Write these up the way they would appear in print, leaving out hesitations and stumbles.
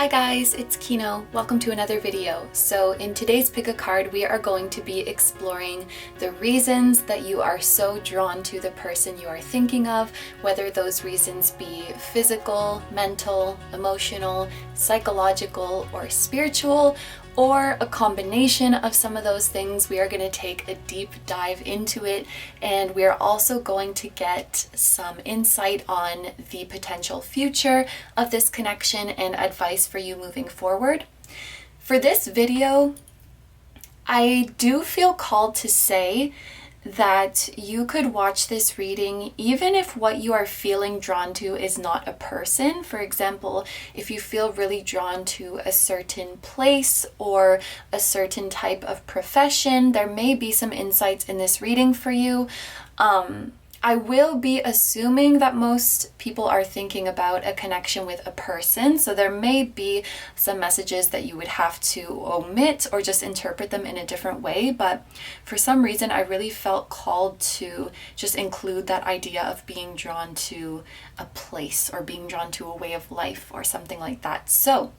Hi guys, it's Kino. Welcome to another video. So in today's Pick a Card, we are going to be exploring the reasons that you are so drawn to the person you are thinking of, whether those reasons be physical, mental, emotional, psychological, or spiritual, or a combination of some of those things. We are going to take a deep dive into it, and we are also going to get some insight on the potential future of this connection and advice for you moving forward. For this video, I do feel called to say that you could watch this reading even if what you are feeling drawn to is not a person. For example, if you feel really drawn to a certain place or a certain type of profession, there may be some insights in this reading for you. I will be assuming that most people are thinking about a connection with a person, so there may be some messages that you would have to omit or just interpret them in a different way, but for some reason I really felt called to just include that idea of being drawn to a place or being drawn to a way of life or something like that. So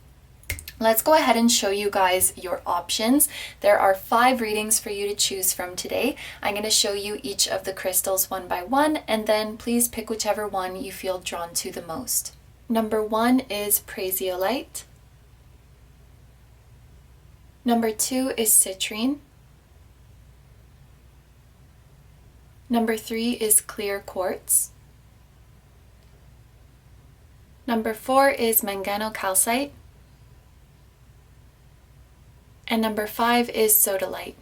let's go ahead and show you guys your options. There are 5 readings for you to choose from today. I'm going to show you each of the crystals one by one, and then please pick whichever one you feel drawn to the most. Number 1 is Prasiolite. Number 2 is Citrine. Number 3 is Clear Quartz. Number 4 is Mangano Calcite. And number 5 is Sodalite.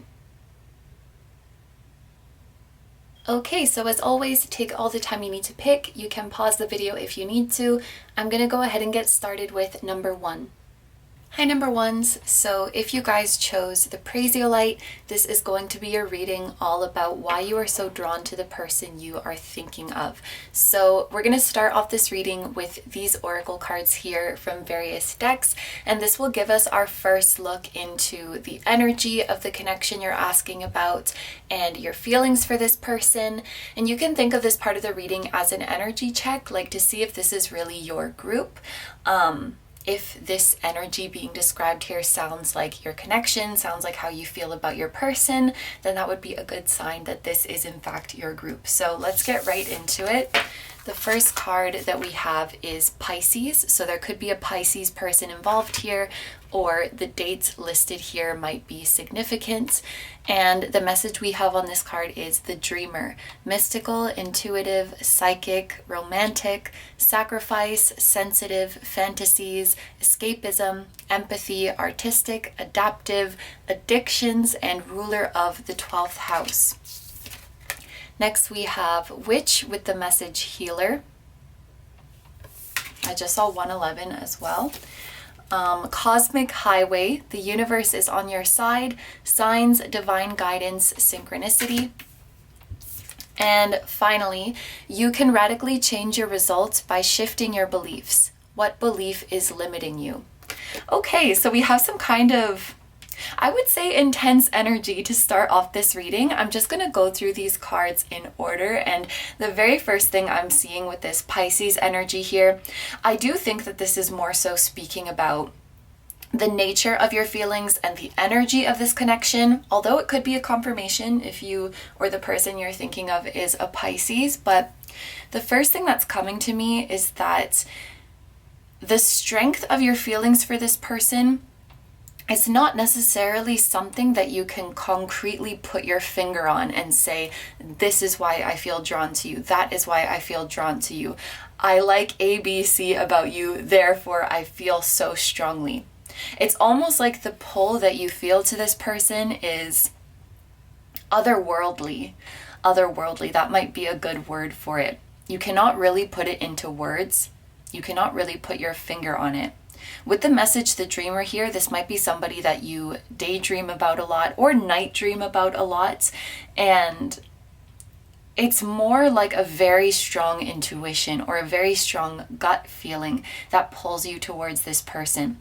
Okay, so as always, take all the time you need to pick. You can pause the video if you need to. I'm going to go ahead and get started with number 1. Hi number ones, so if you guys chose the Prasiolite, this is going to be a reading all about why you are so drawn to the person you are thinking of. So we're going to start off this reading with these oracle cards here from various decks, and this will give us our first look into the energy of the connection you're asking about and your feelings for this person. And you can think of this part of the reading as an energy check, like to see if this is really your group. If this energy being described here sounds like your connection, sounds like how you feel about your person, then that would be a good sign that this is in fact your group. So let's get right into it. The first card that we have is Pisces. So there could be a Pisces person involved here, or the dates listed here might be significant. And the message we have on this card is the dreamer. Mystical, intuitive, psychic, romantic, sacrifice, sensitive, fantasies, escapism, empathy, artistic, adaptive, addictions, and ruler of the 12th house. Next we have Witch with the message healer. I just saw 111 as well. Cosmic highway, the universe is on your side, signs, divine guidance, synchronicity. And finally, you can radically change your results by shifting your beliefs. What belief is limiting you? Okay, so we have some kind of, I would say, intense energy to start off this reading. I'm just going to go through these cards in order, and the very first thing I'm seeing with this Pisces energy here, I do think that this is more so speaking about the nature of your feelings and the energy of this connection, although it could be a confirmation if you or the person you're thinking of is a Pisces. But the first thing that's coming to me is that the strength of your feelings for this person, it's not necessarily something that you can concretely put your finger on and say, this is why I feel drawn to you. That is why I feel drawn to you. I like ABC about you, therefore I feel so strongly. It's almost like the pull that you feel to this person is otherworldly. Otherworldly, that might be a good word for it. You cannot really put it into words. You cannot really put your finger on it. With the message, the dreamer here, this might be somebody that you daydream about a lot or night dream about a lot. And it's more like a very strong intuition or a very strong gut feeling that pulls you towards this person.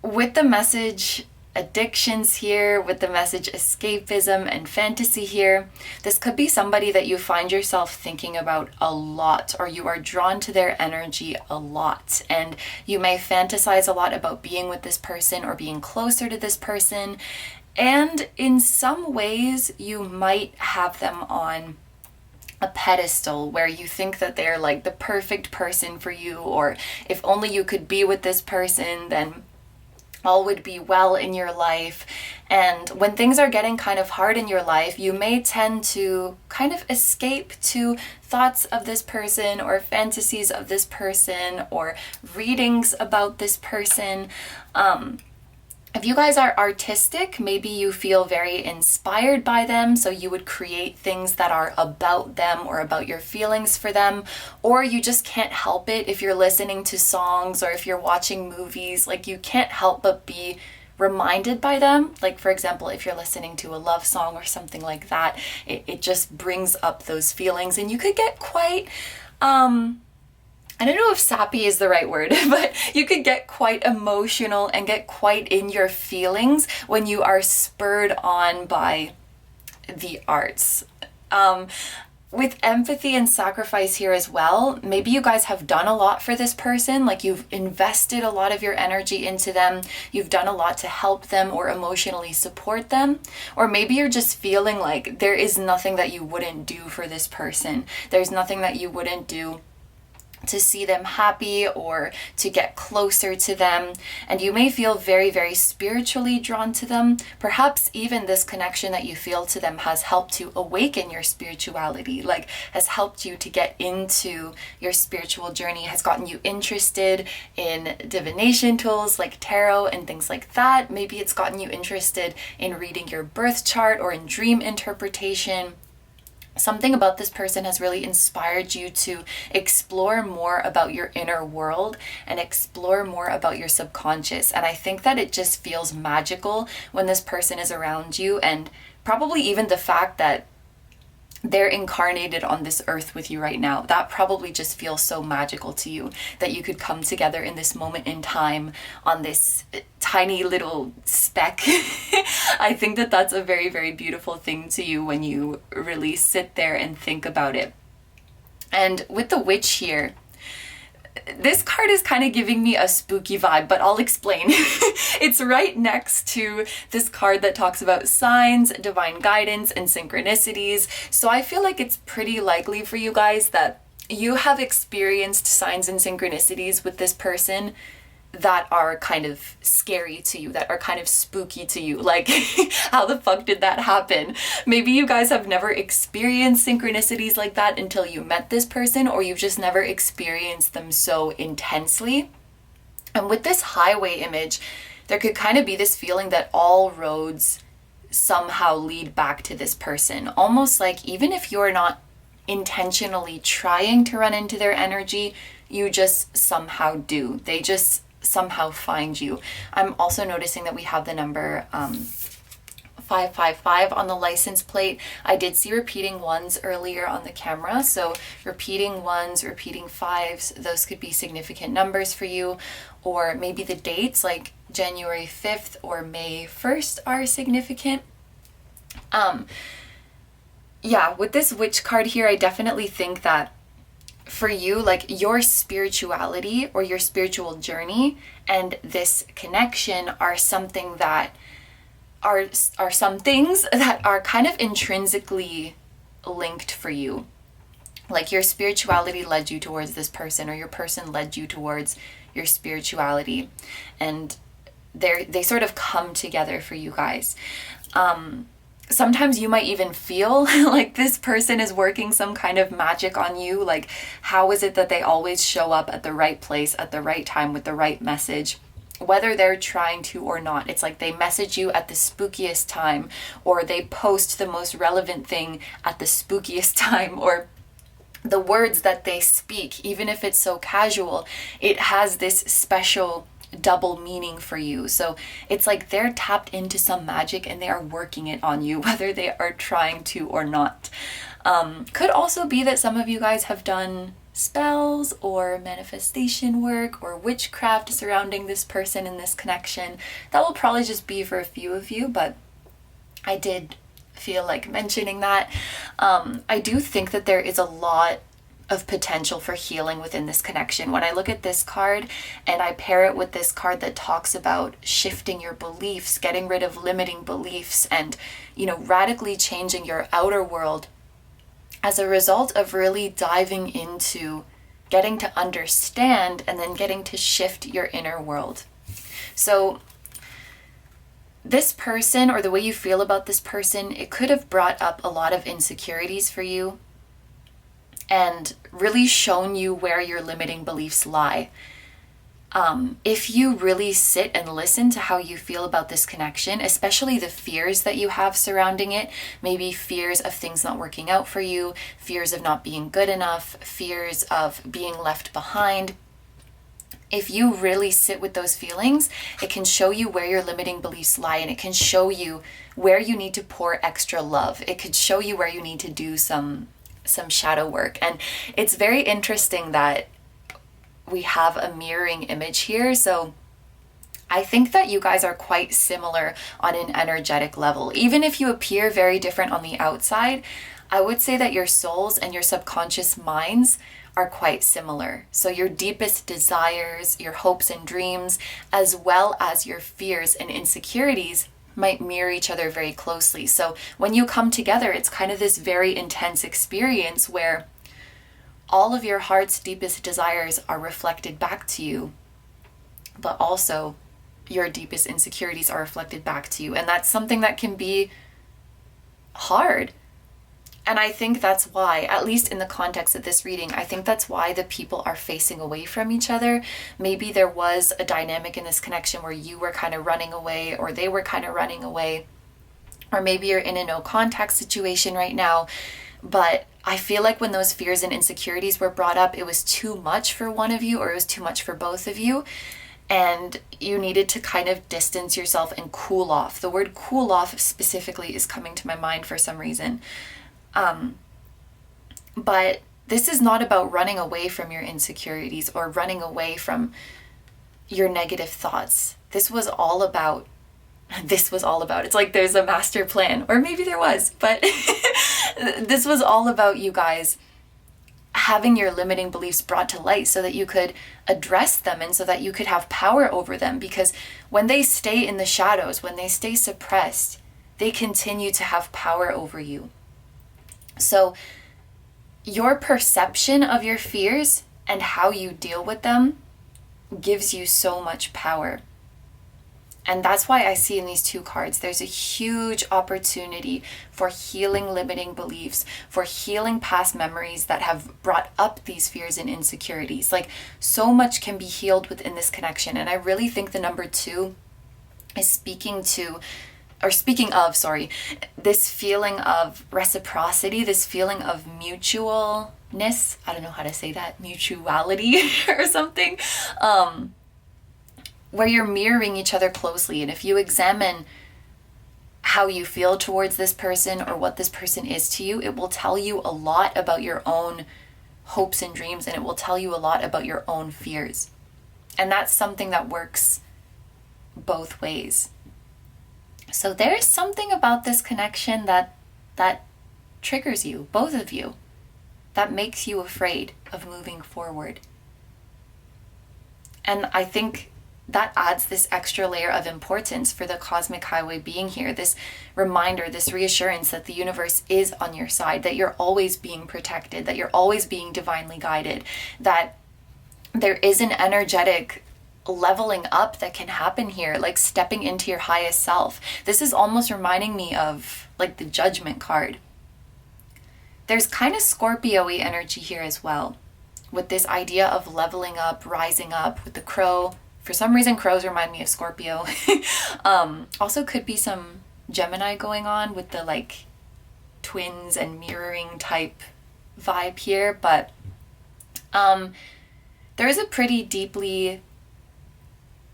With the message, addictions here with the message escapism and fantasy here. This could be somebody that you find yourself thinking about a lot, or you are drawn to their energy a lot, and you may fantasize a lot about being with this person or being closer to this person, and in some ways you might have them on a pedestal where you think that they're like the perfect person for you, or if only you could be with this person, then all would be well in your life. And when things are getting kind of hard in your life, you may tend to kind of escape to thoughts of this person or fantasies of this person or readings about this person. If you guys are artistic, maybe you feel very inspired by them, so you would create things that are about them or about your feelings for them, or you just can't help it if you're listening to songs or if you're watching movies, like you can't help but be reminded by them. Like for example, if you're listening to a love song or something like that, it just brings up those feelings, and you could get quite I don't know if sappy is the right word, but you could get quite emotional and get quite in your feelings when you are spurred on by the arts. With empathy and sacrifice here as well, maybe you guys have done a lot for this person, like you've invested a lot of your energy into them, you've done a lot to help them or emotionally support them, or maybe you're just feeling like there is nothing that you wouldn't do for this person. There's nothing that you wouldn't do to see them happy or to get closer to them, and you may feel very, very spiritually drawn to them. Perhaps even this connection that you feel to them has helped to awaken your spirituality, like has helped you to get into your spiritual journey, has gotten you interested in divination tools like tarot and things like that. Maybe it's gotten you interested in reading your birth chart or in dream interpretation. Something about this person has really inspired you to explore more about your inner world and explore more about your subconscious. And I think that it just feels magical when this person is around you, and probably even the fact that they're incarnated on this earth with you right now, that probably just feels so magical to you that you could come together in this moment in time on this tiny little speck. I think that that's a very, very beautiful thing to you when you really sit there and think about it. And with the witch here, this card is kind of giving me a spooky vibe, but I'll explain. It's right next to this card that talks about signs, divine guidance, and synchronicities. So I feel like it's pretty likely for you guys that you have experienced signs and synchronicities with this person that are kind of scary to you, that are kind of spooky to you. Like, how the fuck did that happen? Maybe you guys have never experienced synchronicities like that until you met this person, or you've just never experienced them so intensely. And with this highway image, there could kind of be this feeling that all roads somehow lead back to this person. Almost like even if you're not intentionally trying to run into their energy, you just somehow do. They just somehow find you. I'm also noticing that we have the number 555 on the license plate. I did see repeating ones earlier on the camera, so repeating ones, repeating fives, those could be significant numbers for you. Or maybe the dates like January 5th or May 1st are significant. Yeah, with this witch card here, I definitely think that for you, like your spirituality or your spiritual journey and this connection are something that are some things that are kind of intrinsically linked for you. Like your spirituality led you towards this person, or your person led you towards your spirituality, and they sort of come together for you guys. Sometimes you might even feel like this person is working some kind of magic on you. Like, how is it that they always show up at the right place at the right time with the right message? Whether they're trying to or not, it's like they message you at the spookiest time, or they post the most relevant thing at the spookiest time, or the words that they speak, even if it's so casual, it has this special double meaning for you. So it's like they're tapped into some magic and they are working it on you, whether they are trying to or not. Could also be that some of you guys have done spells or manifestation work or witchcraft surrounding this person in this connection. That will probably just be for a few of you, but I did feel like mentioning that. I do think that there is a lot of potential for healing within this connection. When I look at this card and I pair it with this card that talks about shifting your beliefs, getting rid of limiting beliefs, and, you know, radically changing your outer world as a result of really diving into getting to understand and then getting to shift your inner world. So this person, or the way you feel about this person, it could have brought up a lot of insecurities for you and really shown you where your limiting beliefs lie. If you really sit and listen to how you feel about this connection, especially the fears that you have surrounding it, maybe fears of things not working out for you, fears of not being good enough, fears of being left behind, if you really sit with those feelings, it can show you where your limiting beliefs lie, and it can show you where you need to pour extra love. It could show you where you need to do some shadow work. And it's very interesting that we have a mirroring image here. So I think that you guys are quite similar on an energetic level. Even if you appear very different on the outside, I would say that your souls and your subconscious minds are quite similar. So your deepest desires, your hopes and dreams, as well as your fears and insecurities might mirror each other very closely. So when you come together, it's kind of this very intense experience where all of your heart's deepest desires are reflected back to you, but also your deepest insecurities are reflected back to you. And that's something that can be hard. And I think that's why, at least in the context of this reading, I think that's why the people are facing away from each other. Maybe there was a dynamic in this connection where you were kind of running away, or they were kind of running away, or maybe you're in a no contact situation right now. But I feel like when those fears and insecurities were brought up, it was too much for one of you, or it was too much for both of you. And you needed to kind of distance yourself and cool off. The word cool off specifically is coming to my mind for some reason. But this is not about running away from your insecurities or running away from your negative thoughts. This was all about, it's like there's a master plan, or maybe there was, but this was all about you guys having your limiting beliefs brought to light so that you could address them and so that you could have power over them. Because when they stay in the shadows, when they stay suppressed, they continue to have power over you. So your perception of your fears and how you deal with them gives you so much power. And that's why I see in these two cards, there's a huge opportunity for healing limiting beliefs, for healing past memories that have brought up these fears and insecurities. Like, so much can be healed within this connection. And I really think the number 2 is speaking of, this feeling of reciprocity, this feeling of mutualness. I don't know how to say that, mutuality or something, where you're mirroring each other closely. And if you examine how you feel towards this person or what this person is to you, it will tell you a lot about your own hopes and dreams, and it will tell you a lot about your own fears. And that's something that works both ways. So there is something about this connection that triggers you, both of you, that makes you afraid of moving forward. And I think that adds this extra layer of importance for the cosmic highway being here, this reminder, this reassurance that the universe is on your side, that you're always being protected, that you're always being divinely guided, that there is an energetic leveling up that can happen here, like stepping into your highest self. This is almost reminding me of like the Judgment card. There's kind of Scorpio-y energy here as well, with this idea of leveling up, rising up, with the crow. For some reason, crows remind me of Scorpio. Also could be some Gemini going on with the like twins and mirroring type vibe here, but there is a pretty deeply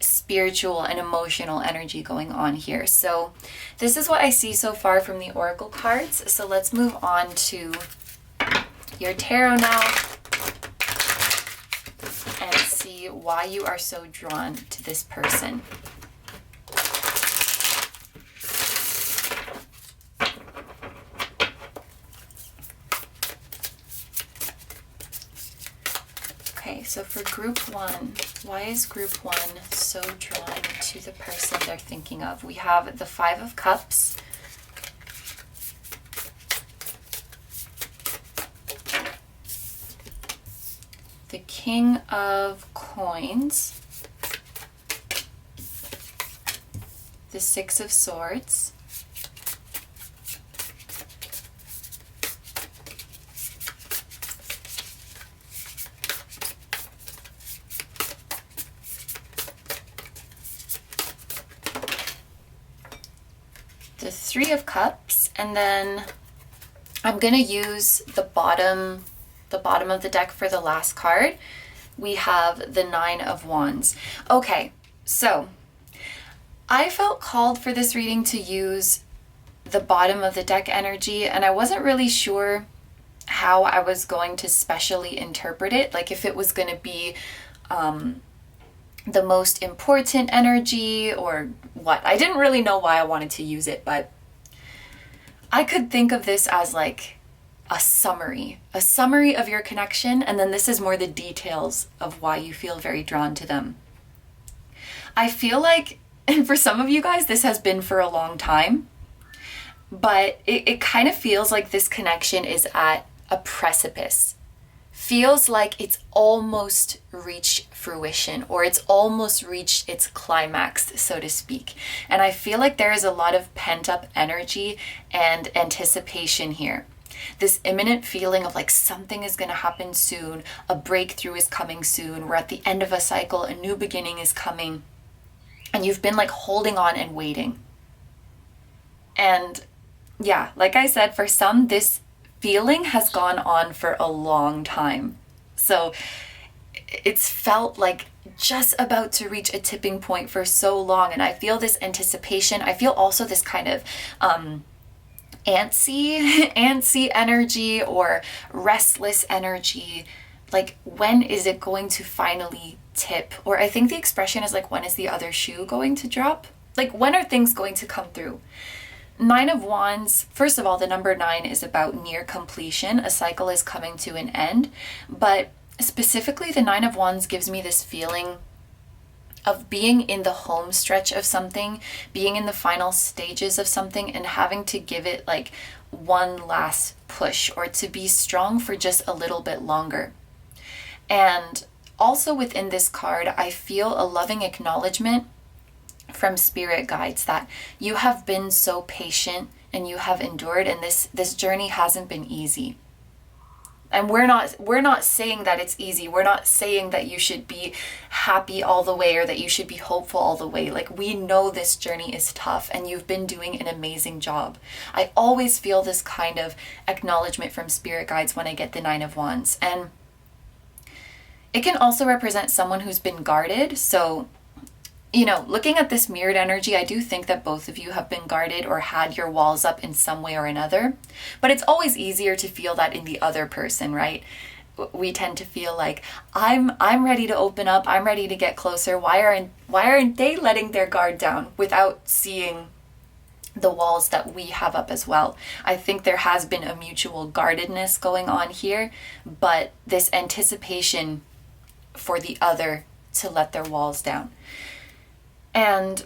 spiritual and emotional energy going on here. So this is what I see so far from the oracle cards. So let's move on to your tarot now. and see why you are so drawn to this person. Okay, so for group one, why is group one so drawn to the person they're thinking of? We have the Five of Cups, the King of Coins, the Six of Swords, the Three of Cups, and then I'm gonna use the bottom of the deck for the last card. We have the Nine of Wands. Okay, so I felt called for this reading to use the bottom of the deck energy, and I wasn't really sure how I was going to specially interpret it, like if it was going to be the most important energy or what. I didn't really know why I wanted to use it, but I could think of this as like a summary of your connection, and then this is more the details of why you feel very drawn to them. I feel like, and for some of you guys, this has been for a long time, but it kind of feels like this connection is at a precipice. Feels like it's almost reached fruition, or it's almost reached its climax, so to speak. And I feel like there is a lot of pent-up energy and anticipation here. This imminent feeling of like something is going to happen soon, a breakthrough is coming soon, we're at the end of a cycle, a new beginning is coming, and you've been like holding on and waiting. And yeah, like I said, for some, this feeling has gone on for a long time. So it's felt like just about to reach a tipping point for so long, and I feel this anticipation. I feel also this kind of antsy energy or restless energy. Like, when is it going to finally tip? Or I think the expression is like, when is the other shoe going to drop? Like, when are things going to come through? Nine of Wands, first of all, the number 9 is about near completion. A cycle is coming to an end. But specifically, the Nine of Wands gives me this feeling of being in the home stretch of something, being in the final stages of something, and having to give it like one last push, or to be strong for just a little bit longer. And also within this card, I feel a loving acknowledgement from spirit guides that you have been so patient and you have endured, and this journey hasn't been easy. And we're not saying that it's easy. We're not saying that you should be happy all the way or that you should be hopeful all the way. Like, we know this journey is tough and you've been doing an amazing job. I always feel this kind of acknowledgement from spirit guides when I get the Nine of Wands. And it can also represent someone who's been guarded. So, you know, looking at this mirrored energy, I do think that both of you have been guarded or had your walls up in some way or another. But it's always easier to feel that in the other person, right? We tend to feel like, I'm ready to open up, I'm ready to get closer. Why aren't they letting their guard down, without seeing the walls that we have up as well? I think there has been a mutual guardedness going on here, but this anticipation for the other to let their walls down. And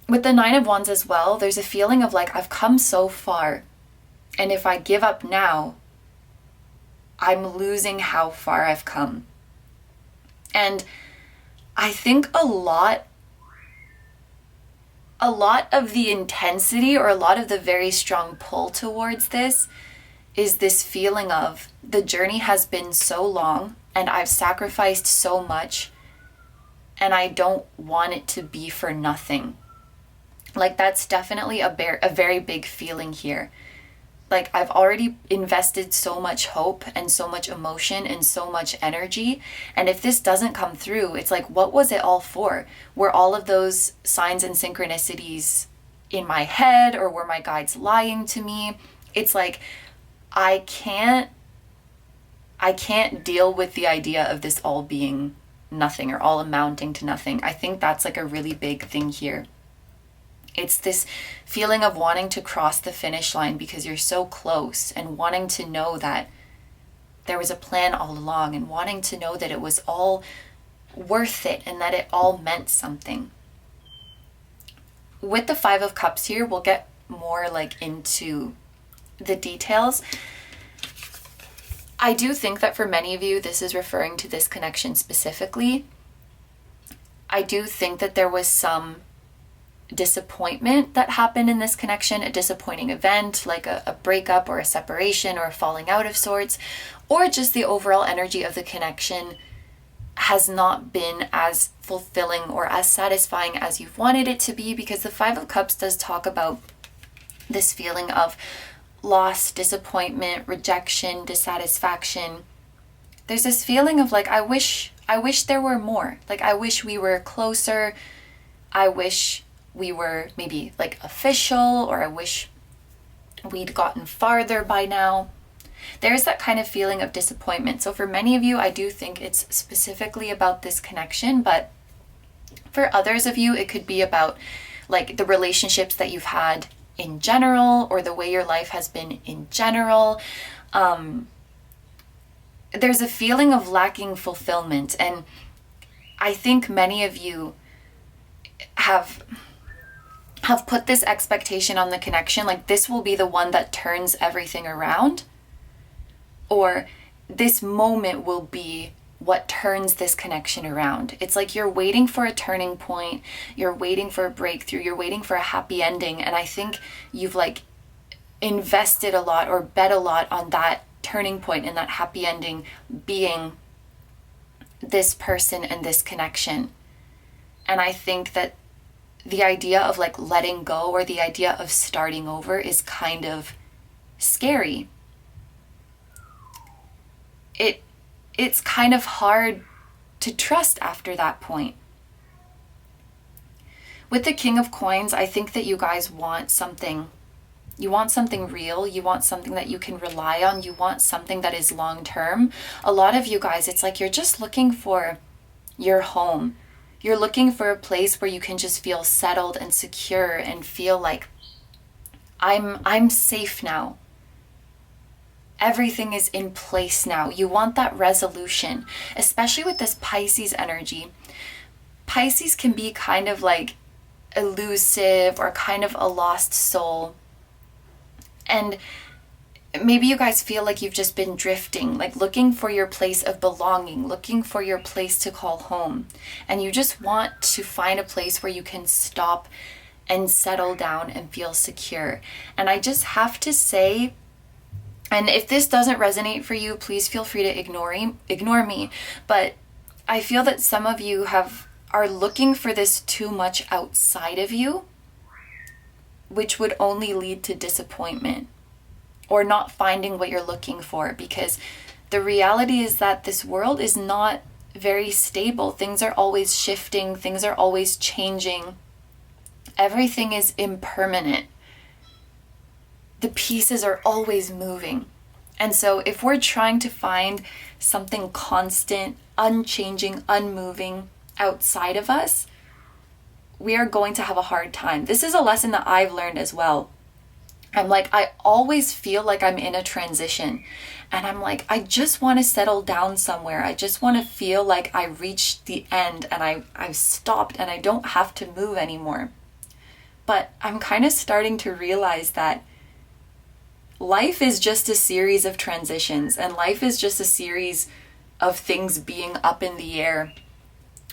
with the Nine of Wands as well, there's a feeling of like, I've come so far, and if I give up now, I'm losing how far I've come. And I think a lot of the intensity, or a lot of the very strong pull towards this, is this feeling of the journey has been so long and I've sacrificed so much, and I don't want it to be for nothing. Like, that's definitely a very big feeling here. Like, I've already invested so much hope and so much emotion and so much energy, and if this doesn't come through, it's like, what was it all for? Were all of those signs and synchronicities in my head, or were my guides lying to me? It's like, I can't I can't deal with the idea of this all being nothing or all amounting to nothing. I think that's like a really big thing here. It's this feeling of wanting to cross the finish line because you're so close, and wanting to know that there was a plan all along, and wanting to know that it was all worth it and that it all meant something. With the Five of Cups here, we'll get more like into the details. I do think that for many of you, this is referring to this connection specifically. I do think that there was some disappointment that happened in this connection, a disappointing event like a breakup or a separation or a falling out of sorts, or just the overall energy of the connection has not been as fulfilling or as satisfying as you've wanted it to be, because the Five of Cups does talk about this feeling of loss, disappointment, rejection, dissatisfaction. There's this feeling of like, I wish there were more. Like, I wish we were closer. I wish we were maybe like official, or I wish we'd gotten farther by now. There's that kind of feeling of disappointment. So for many of you, I do think it's specifically about this connection, but for others of you, it could be about like the relationships that you've had in general, or the way your life has been in general. There's a feeling of lacking fulfillment, and I think many of you have put this expectation on the connection, like this will be the one that turns everything around, or this moment will be what turns this connection around. It's like you're waiting for a turning point, you're waiting for a breakthrough, you're waiting for a happy ending, and I think you've like invested a lot or bet a lot on that turning point and that happy ending being this person and this connection. And I think that the idea of like letting go, or the idea of starting over, is kind of scary. It's kind of hard to trust after that point. With the King of Coins, I think that you guys want something. You want something real. You want something that you can rely on. You want something that is long term. A lot of you guys, it's like you're just looking for your home. You're looking for a place where you can just feel settled and secure and feel like I'm safe now. Everything is in place now. You want that resolution, especially with this Pisces energy. Pisces can be kind of like elusive or kind of a lost soul. And maybe you guys feel like you've just been drifting, like looking for your place of belonging, looking for your place to call home. And you just want to find a place where you can stop and settle down and feel secure. And I just have to say, and if this doesn't resonate for you, please feel free to ignore me. But I feel that some of you are looking for this too much outside of you, which would only lead to disappointment or not finding what you're looking for, because the reality is that this world is not very stable. Things are always shifting. Things are always changing. Everything is impermanent. The pieces are always moving. And so if we're trying to find something constant, unchanging, unmoving outside of us, we are going to have a hard time. This is a lesson that I've learned as well. I'm like, I always feel like I'm in a transition. And I'm like, I just want to settle down somewhere. I just want to feel like I reached the end and I've stopped and I don't have to move anymore. But I'm kind of starting to realize that life is just a series of transitions, and life is just a series of things being up in the air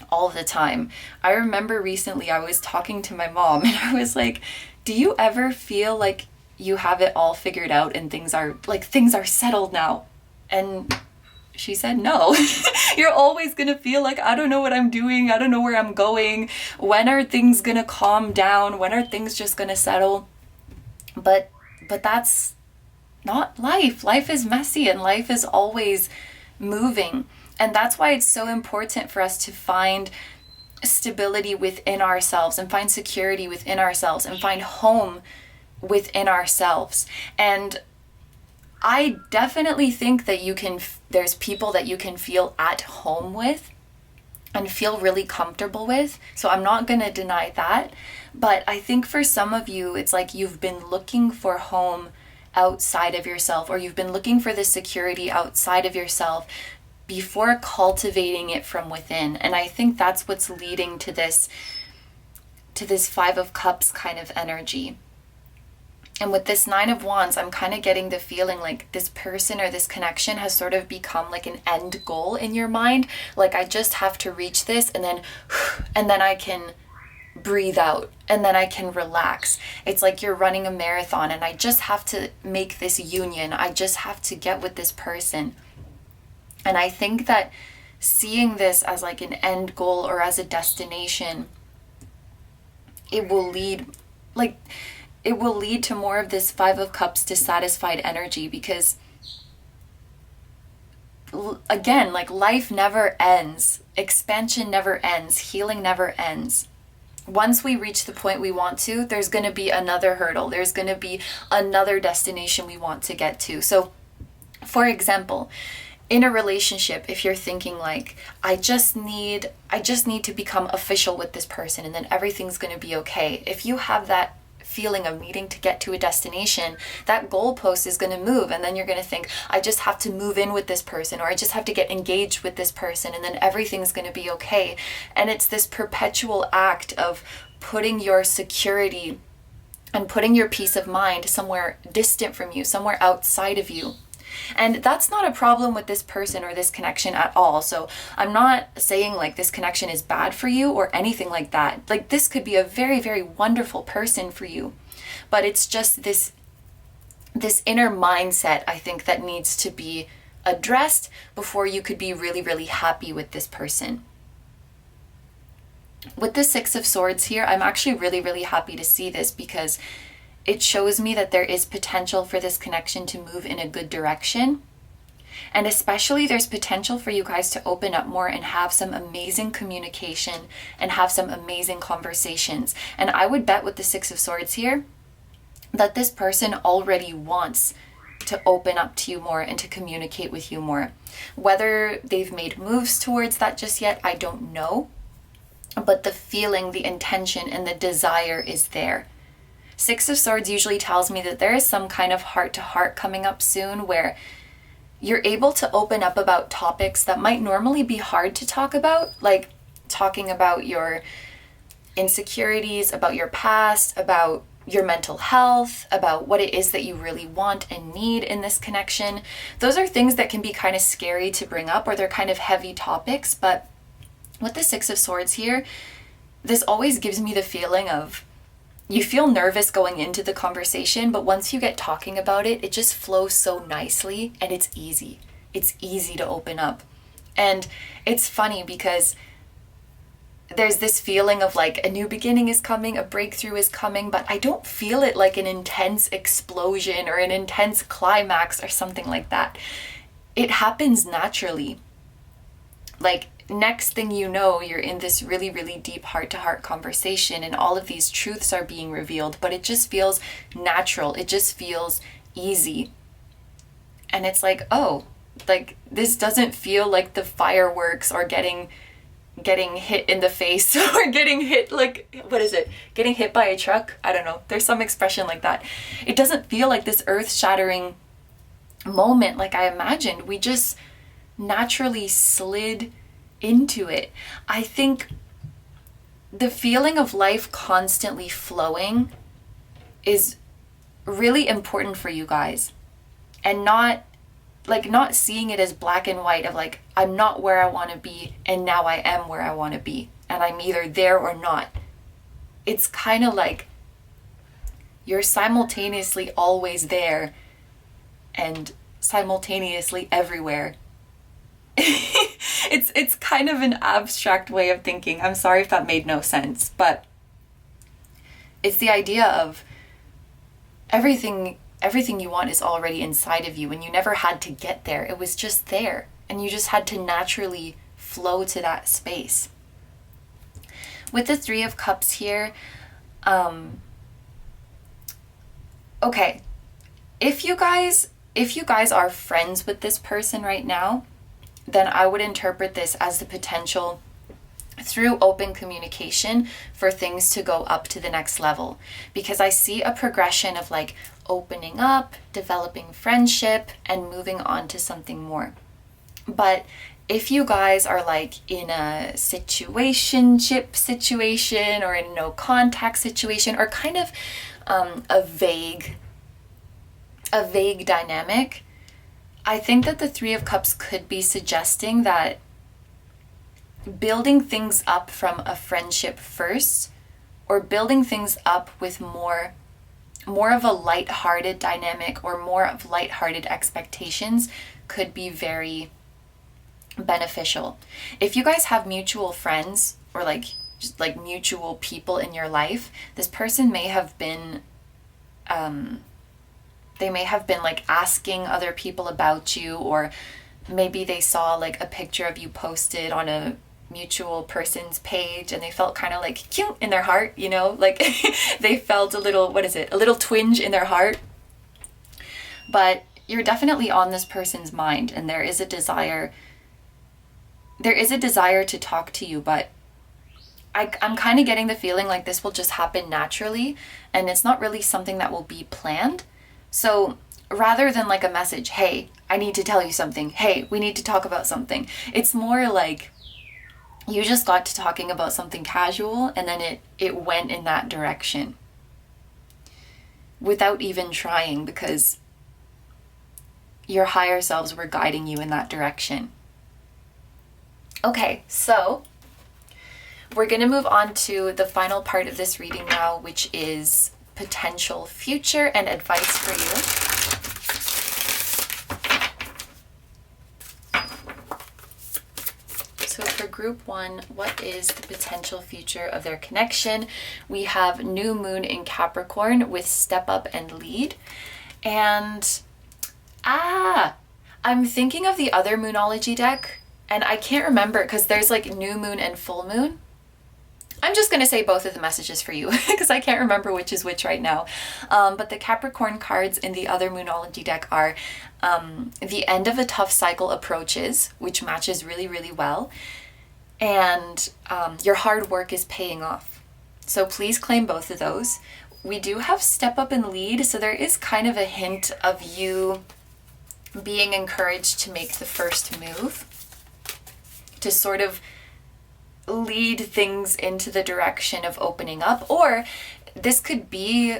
all the time. I remember recently I was talking to my mom and I was like, do you ever feel like you have it all figured out and things are settled now? And she said, no. You're always going to feel like, I don't know what I'm doing. I don't know where I'm going. When are things going to calm down? When are things just going to settle? But that's not life. Life is messy and life is always moving. And that's why it's so important for us to find stability within ourselves and find security within ourselves and find home within ourselves. And I definitely think that there's people that you can feel at home with and feel really comfortable with. So I'm not going to deny that. But I think for some of you, it's like you've been looking for home outside of yourself, or you've been looking for the security outside of yourself before cultivating it from within. And I think that's what's leading to this Five of Cups kind of energy. And with this Nine of Wands, I'm kind of getting the feeling like this person or this connection has sort of become like an end goal in your mind. Like, I just have to reach this, and then I can breathe out, and then I can relax. It's like you're running a marathon, and I just have to make this union. I just have to get with this person. And I think that seeing this as like an end goal or as a destination, it will lead to more of this Five of Cups dissatisfied energy, because again, like, life never ends, expansion never ends, healing never ends. Once we reach the point we want to, there's going to be another hurdle, there's going to be another destination we want to get to. So for example, in a relationship, if you're thinking like, I just need to become official with this person and then everything's going to be okay. If you have that feeling of needing to get to a destination, that goalpost is going to move, and then you're going to think, I just have to move in with this person, or I just have to get engaged with this person, and then everything's going to be okay. And it's this perpetual act of putting your security and putting your peace of mind somewhere distant from you, somewhere outside of you. And that's not a problem with this person or this connection at all. So I'm not saying like this connection is bad for you or anything like that. Like, this could be a very, very wonderful person for you. But it's just this inner mindset, I think, that needs to be addressed before you could be really, really happy with this person. With the Six of Swords here, I'm actually really, really happy to see this, because it shows me that there is potential for this connection to move in a good direction. And especially there's potential for you guys to open up more and have some amazing communication and have some amazing conversations. And I would bet with the Six of Swords here that this person already wants to open up to you more and to communicate with you more. Whether they've made moves towards that just yet, I don't know. But the feeling, the intention, and the desire is there. Six of Swords usually tells me that there is some kind of heart-to-heart coming up soon, where you're able to open up about topics that might normally be hard to talk about, like talking about your insecurities, about your past, about your mental health, about what it is that you really want and need in this connection. Those are things that can be kind of scary to bring up, or they're kind of heavy topics. But with the Six of Swords here, this always gives me the feeling of, you feel nervous going into the conversation, but once you get talking about it, it just flows so nicely, and it's easy. It's easy to open up. And it's funny because there's this feeling of like a new beginning is coming, a breakthrough is coming, but I don't feel it like an intense explosion or an intense climax or something like that. It happens naturally. Like, next thing you know, you're in this really, really deep heart-to-heart conversation, and all of these truths are being revealed, but it just feels natural. It just feels easy. And it's like, oh, like, this doesn't feel like the fireworks or getting hit in the face or getting hit, like, what is it? Getting hit by a truck? I don't know. There's some expression like that. It doesn't feel like this earth-shattering moment like I imagined. We just naturally slid into it. I think the feeling of life constantly flowing is really important for you guys, and not seeing it as black and white of like, I'm not where I want to be and now I am where I want to be and I'm either there or not. It's kind of like you're simultaneously always there and simultaneously everywhere. It's kind of an abstract way of thinking. I'm sorry if that made no sense, but it's the idea of everything you want is already inside of you, and you never had to get there. It was just there, and you just had to naturally flow to that space. With the Three of Cups here, okay, if if you guys are friends with this person right now, then I would interpret this as the potential through open communication for things to go up to the next level, because I see a progression of like opening up, developing friendship, and moving on to something more. But if you guys are like in a situationship situation or in a no contact situation, or kind of a vague dynamic, I think that the Three of Cups could be suggesting that building things up from a friendship first, or building things up with more of a light-hearted dynamic or more of light-hearted expectations, could be very beneficial. If you guys have mutual friends or like just like mutual people in your life, this person may have been like asking other people about you, or maybe they saw like a picture of you posted on a mutual person's page and they felt kind of like cute in their heart, you know, like they felt a little, a little twinge in their heart. But you're definitely on this person's mind, and there is a desire to talk to you, but I'm kind of getting the feeling like this will just happen naturally, and it's not really something that will be planned. So rather than like a message, hey, I need to tell you something, hey, we need to talk about something, it's more like you just got to talking about something casual, and then it went in that direction without even trying, because your higher selves were guiding you in that direction. Okay, so we're going to move on to the final part of this reading now, which is potential future and advice for you. So for group 1, what is the potential future of their connection? We have new moon in Capricorn with step up and lead. And I'm thinking of the other Moonology deck, and I can't remember because there's like new moon and full moon. I'm just going to say both of the messages for you because I can't remember which is which right now. But the Capricorn cards in the other Moonology deck are the end of a tough cycle approaches, which matches really, really well. And your hard work is paying off. So please claim both of those. We do have step up and lead. So there is kind of a hint of you being encouraged to make the first move, to sort of lead things into the direction of opening up. Or this could be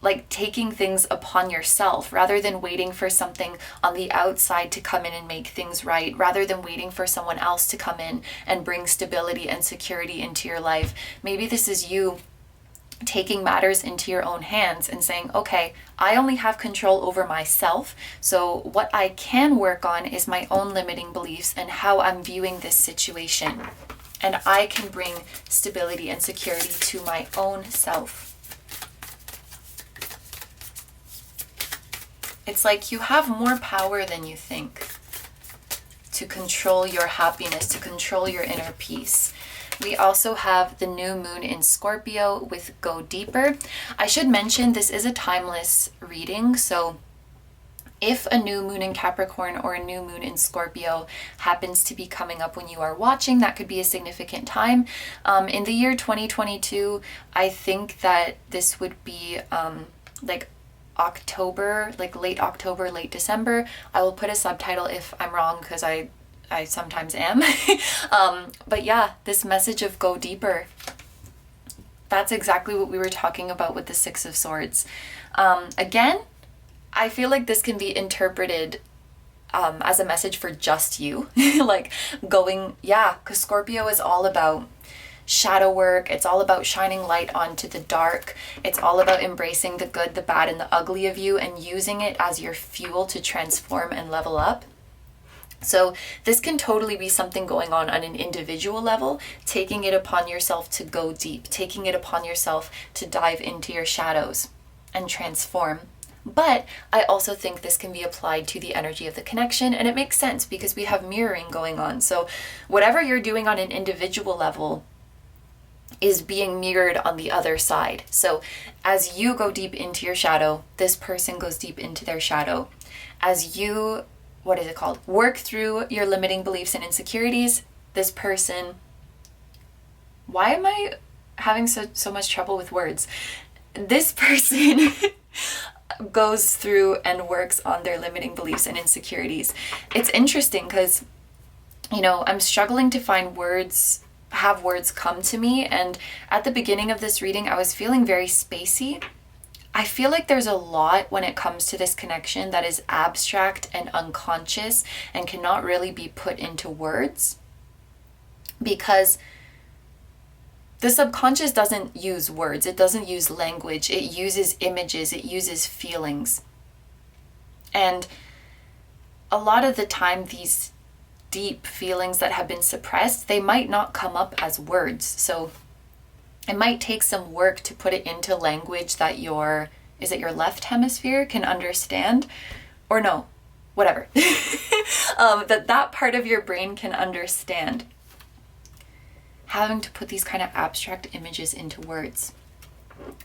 like taking things upon yourself rather than waiting for something on the outside to come in and make things right, rather than waiting for someone else to come in and bring stability and security into your life. Maybe this is you taking matters into your own hands and saying, okay, I only have control over myself. So what I can work on is my own limiting beliefs and how I'm viewing this situation. And I can bring stability and security to my own self. It's like you have more power than you think to control your happiness, to control your inner peace. We also have the new moon in Scorpio with Go Deeper. I should mention this is a timeless reading, so if a new moon in Capricorn or a new moon in Scorpio happens to be coming up when you are watching, that could be a significant time. In the year 2022, I think that this would be like October, like late October, late December. I will put a subtitle if I'm wrong, because I sometimes am. But yeah, this message of go deeper, that's exactly what we were talking about with the Six of Swords. Again, I feel like this can be interpreted as a message for just you. Like going, yeah, because Scorpio is all about shadow work. It's all about shining light onto the dark. It's all about embracing the good, the bad, and the ugly of you and using it as your fuel to transform and level up. So this can totally be something going on an individual level, taking it upon yourself to go deep, taking it upon yourself to dive into your shadows and transform. But I also think this can be applied to the energy of the connection, and it makes sense because we have mirroring going on. So whatever you're doing on an individual level is being mirrored on the other side. So as you go deep into your shadow, this person goes deep into their shadow. as you, what is it called? Work through your limiting beliefs and insecurities, this person, why am I having so much trouble with words? This person goes through and works on their limiting beliefs and insecurities. It's interesting because, you know, I'm struggling to find words, have words come to me. And at the beginning of this reading, I was feeling very spacey. I feel like there's a lot when it comes to this connection that is abstract and unconscious and cannot really be put into words, because the subconscious doesn't use words, it doesn't use language, it uses images, it uses feelings. And a lot of the time, these deep feelings that have been suppressed, they might not come up as words. So it might take some work to put it into language that your left hemisphere can understand, or no, whatever, that part of your brain can understand. Having to put these kind of abstract images into words.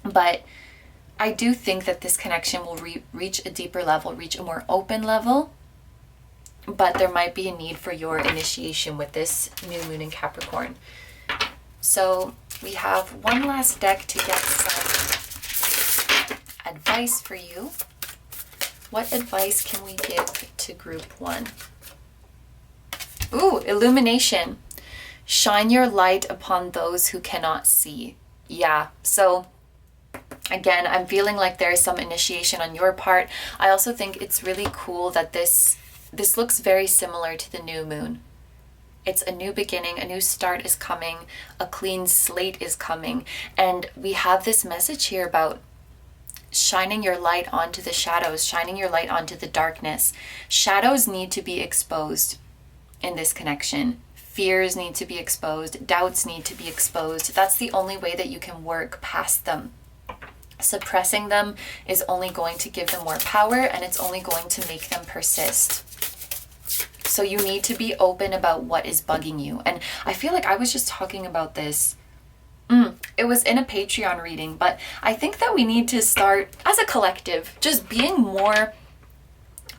But I do think that this connection will reach a deeper level, reach a more open level, but there might be a need for your initiation with this new moon in Capricorn. So we have one last deck to get some advice for you. What advice can we give to group 1? Ooh, illumination. Shine your light upon those who cannot see. Yeah, so again, I'm feeling like there is some initiation on your part. I also think it's really cool that this looks very similar to the new moon. It's a new beginning, a new start is coming, a clean slate is coming. And we have this message here about shining your light onto the shadows, shining your light onto the darkness. Shadows need to be exposed in this connection. Fears need to be exposed, doubts need to be exposed. That's the only way that you can work past them. Suppressing them is only going to give them more power, and it's only going to make them persist. So you need to be open about what is bugging you. And I feel like I was just talking about this. It was in a Patreon reading, but I think that we need to start as a collective just being more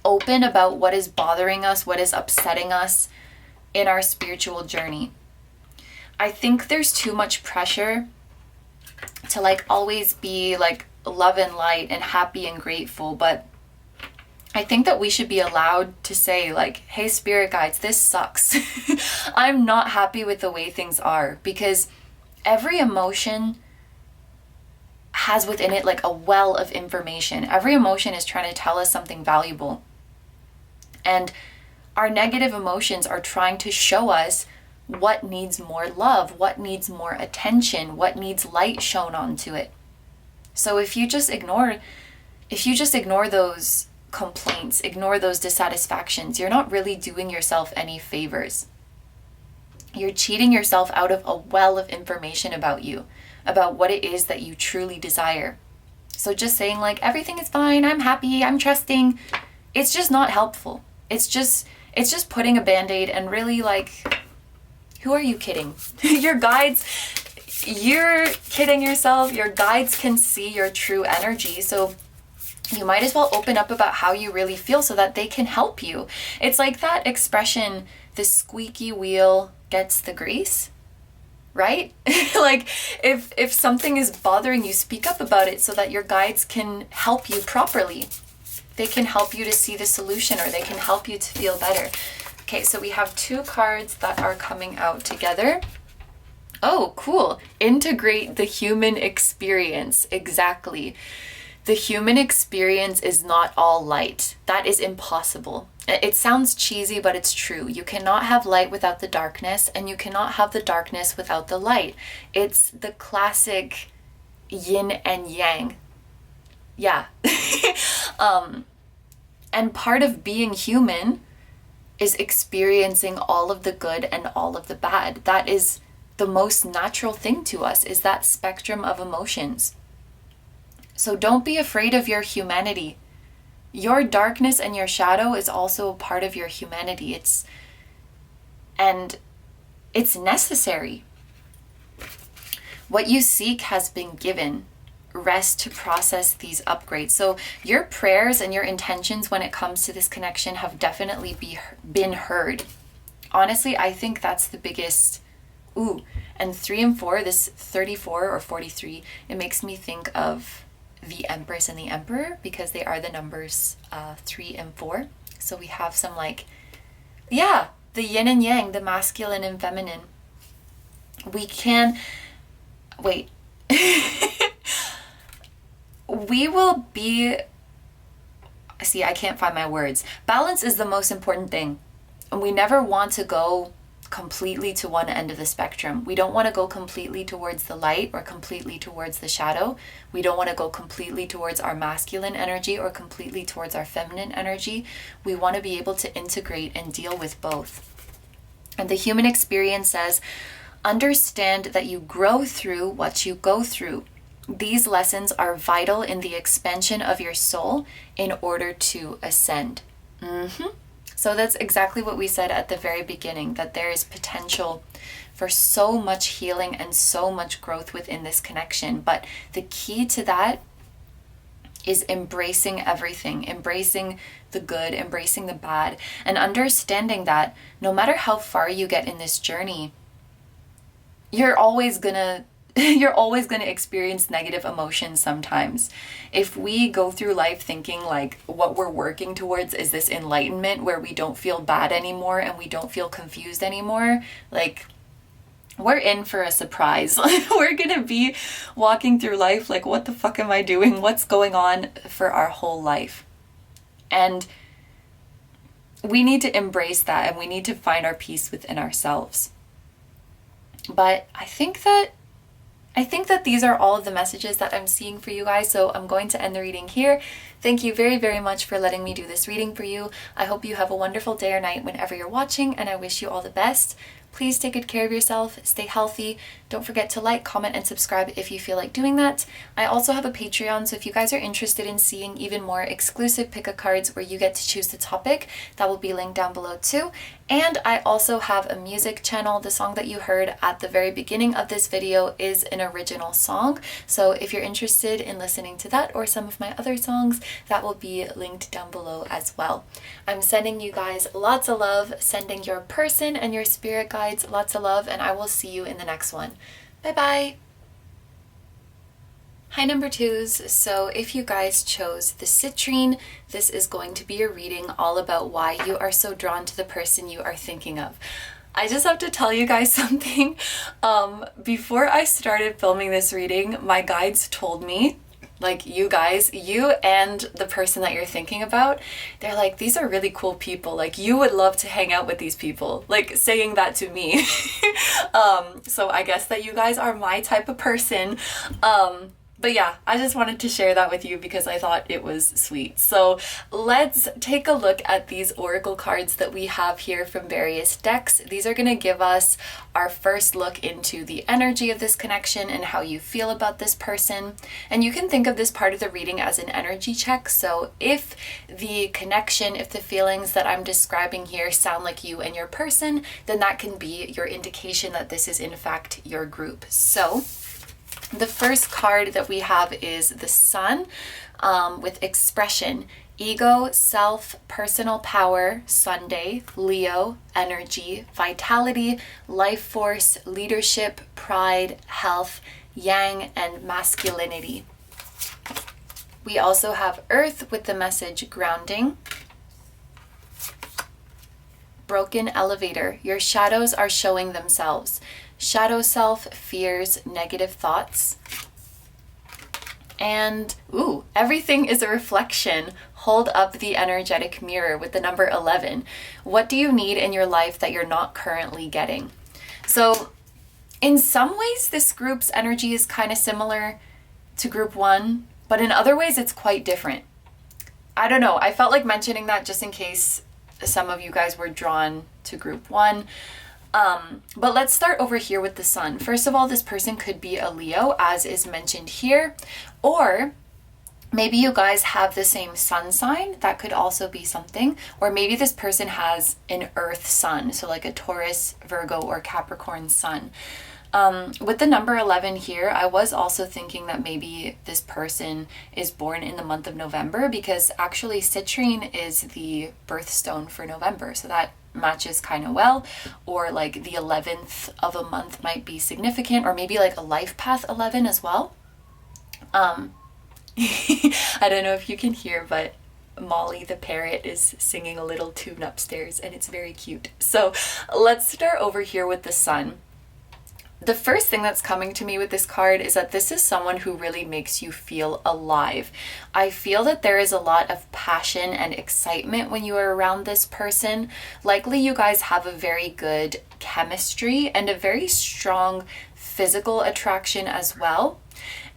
open about what is bothering us, what is upsetting us in our spiritual journey. I think there's too much pressure to like always be like love and light and happy and grateful, but I think that we should be allowed to say like, hey spirit guides, this sucks. I'm not happy with the way things are, because every emotion has within it like a well of information. Every emotion is trying to tell us something valuable. And our negative emotions are trying to show us what needs more love, what needs more attention, what needs light shown onto it. So if you just ignore those complaints, ignore those dissatisfactions, you're not really doing yourself any favors. You're cheating yourself out of a well of information about you, about what it is that you truly desire. So just saying like, everything is fine, I'm happy, I'm trusting, it's just not helpful. It's just putting a band-aid, and really like, who are you kidding? Your guides, you're kidding yourself. Your guides can see your true energy. So you might as well open up about how you really feel so that they can help you. It's like that expression, the squeaky wheel gets the grease, right? Like if something is bothering you, speak up about it so that your guides can help you properly. They can help you to see the solution, or they can help you to feel better. Okay, so we have 2 cards that are coming out together. Oh, cool. Integrate the human experience. Exactly. The human experience is not all light. That is impossible. It sounds cheesy, but it's true. You cannot have light without the darkness, and you cannot have the darkness without the light. It's the classic yin and yang. Yeah. And part of being human is experiencing all of the good and all of the bad. That is the most natural thing to us, is that spectrum of emotions. So don't be afraid of your humanity. Your darkness and your shadow is also a part of your humanity. It's necessary. What you seek has been given. rest to process these upgrades. So your prayers and your intentions when it comes to this connection have definitely been heard. Honestly, I think that's the biggest. Ooh, and 3 and 4, this 34 or 43, it makes me think of the Empress and the Emperor, because they are the numbers 3 and 4. So we have some like, yeah, the yin and yang, the masculine and feminine. We can, wait. We will be, see, I can't find my words. Balance is the most important thing. And we never want to go completely to one end of the spectrum. We don't want to go completely towards the light or completely towards the shadow. We don't want to go completely towards our masculine energy or completely towards our feminine energy. We want to be able to integrate and deal with both. And the human experience says, understand that you grow through what you go through. These lessons are vital in the expansion of your soul in order to ascend. So that's exactly what we said at the very beginning, that there is potential for so much healing and so much growth within this connection. But the key to that is embracing everything, embracing the good, embracing the bad, and understanding that no matter how far you get in this journey, you're always gonna experience negative emotions sometimes. If we go through life thinking like what we're working towards is this enlightenment where we don't feel bad anymore and we don't feel confused anymore, like we're in for a surprise. We're gonna be walking through life like, what the fuck am I doing? What's going on for our whole life? And we need to embrace that, and we need to find our peace within ourselves. But I think that these are all of the messages that I'm seeing for you guys, so I'm going to end the reading here. Thank you very, very much for letting me do this reading for you. I hope you have a wonderful day or night whenever you're watching, and I wish you all the best. Please take good care of yourself, stay healthy. Don't forget to like, comment, and subscribe if you feel like doing that. I also have a Patreon, so if you guys are interested in seeing even more exclusive pick-a-cards where you get to choose the topic, that will be linked down below too. And I also have a music channel. The song that you heard at the very beginning of this video is an original song. So if you're interested in listening to that or some of my other songs, that will be linked down below as well. I'm sending you guys lots of love, sending your person and your spirit guides lots of love, and I will see you in the next one. Bye-bye! Hi number 2s, so if you guys chose the Citrine, this is going to be a reading all about why you are so drawn to the person you are thinking of. I just have to tell you guys something. Before I started filming this reading, my guides told me, like, you guys, you and the person that you're thinking about, they're like, these are really cool people. Like, you would love to hang out with these people. Like, saying that to me. So I guess that you guys are my type of person. But yeah, I just wanted to share that with you because I thought it was sweet. So let's take a look at these oracle cards that we have here from various decks. These are going to give us our first look into the energy of this connection and how you feel about this person. And you can think of this part of the reading as an energy check. So if the connection, if the feelings that I'm describing here sound like you and your person, then that can be your indication that this is in fact your group. So the first card that we have is the Sun, with expression, ego, self, personal power, Sunday, Leo, energy, vitality, life force, leadership, pride, health, yang, and masculinity. We also have Earth with the message grounding. Broken elevator, your shadows are showing themselves. Shadow self, fears, negative thoughts. And, ooh, everything is a reflection. Hold up the energetic mirror with the number 11. What do you need in your life that you're not currently getting? So, in some ways, this group's energy is kind of similar to group 1, but in other ways, it's quite different. I don't know. I felt like mentioning that just in case some of you guys were drawn to group 1. But let's start over here with the Sun. First of all, this person could be a Leo, as is mentioned here, or maybe you guys have the same sun sign. That could also be something. Or maybe this person has an Earth sun, so like a Taurus, Virgo, or Capricorn sun. With the number 11 here, I was also thinking that maybe this person is born in the month of November, because actually Citrine is the birthstone for November. So that matches kind of well. Or like the 11th of a month might be significant, or maybe like a life path 11 as well. I don't know if you can hear, but Molly the parrot is singing a little tune upstairs, and it's very cute. So let's start over here with the sun. The first thing that's coming to me with this card is that this is someone who really makes you feel alive. I feel that there is a lot of passion and excitement when you are around this person. Likely you guys have a very good chemistry and a very strong physical attraction as well.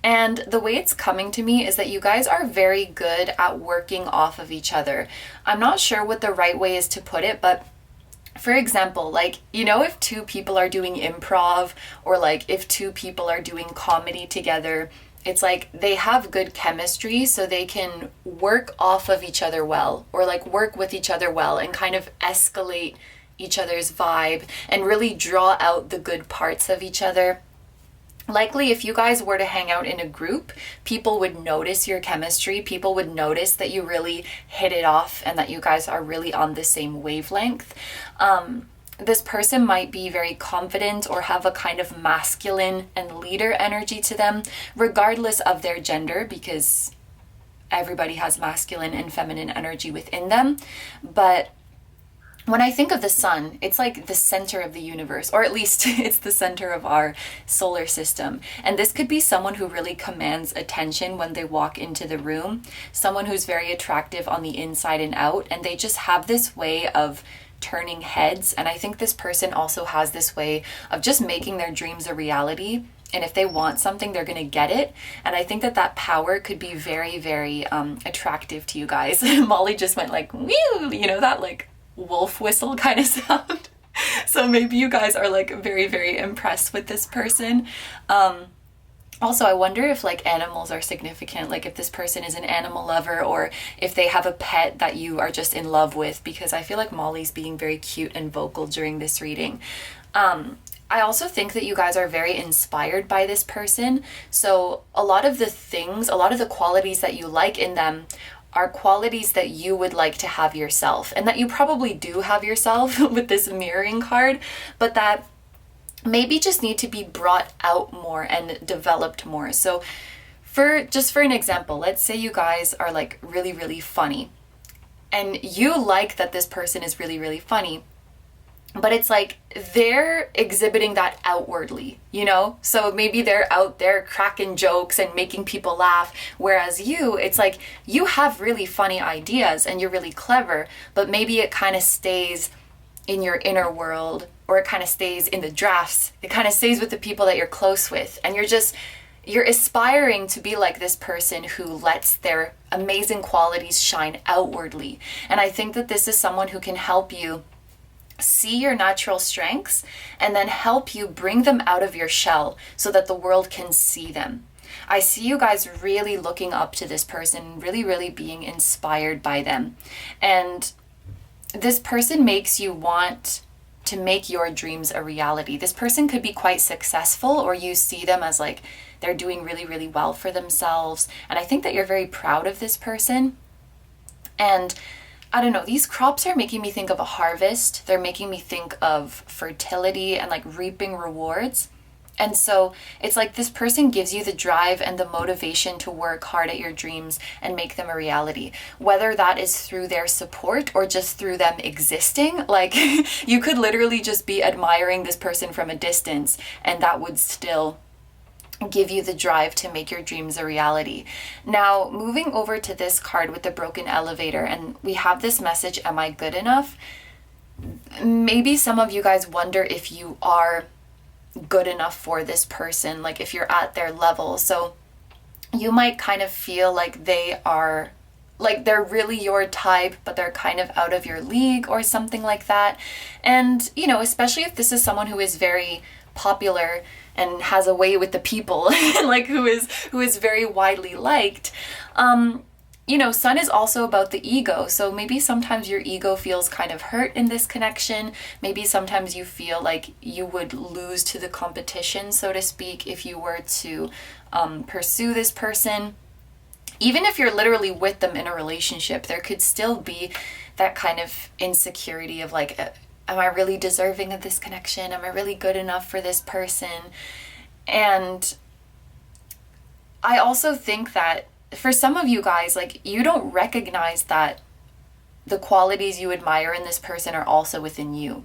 And the way it's coming to me is that you guys are very good at working off of each other. I'm not sure what the right way is to put it, but for example, like, you know, if two people are doing improv, or like if two people are doing comedy together, it's like they have good chemistry, so they can work off of each other well, or like work with each other well and kind of escalate each other's vibe and really draw out the good parts of each other. Likely, if you guys were to hang out in a group, people would notice your chemistry. People would notice that you really hit it off and that you guys are really on the same wavelength. This person might be very confident or have a kind of masculine and leader energy to them, regardless of their gender, because everybody has masculine and feminine energy within them. But when I think of the sun, it's like the center of the universe, or at least it's the center of our solar system. And this could be someone who really commands attention when they walk into the room, someone who's very attractive on the inside and out, and they just have this way of turning heads. And I think this person also has this way of just making their dreams a reality. And if they want something, they're going to get it. And I think that that power could be very, very attractive to you guys. Molly just went like, whew, you know, that like wolf whistle kind of sound. So maybe you guys are like very, very impressed with this person. Also, I wonder if like animals are significant, like if this person is an animal lover, or if they have a pet that you are just in love with, because I feel like Molly's being very cute and vocal during this reading. I also think that you guys are very inspired by this person. So a lot of the qualities that you like in them are qualities that you would like to have yourself, and that you probably do have yourself with this mirroring card, but that maybe just need to be brought out more and developed more. So for an example, let's say you guys are like really, really funny, and you like that this person is really, really funny, but it's like they're exhibiting that outwardly, you know? So maybe they're out there cracking jokes and making people laugh, whereas you, it's like you have really funny ideas and you're really clever, but maybe it kind of stays in your inner world, or it kind of stays in the drafts. It kind of stays with the people that you're close with, and you're aspiring to be like this person who lets their amazing qualities shine outwardly. And I think that this is someone who can help you see your natural strengths and then help you bring them out of your shell so that the world can see them. I see you guys really looking up to this person, really, really being inspired by them. And this person makes you want to make your dreams a reality. This person could be quite successful, or you see them as like they're doing really, really well for themselves. And I think that you're very proud of this person. And I don't know, these crops are making me think of a harvest. They're making me think of fertility and like reaping rewards. And so it's like this person gives you the drive and the motivation to work hard at your dreams and make them a reality. Whether that is through their support or just through them existing, like you could literally just be admiring this person from a distance, and that would still give you the drive to make your dreams a reality. Now, moving over to this card with the broken elevator, and we have this message, am I good enough? Maybe some of you guys wonder if you are good enough for this person, like if you're at their level. So you might kind of feel like they are, like they're really your type, but they're kind of out of your league or something like that. And, you know, especially if this is someone who is very popular and has a way with the people, like who is very widely liked, you know, Sun is also about the ego. So maybe sometimes your ego feels kind of hurt in this connection. Maybe sometimes you feel like you would lose to the competition, so to speak, if you were to pursue this person. Even if you're literally with them in a relationship, there could still be that kind of insecurity of like, am I really deserving of this connection? Am I really good enough for this person? And I also think that for some of you guys, like, you don't recognize that the qualities you admire in this person are also within you.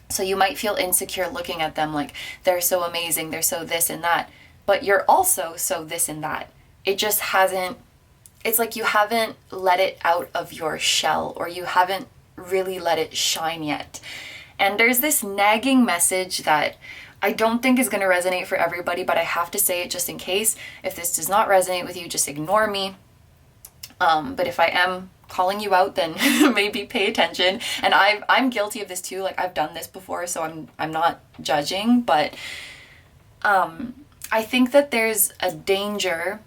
So you might feel insecure looking at them like they're so amazing, they're so this and that, but you're also so this and that. It just hasn't, it's like you haven't let it out of your shell, or you haven't really let it shine yet. And there's this nagging message that I don't think is going to resonate for everybody, but I have to say it just in case. If this does not resonate with you, just ignore me. But if I am calling you out, then maybe pay attention. And I'm guilty of this too. Like, I've done this before, so I'm not judging. But I think that there's a danger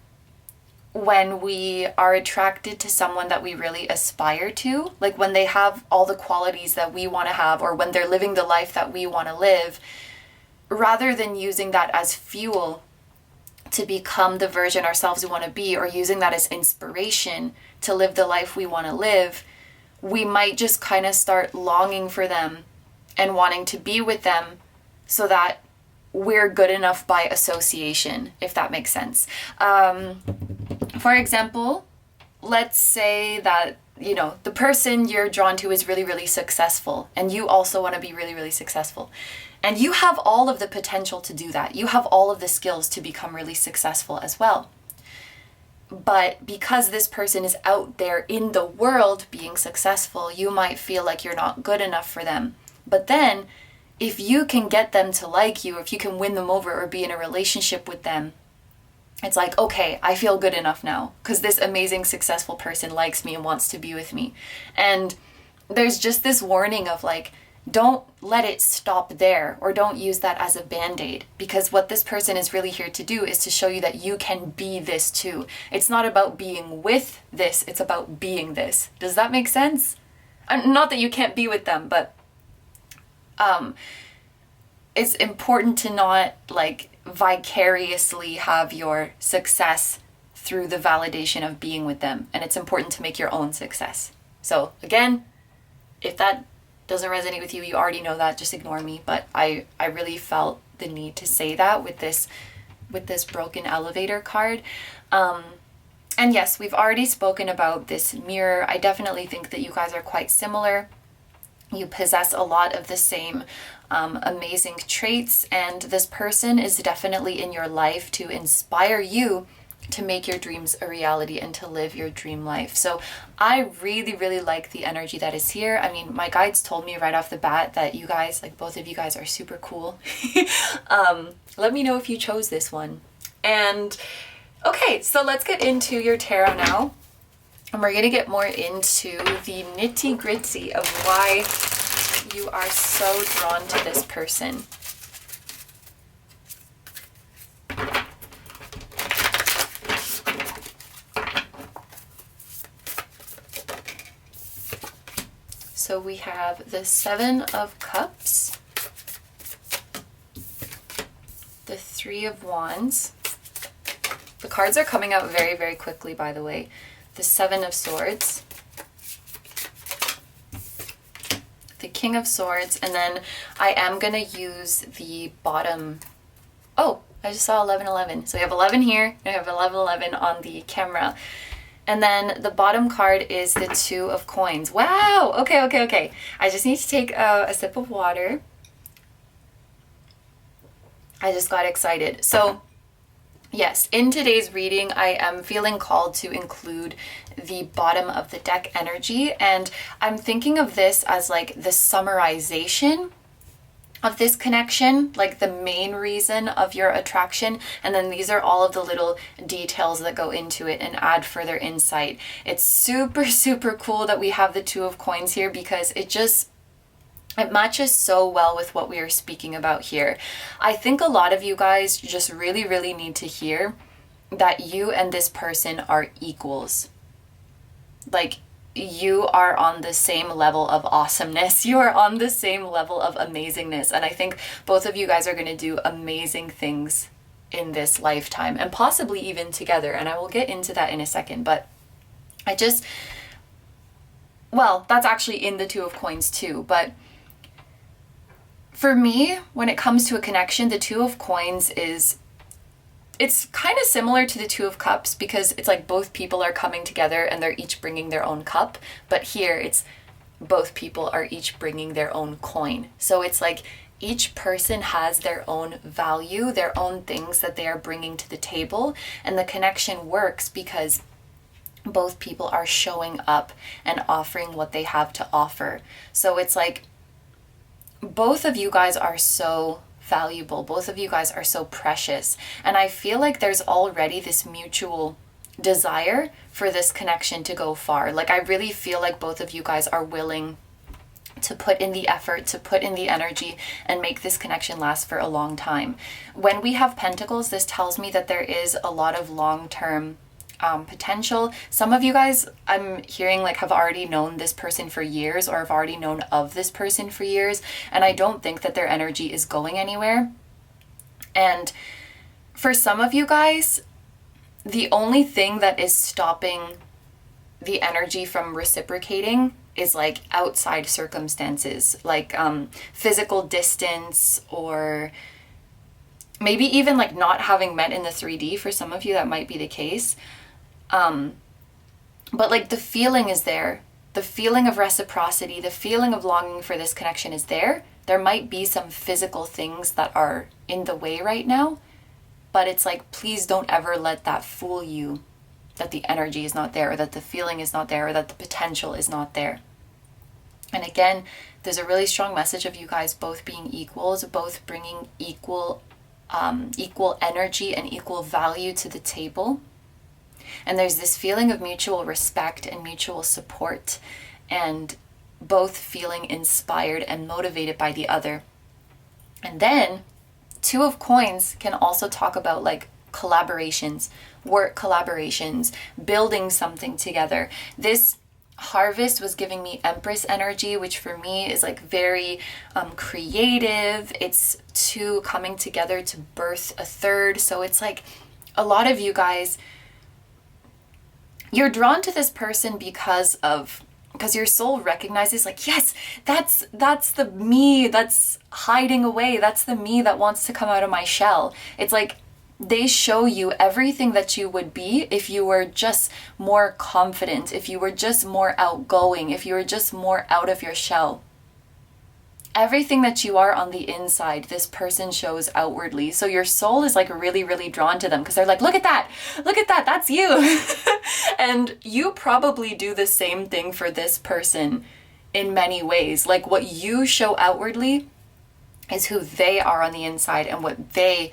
when we are attracted to someone that we really aspire to, like when they have all the qualities that we want to have, or when they're living the life that we want to live, rather than using that as fuel to become the version ourselves we want to be, or using that as inspiration to live the life we want to live, we might just kind of start longing for them and wanting to be with them so that we're good enough by association, if that makes sense. For example, let's say that, you know, the person you're drawn to is really, really successful, and you also want to be really, really successful. And you have all of the potential to do that. You have all of the skills to become really successful as well. But because this person is out there in the world being successful, you might feel like you're not good enough for them. But then, if you can get them to like you, if you can win them over or be in a relationship with them, it's like, okay, I feel good enough now because this amazing, successful person likes me and wants to be with me. And there's just this warning of like, don't let it stop there, or don't use that as a band-aid, because what this person is really here to do is to show you that you can be this too. It's not about being with this, it's about being this. Does that make sense? Not that you can't be with them, but it's important to not like vicariously have your success through the validation of being with them, and it's important to make your own success. So again, if that doesn't resonate with you, you already know that, just ignore me. But I really felt the need to say that with this broken elevator card. And yes, we've already spoken about this mirror. I definitely think that you guys are quite similar. You possess a lot of the same amazing traits, and this person is definitely in your life to inspire you to make your dreams a reality and to live your dream life. So I really, really like the energy that is here. I mean, my guides told me right off the bat that you guys, like both of you guys, are super cool. Let me know if you chose this one. And okay, so let's get into your tarot now. And we're going to get more into the nitty-gritty of why you are so drawn to this person. So we have the Seven of Cups, the Three of Wands. The cards are coming out very, very quickly, by the way. The Seven of Swords, the King of Swords, and then I am going to use the bottom. Oh, I just saw 1111. So we have 11 here, and I have 1111 on the camera. And then the bottom card is the Two of Coins. Wow! Okay. I just need to take a sip of water. I just got excited. So, yes, in today's reading, I am feeling called to include the bottom of the deck energy. And I'm thinking of this as like the summarization of this connection, like the main reason of your attraction, and then these are all of the little details that go into it and add further insight. It's super, super cool that we have the Two of Coins here, because it matches so well with what we are speaking about here. I think a lot of you guys just really, really need to hear that you and this person are equals. like you are on the same level of awesomeness. You are on the same level of amazingness. And I think both of you guys are going to do amazing things in this lifetime, and possibly even together. And I will get into that in a second. But I just, well, that's actually in the Two of Coins too. But for me, when it comes to a connection, the Two of Coins is, it's kind of similar to the Two of Cups, because it's like both people are coming together and they're each bringing their own cup. But here it's both people are each bringing their own coin. So it's like each person has their own value, their own things that they are bringing to the table. And the connection works because both people are showing up and offering what they have to offer. So it's like both of you guys are so valuable. Both of you guys are so precious. And I feel like there's already this mutual desire for this connection to go far. Like I really feel like both of you guys are willing to put in the effort, to put in the energy, and make this connection last for a long time. When we have Pentacles, this tells me that there is a lot of long-term potential. Some of you guys, I'm hearing, like have already known this person for years, or have already known of this person for years, and I don't think that their energy is going anywhere. And for some of you guys, the only thing that is stopping the energy from reciprocating is like outside circumstances, like physical distance, or maybe even like not having met in the 3D. For some of you that might be the case. But like the feeling is there. The feeling of reciprocity, the feeling of longing for this connection is there. There might be some physical things that are in the way right now, but it's like, please don't ever let that fool you that the energy is not there, or that the feeling is not there, or that the potential is not there. And again, there's a really strong message of you guys both being equals, both bringing equal energy and equal value to the table. And there's this feeling of mutual respect and mutual support, and both feeling inspired and motivated by the other. And then Two of Coins can also talk about like collaborations, work collaborations, building something together. This Harvest was giving me Empress energy, which for me is like very creative. It's two coming together to birth a third. So it's like a lot of you guys, you're drawn to this person because your soul recognizes like, yes, that's the me that's hiding away. That's the me that wants to come out of my shell. It's like they show you everything that you would be if you were just more confident, if you were just more outgoing, if you were just more out of your shell. Everything that you are on the inside, this person shows outwardly. So your soul is like really, really drawn to them because they're like, look at that, that's you. And you probably do the same thing for this person in many ways. Like what you show outwardly is who they are on the inside and what they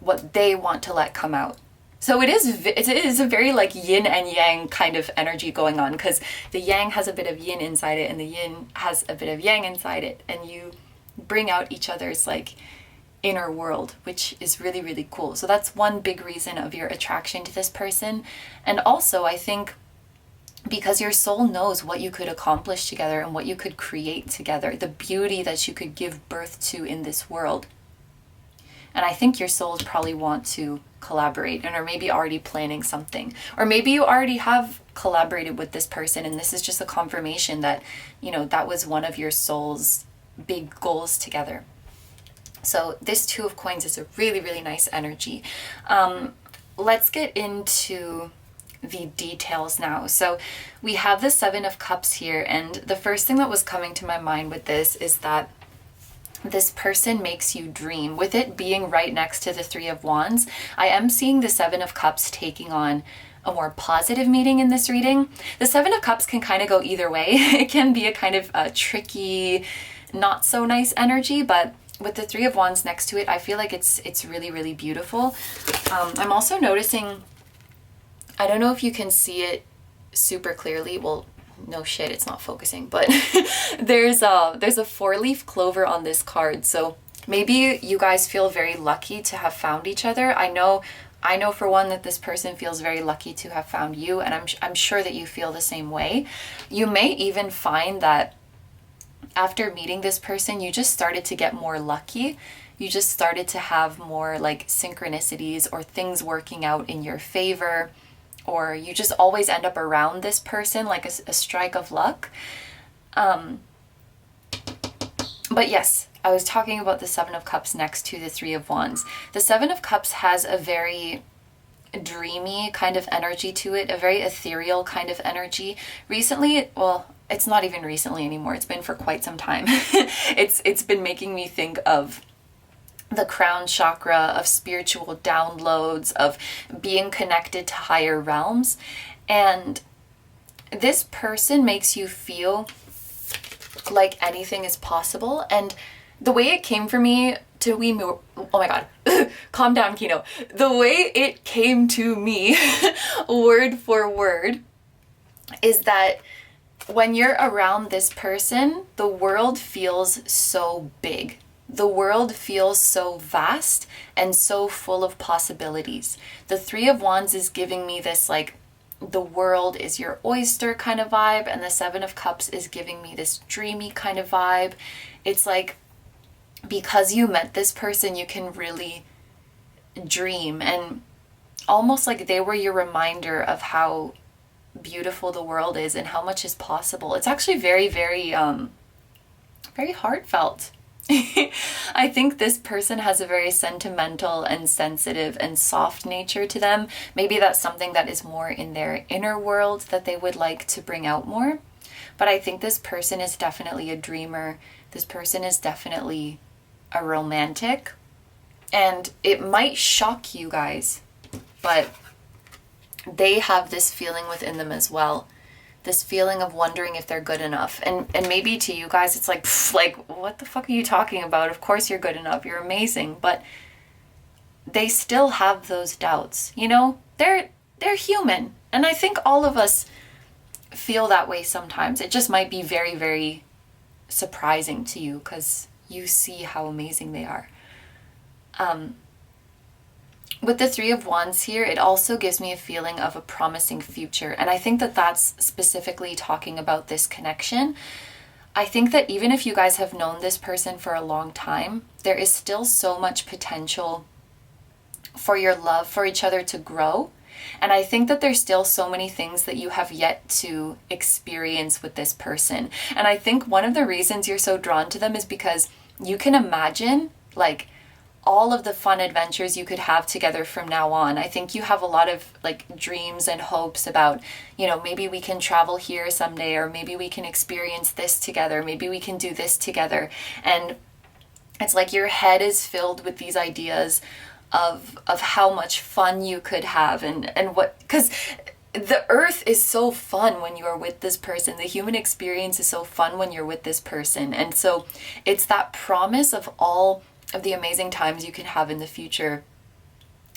want to let come out. So it is a very like yin and yang kind of energy going on, because the yang has a bit of yin inside it and the yin has a bit of yang inside it, and you bring out each other's like inner world, which is really, really cool. So that's one big reason of your attraction to this person. And also I think because your soul knows what you could accomplish together and what you could create together, the beauty that you could give birth to in this world. And I think your souls probably want to collaborate and are maybe already planning something. Or maybe you already have collaborated with this person and this is just a confirmation that, you know, that was one of your soul's big goals together. So this Two of Coins is a really, really nice energy. Let's get into the details now. So we have the Seven of Cups here, and the first thing that was coming to my mind with this is that this person makes you dream. With it being right next to the Three of Wands, I am seeing the Seven of Cups taking on a more positive meaning in this reading. The Seven of Cups can kind of go either way. It can be a kind of a tricky, not so nice energy, but with the Three of Wands next to it, I feel like it's really, really beautiful. I'm also noticing, I don't know if you can see it super clearly. Well, no shit, it's not focusing, but there's a 4-leaf clover on this card. So maybe you guys feel very lucky to have found each other. I know I know for one that this person feels very lucky to have found you, and I'm sure that you feel the same way. You may even find that after meeting this person, you just started to get more lucky. You just started to have more like synchronicities or things working out in your favor, or you just always end up around this person like a strike of luck. But yes, I was talking about the Seven of Cups next to the Three of Wands. The Seven of Cups has a very dreamy kind of energy to it, a very ethereal kind of energy. Recently, well, it's not even recently anymore. It's been for quite some time. It's been making me think of the crown chakra, of spiritual downloads, of being connected to higher realms. And this person makes you feel like anything is possible. And the way it came for me to oh my god, calm down, Kino. The way it came to me, word for word, is that when you're around this person, the world feels so big. The world feels so vast and so full of possibilities. The Three of Wands is giving me this like, the world is your oyster kind of vibe, and the Seven of Cups is giving me this dreamy kind of vibe. It's like, because you met this person, you can really dream, and almost like they were your reminder of how beautiful the world is and how much is possible. It's actually very, very, very heartfelt. I think this person has a very sentimental and sensitive and soft nature to them. Maybe that's something that is more in their inner world that they would like to bring out more. But I think this person is definitely a dreamer. This person is definitely a romantic. And it might shock you guys, but they have this feeling within them as well. This feeling of wondering if they're good enough. And maybe to you guys, it's like, what the fuck are you talking about? Of course you're good enough. You're amazing. But they still have those doubts. You know, they're human. And I think all of us feel that way sometimes. It just might be very, very surprising to you because you see how amazing they are. With the Three of Wands here, it also gives me a feeling of a promising future. And I think that that's specifically talking about this connection. I think that even if you guys have known this person for a long time, there is still so much potential for your love for each other to grow. And I think that there's still so many things that you have yet to experience with this person. And I think one of the reasons you're so drawn to them is because you can imagine like all of the fun adventures you could have together from now on. I think you have a lot of like dreams and hopes about, you know, maybe we can travel here someday, or maybe we can experience this together, maybe we can do this together. And it's like your head is filled with these ideas of how much fun you could have, and what, because the earth is so fun when you are with this person. The human experience is so fun when you're with this person. And so it's that promise of all of the amazing times you can have in the future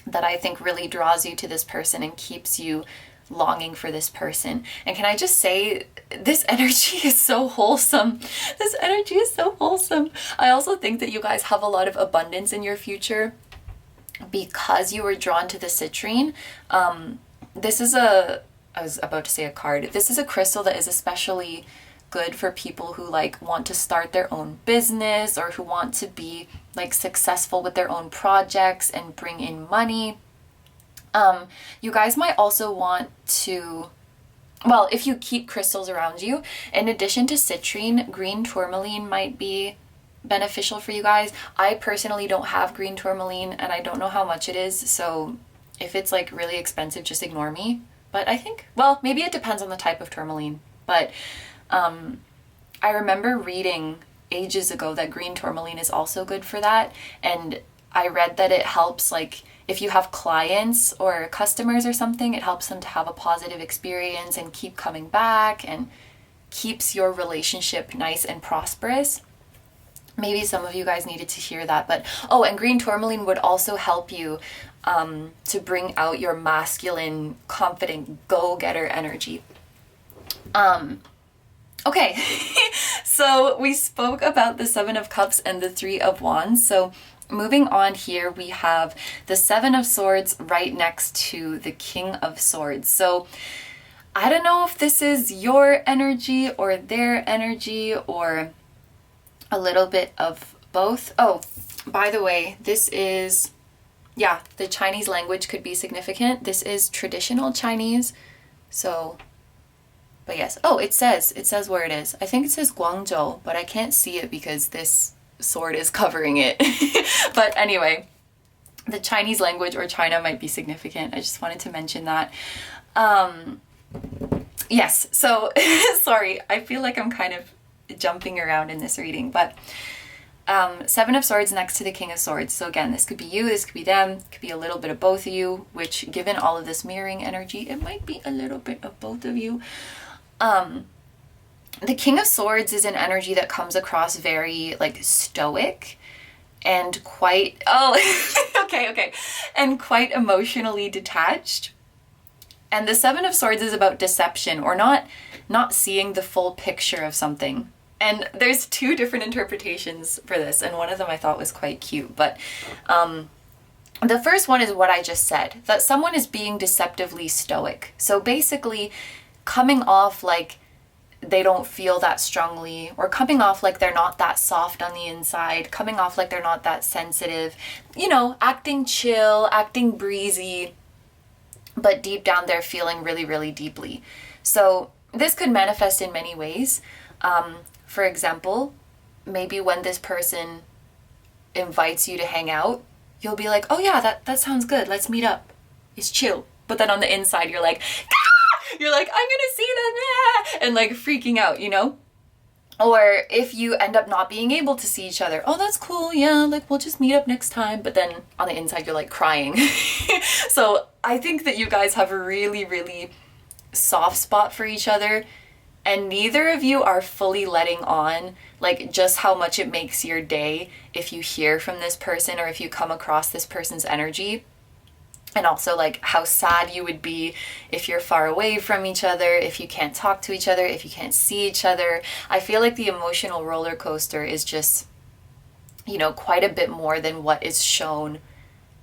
that I think really draws you to this person and keeps you longing for this person. And can I just say, this energy is so wholesome. This energy is so wholesome. I also think that you guys have a lot of abundance in your future because you were drawn to the citrine. This is I was about to say a card. This is a crystal that is especially good for people who like want to start their own business, or who want to be like successful with their own projects and bring in money. You guys might also want to, well, if you keep crystals around you, in addition to citrine, green tourmaline might be beneficial for you guys. I personally don't have green tourmaline and I don't know how much it is, so if it's like really expensive, just ignore me. But I think, well, maybe it depends on the type of tourmaline, but I remember reading ages ago that green tourmaline is also good for that. And I read that it helps, like, if you have clients or customers or something, it helps them to have a positive experience and keep coming back, and keeps your relationship nice and prosperous. Maybe some of you guys needed to hear that. But oh, and green tourmaline would also help you to bring out your masculine, confident, go-getter energy. Okay, so we spoke about the Seven of Cups and the Three of Wands. So moving on here, we have the Seven of Swords right next to the King of Swords. So I don't know if this is your energy or their energy or a little bit of both. Oh, by the way, this is, yeah, the Chinese language could be significant. This is traditional Chinese. So, but yes. Oh, it says where it is. I think it says Guangzhou, but I can't see it because this sword is covering it. But anyway, the Chinese language or China might be significant. I just wanted to mention that. Yes, so sorry, I feel like I'm kind of jumping around in this reading, but Seven of Swords next to the King of Swords. So again, this could be you, this could be them, it could be a little bit of both of you, which given all of this mirroring energy, it might be a little bit of both of you. The King of Swords is an energy that comes across very like stoic and quite, okay, and quite emotionally detached. And the Seven of Swords is about deception or not seeing the full picture of something. And there's two different interpretations for this, and one of them I thought was quite cute. But the first one is what I just said, that someone is being deceptively stoic. So basically coming off like they don't feel that strongly, or coming off like they're not that soft on the inside, coming off like they're not that sensitive, you know, acting chill, acting breezy, but deep down they're feeling really, really deeply. So this could manifest in many ways. For example, maybe when this person invites you to hang out, you'll be like, oh yeah, that sounds good, let's meet up. It's chill. But then on the inside, you're like, ah! You're like, I'm gonna see them, ah! And like freaking out, you know? Or if you end up not being able to see each other, oh, that's cool, yeah, like we'll just meet up next time. But then on the inside, you're like crying. So I think that you guys have a really, really soft spot for each other. And neither of you are fully letting on like just how much it makes your day if you hear from this person or if you come across this person's energy. And also like how sad you would be if you're far away from each other, if you can't talk to each other, if you can't see each other. I feel like the emotional roller coaster is just, you know, quite a bit more than what is shown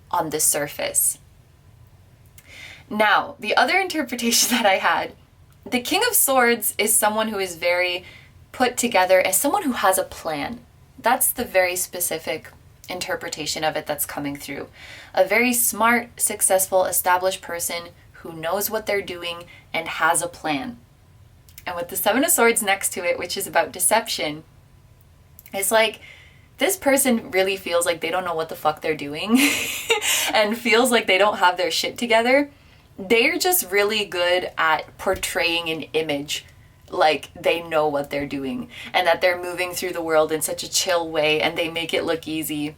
on the surface. Now, the other interpretation that I had, the King of Swords is someone who is very put together as someone who has a plan. That's the very specific interpretation of it that's coming through. A very smart, successful, established person who knows what they're doing and has a plan. And with the Seven of Swords next to it, which is about deception, it's like this person really feels like they don't know what the fuck they're doing and feels like they don't have their shit together. They're just really good at portraying an image like they know what they're doing and that they're moving through the world in such a chill way and they make it look easy.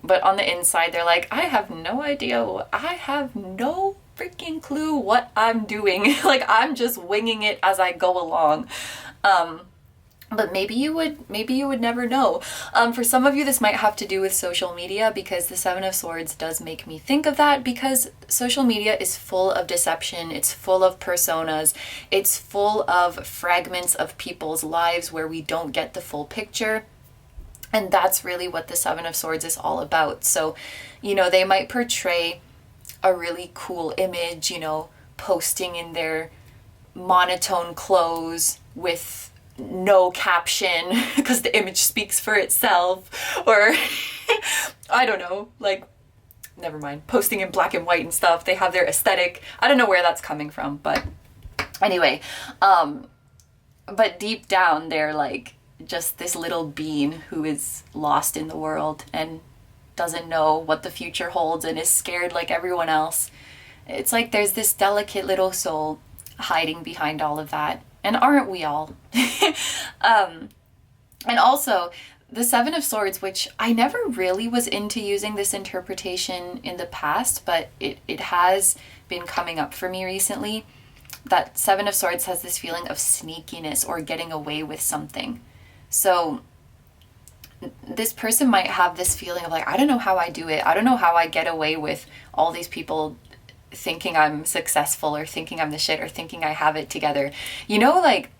But on the inside, they're like, I have no idea. I have no freaking clue what I'm doing. Like, I'm just winging it as I go along. But maybe you would never know. For some of you, this might have to do with social media, because the Seven of Swords does make me think of that, because social media is full of deception. It's full of personas. It's full of fragments of people's lives where we don't get the full picture. And that's really what the Seven of Swords is all about. So, you know, they might portray a really cool image, you know, posting in their monotone clothes with no caption because the image speaks for itself, or I don't know, like, never mind, posting in black and white and stuff. They have their aesthetic. I don't know where that's coming from, but anyway, but deep down they're like just this little being who is lost in the world and doesn't know what the future holds and is scared like everyone else. It's like there's this delicate little soul hiding behind all of that. And aren't we all? And also, the Seven of Swords, which I never really was into using this interpretation in the past, but it has been coming up for me recently. That Seven of Swords has this feeling of sneakiness or getting away with something. So this person might have this feeling of like, I don't know how I do it. I don't know how I get away with all these people thinking I'm successful or thinking I'm the shit or thinking I have it together. You know, like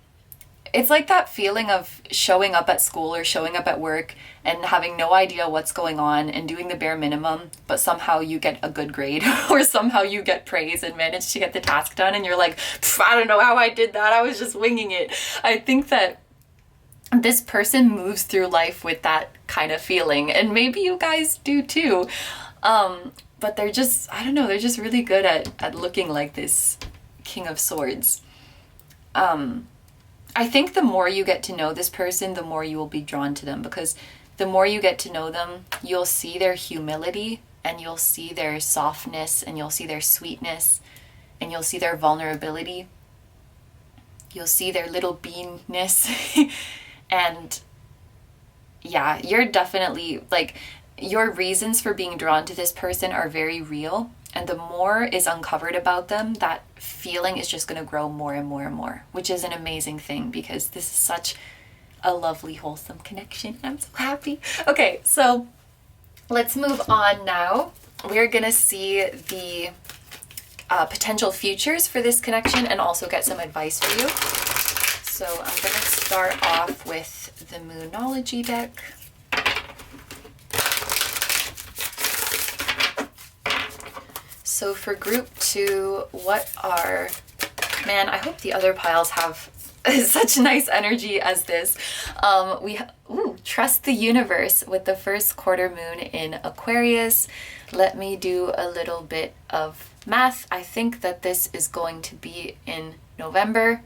it's like that feeling of showing up at school or showing up at work and having no idea what's going on and doing the bare minimum, but somehow you get a good grade or somehow you get praise and manage to get the task done, and you're like, I don't know how I did that, I was just winging it. I think that this person moves through life with that kind of feeling, and maybe you guys do too. But they're just, I don't know, they're just really good at looking like this King of Swords. I think the more you get to know this person, the more you will be drawn to them, because the more you get to know them, you'll see their humility, and you'll see their softness, and you'll see their sweetness, and you'll see their vulnerability. You'll see their little beanness. And yeah, you're definitely, like, your reasons for being drawn to this person are very real. And the more is uncovered about them, that feeling is just going to grow more and more and more, which is an amazing thing, because this is such a lovely, wholesome connection. I'm so happy. Okay, so let's move on now. We're going to see the potential futures for this connection and also get some advice for you. So I'm going to start off with the Moonology deck. So for group 2, what are, man, I hope the other piles have such nice energy as this. Trust the universe with the first quarter moon in Aquarius. Let me do a little bit of math. I think that this is going to be in November.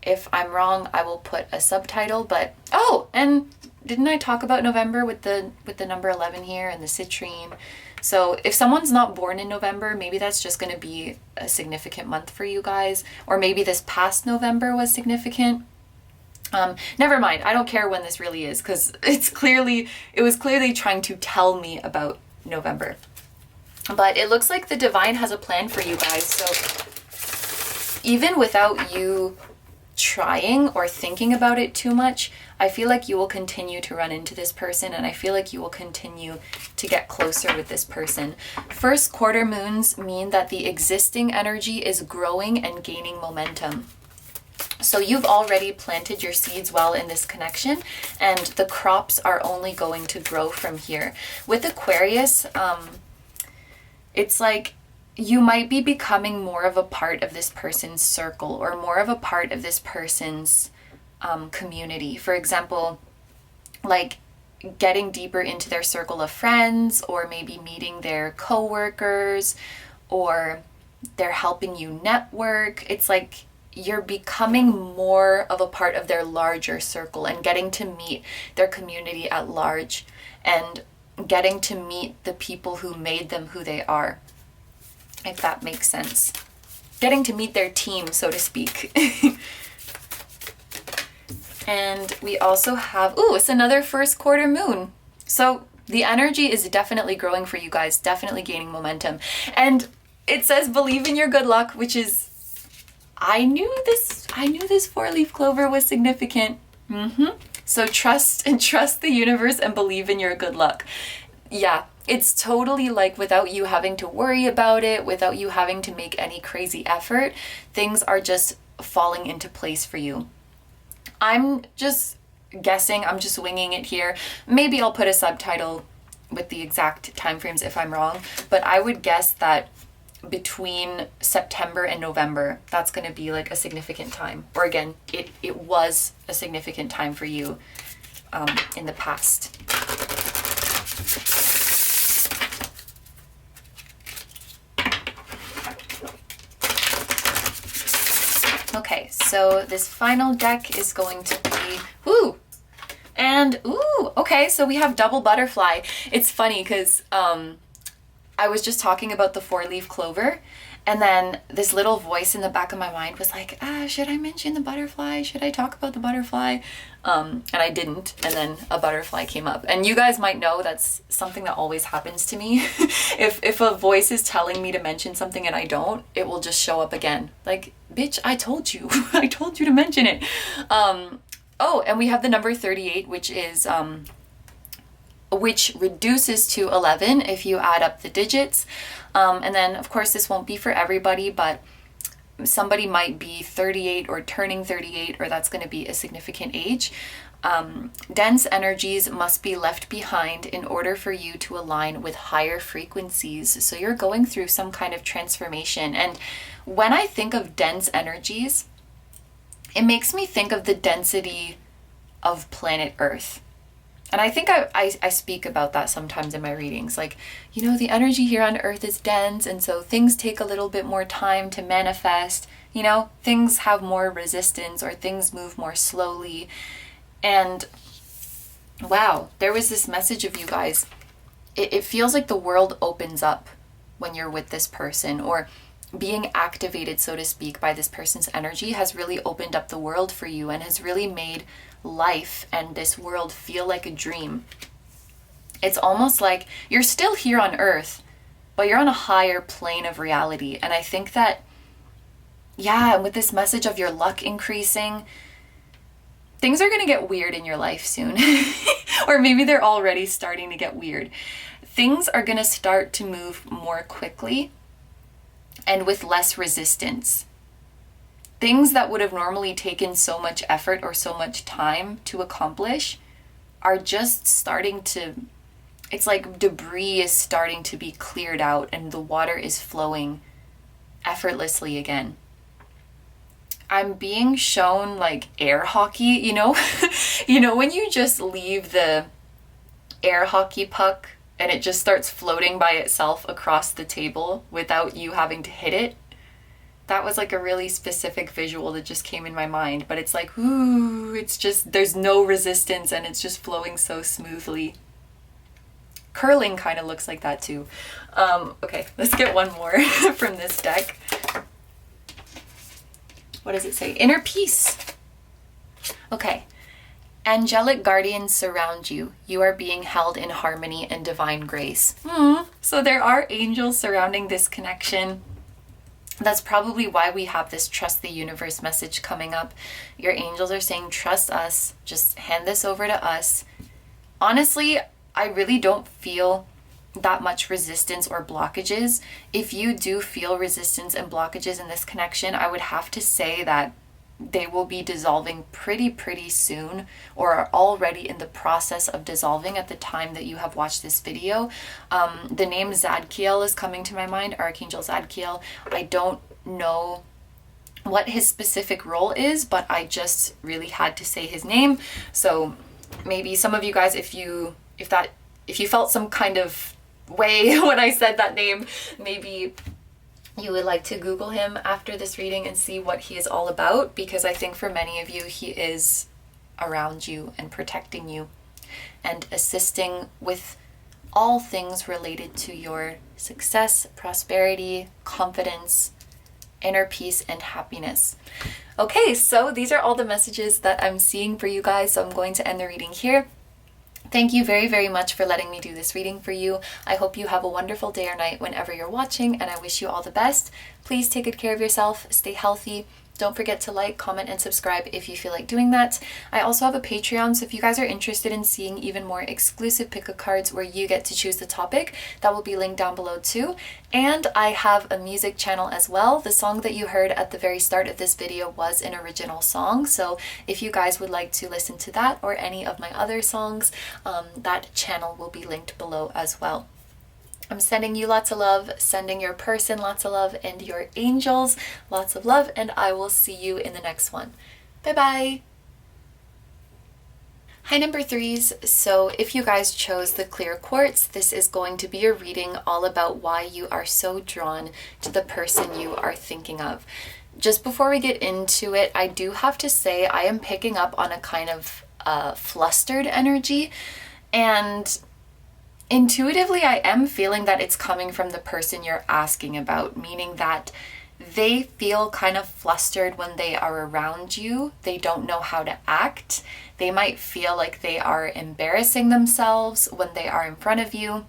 If I'm wrong, I will put a subtitle, but, oh, and didn't I talk about November with the number 11 here and the citrine? So if someone's not born in November, maybe that's just going to be a significant month for you guys. Or maybe this past November was significant. Never mind. I don't care when this really is, because it was clearly trying to tell me about November. But it looks like the divine has a plan for you guys. So even without you trying or thinking about it too much, I feel like you will continue to run into this person, and I feel like you will continue to get closer with this person. First quarter moons mean that the existing energy is growing and gaining momentum. So you've already planted your seeds well in this connection, and the crops are only going to grow from here. With Aquarius, it's like you might be becoming more of a part of this person's circle, or more of a part of this person's community. For example, like getting deeper into their circle of friends, or maybe meeting their co-workers, or they're helping you network. It's like you're becoming more of a part of their larger circle and getting to meet their community at large, and getting to meet the people who made them who they are, if that makes sense. Getting to meet their team, so to speak. And we also have, it's another first quarter moon. So the energy is definitely growing for you guys, definitely gaining momentum. And it says believe in your good luck, which is, I knew this 4-leaf clover was significant. So trust the universe and believe in your good luck. Yeah, it's totally like without you having to worry about it, without you having to make any crazy effort, things are just falling into place for you. I'm just guessing, I'm just winging it here. Maybe I'll put a subtitle with the exact timeframes if I'm wrong, but I would guess that between September and November, that's going to be like a significant time. Or again, it was a significant time for you in the past. Okay, so this final deck is going to be, okay, so we have double butterfly. It's funny because I was just talking about the 4-leaf clover, and then this little voice in the back of my mind was like, should I mention the butterfly? Should I talk about the butterfly? And I didn't, and then a butterfly came up. And you guys might know that's something that always happens to me. If a voice is telling me to mention something and I don't, it will just show up again. Like, bitch, I told you. I told you to mention it. And we have the number 38, which is which reduces to 11 if you add up the digits. And then, of course, this won't be for everybody, but somebody might be 38 or turning 38, or that's going to be a significant age. Dense energies must be left behind in order for you to align with higher frequencies. So you're going through some kind of transformation. And when I think of dense energies, it makes me think of the density of planet Earth. And I think I speak about that sometimes in my readings. Like, you know, the energy here on Earth is dense, and so things take a little bit more time to manifest. You know, things have more resistance, or things move more slowly. And wow, there was this message of you guys. It feels like the world opens up when you're with this person, or being activated, so to speak, by this person's energy has really opened up the world for you and has really made life and this world feel like a dream. It's almost like you're still here on Earth, but you're on a higher plane of reality. And I think that, yeah, with this message of your luck increasing, things are going to get weird in your life soon. Or maybe they're already starting to get weird. Things are going to start to move more quickly and with less resistance. Things that would have normally taken so much effort or so much time to accomplish are just starting to, it's like debris is starting to be cleared out and the water is flowing effortlessly again. I'm being shown like air hockey, you know? You know, when you just leave the air hockey puck and it just starts floating by itself across the table without you having to hit it? That was like a really specific visual that just came in my mind, but it's like, ooh, it's just, there's no resistance and it's just flowing so smoothly. Curling kind of looks like that too. Okay, let's get one more from this deck. What does it say? Inner peace. Okay. Angelic guardians surround you. You are being held in harmony and divine grace. So there are angels surrounding this connection. That's probably why we have this trust the universe message coming up. Your angels are saying, trust us. Just hand this over to us. Honestly, I really don't feel that much resistance or blockages. If you do feel resistance and blockages in this connection, I would have to say that they will be dissolving pretty soon, or are already in the process of dissolving at the time that you have watched this video. The name Zadkiel is coming to my mind, Archangel Zadkiel. I don't know what his specific role is, but I just really had to say his name. So maybe some of you guys, if you felt some kind of way when I said that name, maybe you would like to Google him after this reading and see what he is all about, because I think for many of you, he is around you and protecting you and assisting with all things related to your success, prosperity, confidence, inner peace, and happiness. Okay, so these are all the messages that I'm seeing for you guys, so I'm going to end the reading here. Thank you very much for letting me do this reading for you. I hope you have a wonderful day or night whenever you're watching, and I wish you all the best. Please take good care of yourself, stay healthy. Don't forget to like, comment, and subscribe if you feel like doing that. I also have a Patreon, so if you guys are interested in seeing even more exclusive pick-a cards where you get to choose the topic, that will be linked down below too. And I have a music channel as well. The song that you heard at the very start of this video was an original song, so if you guys would like to listen to that or any of my other songs, that channel will be linked below as well. I'm sending you lots of love, sending your person lots of love, and your angels lots of love, and I will see you in the next one. Bye-bye! Hi, number threes. So if you guys chose the clear quartz, this is going to be a reading all about why you are so drawn to the person you are thinking of. Just before we get into it, I do have to say I am picking up on a kind of flustered energy, and intuitively, I am feeling that it's coming from the person you're asking about, meaning that they feel kind of flustered when they are around you. They don't know how to act. They might feel like they are embarrassing themselves when they are in front of you.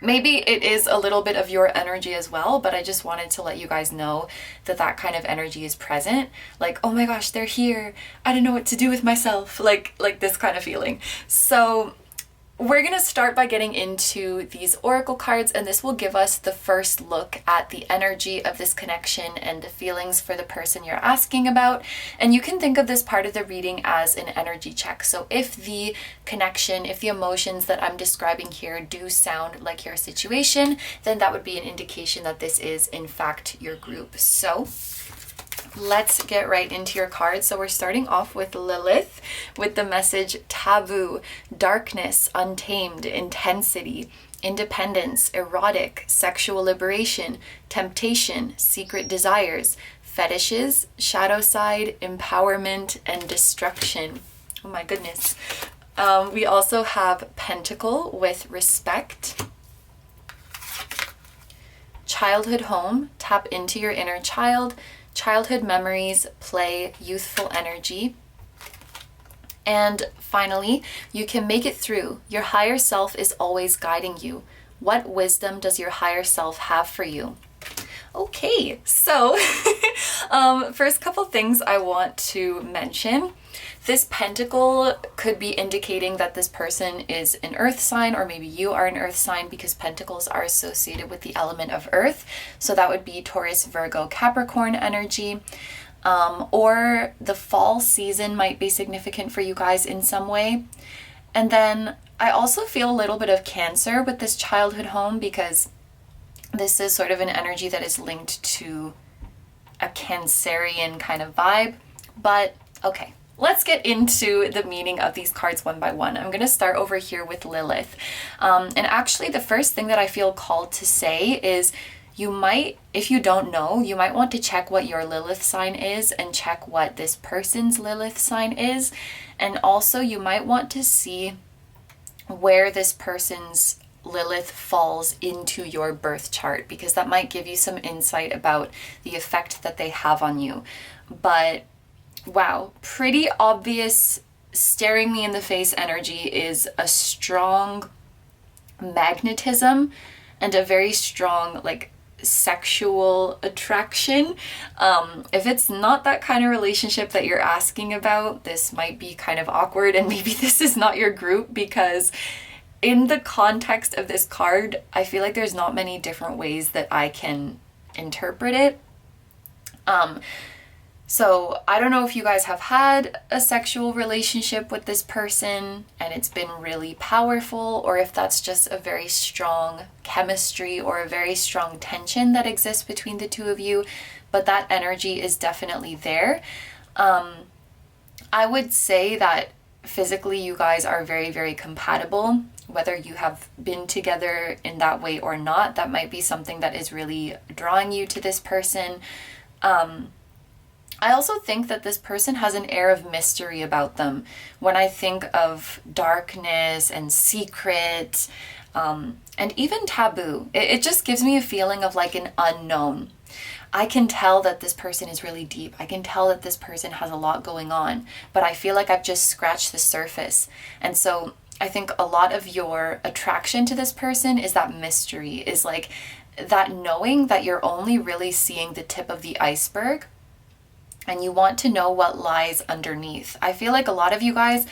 Maybe it is a little bit of your energy as well, but I just wanted to let you guys know that that kind of energy is present. Like, oh my gosh, they're here. I don't know what to do with myself. Like this kind of feeling. So we're going to start by getting into these oracle cards, and this will give us the first look at the energy of this connection and the feelings for the person you're asking about. And you can think of this part of the reading as an energy check. So if the connection, if the emotions that I'm describing here do sound like your situation, then that would be an indication that this is in fact your group. So let's get right into your cards. So we're starting off with Lilith with the message taboo, darkness, untamed, intensity, independence, erotic, sexual liberation, temptation, secret desires, fetishes, shadow side, empowerment, and destruction. Oh my goodness. We also have Pentacle with respect, childhood home, tap into your inner child, childhood memories, play, youthful energy. And finally, you can make it through. Your higher self is always guiding you. What wisdom does your higher self have for you? Okay, so first couple things I want to mention. This pentacle could be indicating that this person is an earth sign, or maybe you are an earth sign, because pentacles are associated with the element of earth. So that would be Taurus, Virgo, Capricorn energy. Or the fall season might be significant for you guys in some way. And then I also feel a little bit of Cancer with this childhood home, because this is sort of an energy that is linked to a Cancerian kind of vibe. But okay, let's get into the meaning of these cards one by one. I'm going to start over here with Lilith. And actually the first thing that I feel called to say is you might, if you don't know, you might want to check what your Lilith sign is and check what this person's Lilith sign is. And also you might want to see where this person's Lilith falls into your birth chart, because that might give you some insight about the effect that they have on you. But wow, pretty obvious, staring me in the face energy is a strong magnetism and a very strong like sexual attraction. If it's not that kind of relationship that you're asking about, this might be kind of awkward, and maybe this is not your group, because in the context of this card, I feel like there's not many different ways that I can interpret it. So I don't know if you guys have had a sexual relationship with this person and it's been really powerful, or if that's just a very strong chemistry or a very strong tension that exists between the two of you, but that energy is definitely there. I would say that physically you guys are very, very compatible. Whether you have been together in that way or not, that might be something that is really drawing you to this person. I also think that this person has an air of mystery about them. When I think of darkness and secret, and even taboo, it just gives me a feeling of like an unknown. I can tell that this person is really deep. I can tell that this person has a lot going on, but I feel like I've just scratched the surface. And so I think a lot of your attraction to this person is that mystery, is like that knowing that you're only really seeing the tip of the iceberg and you want to know what lies underneath. I feel like a lot of you guys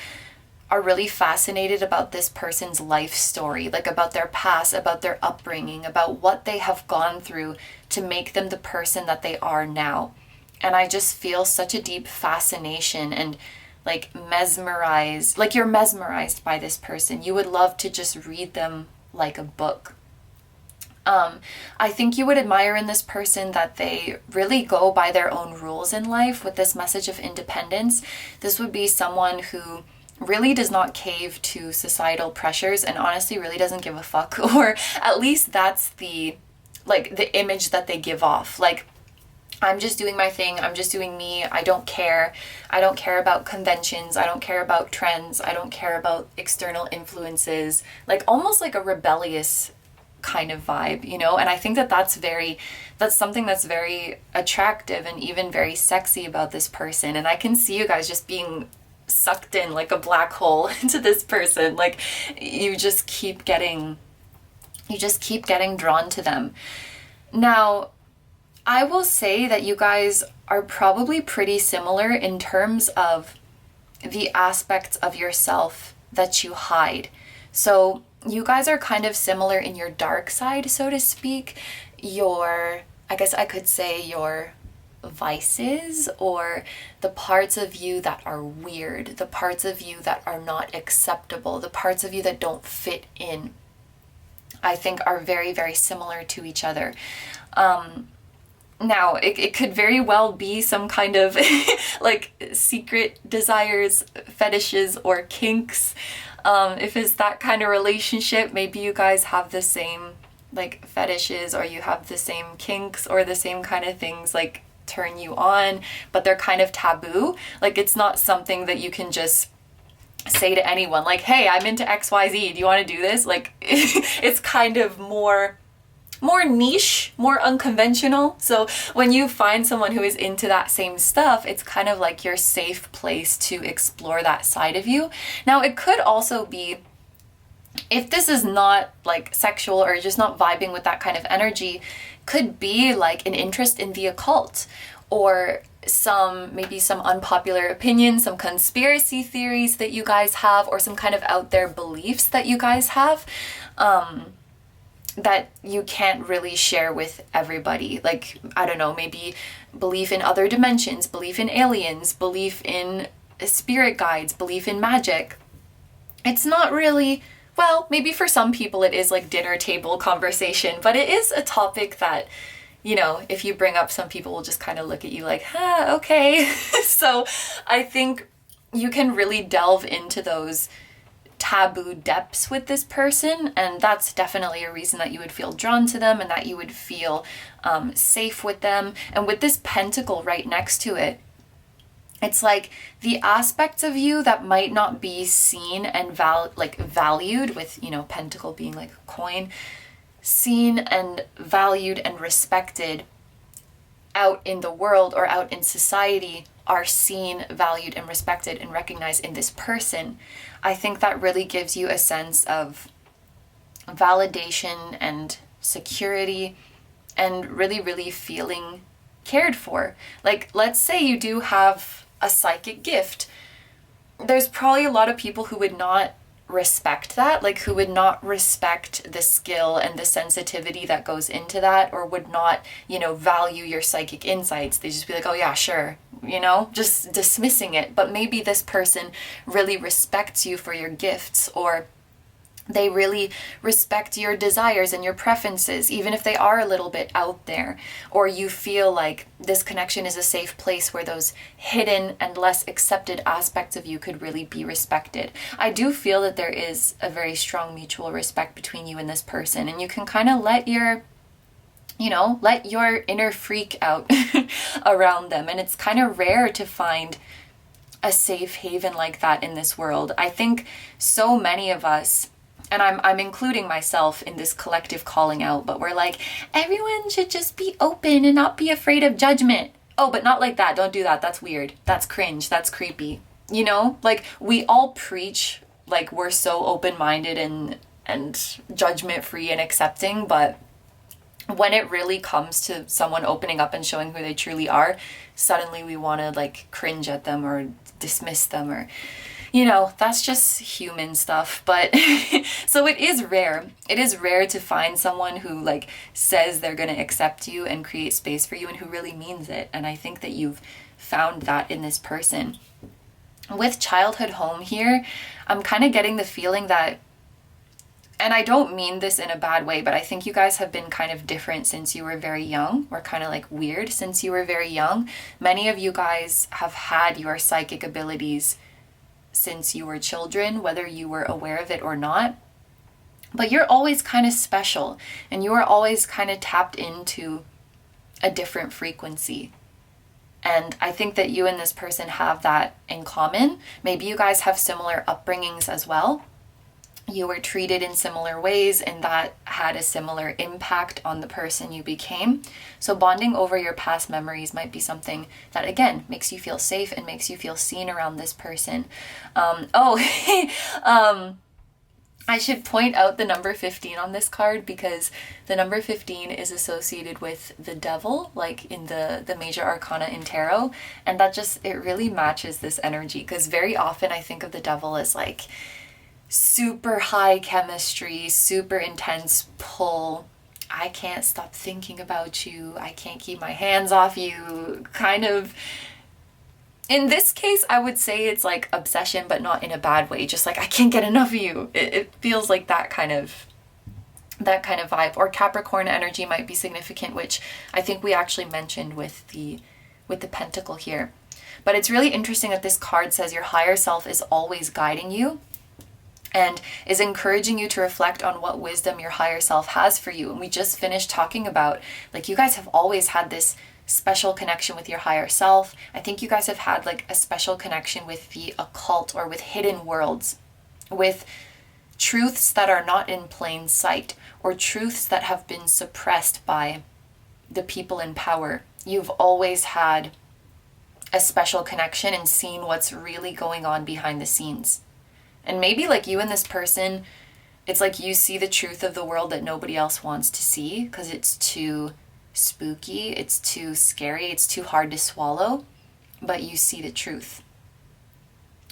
are really fascinated about this person's life story, like about their past, about their upbringing, about what they have gone through to make them the person that they are now. And I just feel such a deep fascination and like mesmerized, like you're mesmerized by this person. You would love to just read them like a book. I think you would admire in this person that they really go by their own rules in life with this message of independence. This would be someone who really does not cave to societal pressures and honestly really doesn't give a fuck, or at least that's the image that they give off. Like, I'm just doing my thing, I'm just doing me, I don't care about conventions, I don't care about trends, I don't care about external influences, like almost like a rebellious kind of vibe, you know? And I think that that's something that's very attractive and even very sexy about this person. And I can see you guys just being sucked in like a black hole into this person. Like you just keep getting drawn to them. Now, I will say that you guys are probably pretty similar in terms of the aspects of yourself that you hide. So you guys are kind of similar in your dark side, so to speak. I guess I could say your vices, or the parts of you that are weird, the parts of you that are not acceptable, the parts of you that don't fit in, I think are very, very similar to each other. Now, it could very well be some kind of like secret desires, fetishes, or kinks. If it's that kind of relationship, maybe you guys have the same like fetishes, or you have the same kinks, or the same kind of things like turn you on, but they're kind of taboo. Like it's not something that you can just say to anyone like, hey, I'm into XYZ, do you want to do this? Like it's kind of more niche, more unconventional. So when you find someone who is into that same stuff, it's kind of like your safe place to explore that side of you. Now, it could also be, if this is not like sexual or just not vibing with that kind of energy, could be like an interest in the occult, or maybe some unpopular opinions, some conspiracy theories that you guys have, or some kind of out there beliefs that you guys have, that you can't really share with everybody. Like, I don't know, maybe belief in other dimensions, belief in aliens, belief in spirit guides, belief in magic. It's not really, well, maybe for some people it is like dinner table conversation, but it is a topic that, you know, if you bring up, some people will just kind of look at you like, okay. So I think you can really delve into those taboo depths with this person, and that's definitely a reason that you would feel drawn to them and that you would feel safe with them. And with this pentacle right next to it, it's like the aspects of you that might not be seen and valued, with, you know, pentacle being like a coin, seen and valued and respected out in the world or out in society, are seen, valued, and respected and recognized in this person. I think that really gives you a sense of validation and security, and really, really feeling cared for. Like, let's say you do have a psychic gift. There's probably a lot of people who would not respect that, like who would not respect the skill and the sensitivity that goes into that, or would not, you know, value your psychic insights. They just be like, oh yeah, sure, you know, just dismissing it. But maybe this person really respects you for your gifts, or they really respect your desires and your preferences, even if they are a little bit out there, or you feel like this connection is a safe place where those hidden and less accepted aspects of you could really be respected. I do feel that there is a very strong mutual respect between you and this person, and you can kind of let your inner freak out around them. And it's kind of rare to find a safe haven like that in this world. I think so many of us, and I'm including myself in this collective calling out, but we're like, everyone should just be open and not be afraid of judgment. Oh, but not like that. Don't do that. That's weird. That's cringe. That's creepy. You know, like we all preach like we're so open-minded and judgment-free and accepting, but when it really comes to someone opening up and showing who they truly are, suddenly we want to like cringe at them or dismiss them, or, you know, that's just human stuff. But so it is rare. It is rare to find someone who like says they're going to accept you and create space for you and who really means it. And I think that you've found that in this person. With childhood home here, I'm kind of getting the feeling that, and I don't mean this in a bad way, but I think you guys have been kind of different since you were very young, or kind of like weird since you were very young. Many of you guys have had your psychic abilities since you were children, whether you were aware of it or not. But you're always kind of special, and you are always kind of tapped into a different frequency. And I think that you and this person have that in common. Maybe you guys have similar upbringings as well. You were treated in similar ways, and that had a similar impact on the person you became. So bonding over your past memories might be something that, again, makes you feel safe and makes you feel seen around this person. I should point out the number 15 on this card, because the number 15 is associated with the devil, like in the major arcana in tarot. And that just, it really matches this energy, because very often I think of the devil as like super high chemistry, super intense pull. I can't stop thinking about you. I can't keep my hands off you. Kind of. In this case, I would say it's like obsession, but not in a bad way. Just like, I can't get enough of you. It feels like that kind of vibe. Or Capricorn energy might be significant, which I think we actually mentioned with the pentacle here. But it's really interesting that this card says your higher self is always guiding you and is encouraging you to reflect on what wisdom your higher self has for you. And we just finished talking about, like, you guys have always had this special connection with your higher self. I think you guys have had like a special connection with the occult or with hidden worlds, with truths that are not in plain sight, or truths that have been suppressed by the people in power. You've always had a special connection and seen what's really going on behind the scenes. And maybe like you and this person, it's like you see the truth of the world that nobody else wants to see because it's too spooky, it's too scary, it's too hard to swallow, but you see the truth.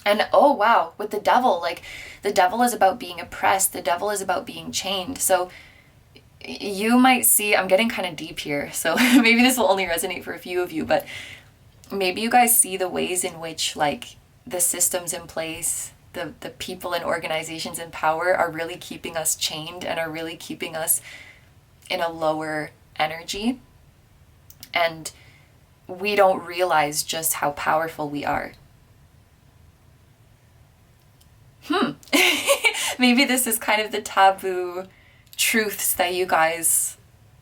And oh wow, with the devil, like the devil is about being oppressed, the devil is about being chained. So you might see, I'm getting kind of deep here, so maybe this will only resonate for a few of you, but maybe you guys see the ways in which like the systems in place, the people and organizations in power are really keeping us chained and are really keeping us in a lower energy. And we don't realize just how powerful we are. Maybe this is kind of the taboo truths that you guys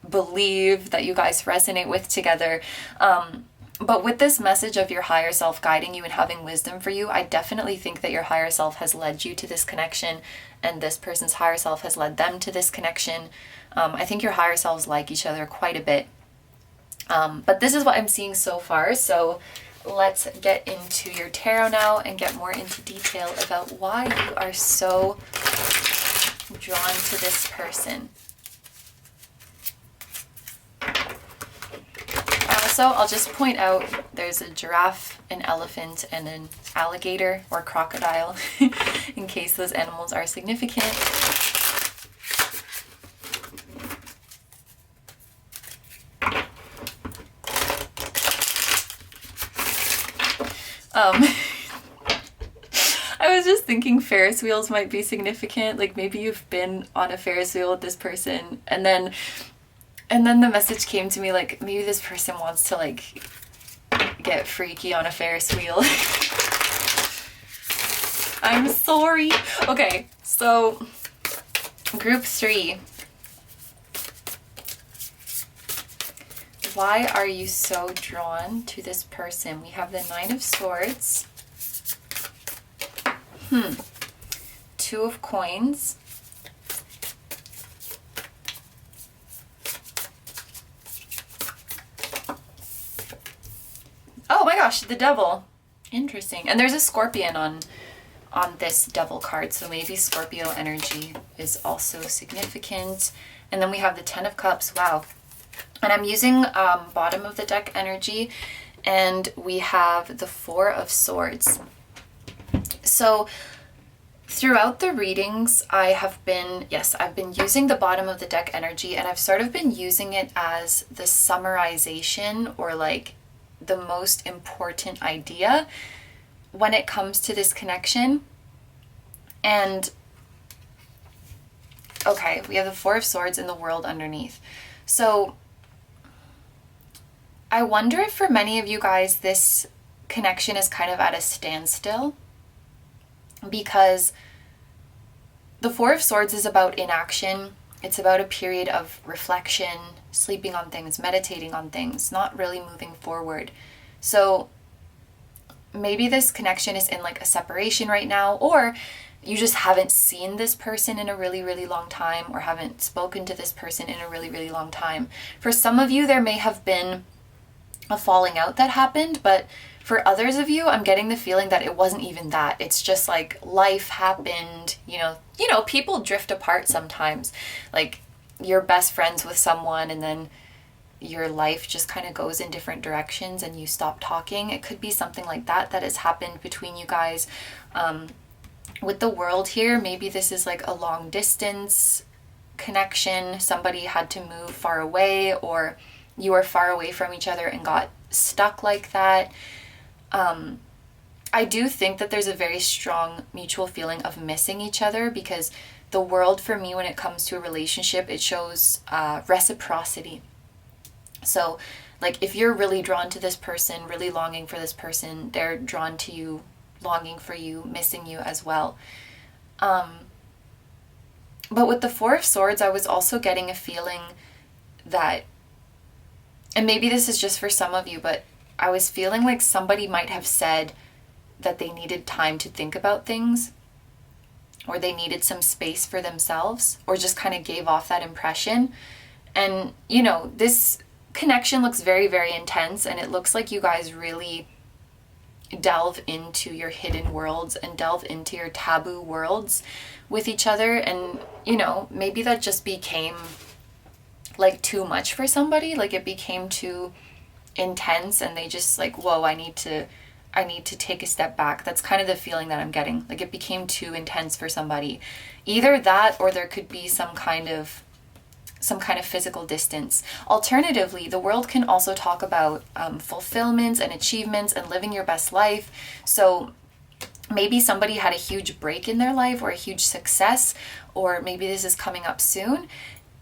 believe, that you guys resonate with together. But with this message of your higher self guiding you and having wisdom for you, I definitely think that your higher self has led you to this connection, and this person's higher self has led them to this connection. I think your higher selves like each other quite a bit. But this is what I'm seeing so far. So let's get into your tarot now and get more into detail about why you are so drawn to this person. So I'll just point out there's a giraffe, an elephant, and an alligator or crocodile in case those animals are significant. I was just thinking Ferris wheels might be significant. Like maybe you've been on a Ferris wheel with this person, and then the message came to me like maybe this person wants to like get freaky on a Ferris wheel. I'm sorry. Okay, so group 3. Why are you so drawn to this person? We have the 9 of Swords. 2 of Coins. Oh my gosh, the Devil. Interesting. And there's a Scorpion on this Devil card, so maybe Scorpio energy is also significant. And then we have the 10 of Cups. Wow. And I'm using bottom of the deck energy, and we have the 4 of Swords. So throughout the readings, I've been using the bottom of the deck energy, and I've sort of been using it as the summarization or like the most important idea when it comes to this connection. And okay, we have the 4 of Swords in the World underneath. So I wonder if for many of you guys this connection is kind of at a standstill, because the 4 of Swords is about inaction. It's about a period of reflection, sleeping on things, meditating on things, not really moving forward. So maybe this connection is in like a separation right now, or you just haven't seen this person in a really, really long time, or haven't spoken to this person in a really, really long time. For some of you, there may have been a falling out that happened, but for others of you, I'm getting the feeling that it wasn't even that. It's just like life happened, you know, people drift apart sometimes. Like you're best friends with someone and then your life just kind of goes in different directions and you stop talking. It could be something like that that has happened between you guys. with the world here, maybe this is like a long distance connection. Somebody had to move far away, or you were far away from each other and got stuck like that. I do think that there's a very strong mutual feeling of missing each other, because the world for me, when it comes to a relationship, it shows reciprocity. So like if you're really drawn to this person, really longing for this person, they're drawn to you, longing for you, missing you as well. But with the Four of Swords, I was also getting a feeling that, and maybe this is just for some of you, but I was feeling like somebody might have said that they needed time to think about things, or they needed some space for themselves, or just kind of gave off that impression. And, you know, this connection looks very, very intense, and it looks like you guys really delve into your hidden worlds and delve into your taboo worlds with each other. And, you know, maybe that just became like too much for somebody. Like it became too intense, and they just like, whoa, I need to take a step back. That's kind of the feeling that I'm getting. Like it became too intense for somebody. Either that, or there could be some kind of physical distance. Alternatively, the world can also talk about fulfillments and achievements and living your best life. So maybe somebody had a huge break in their life, or a huge success, or maybe this is coming up soon.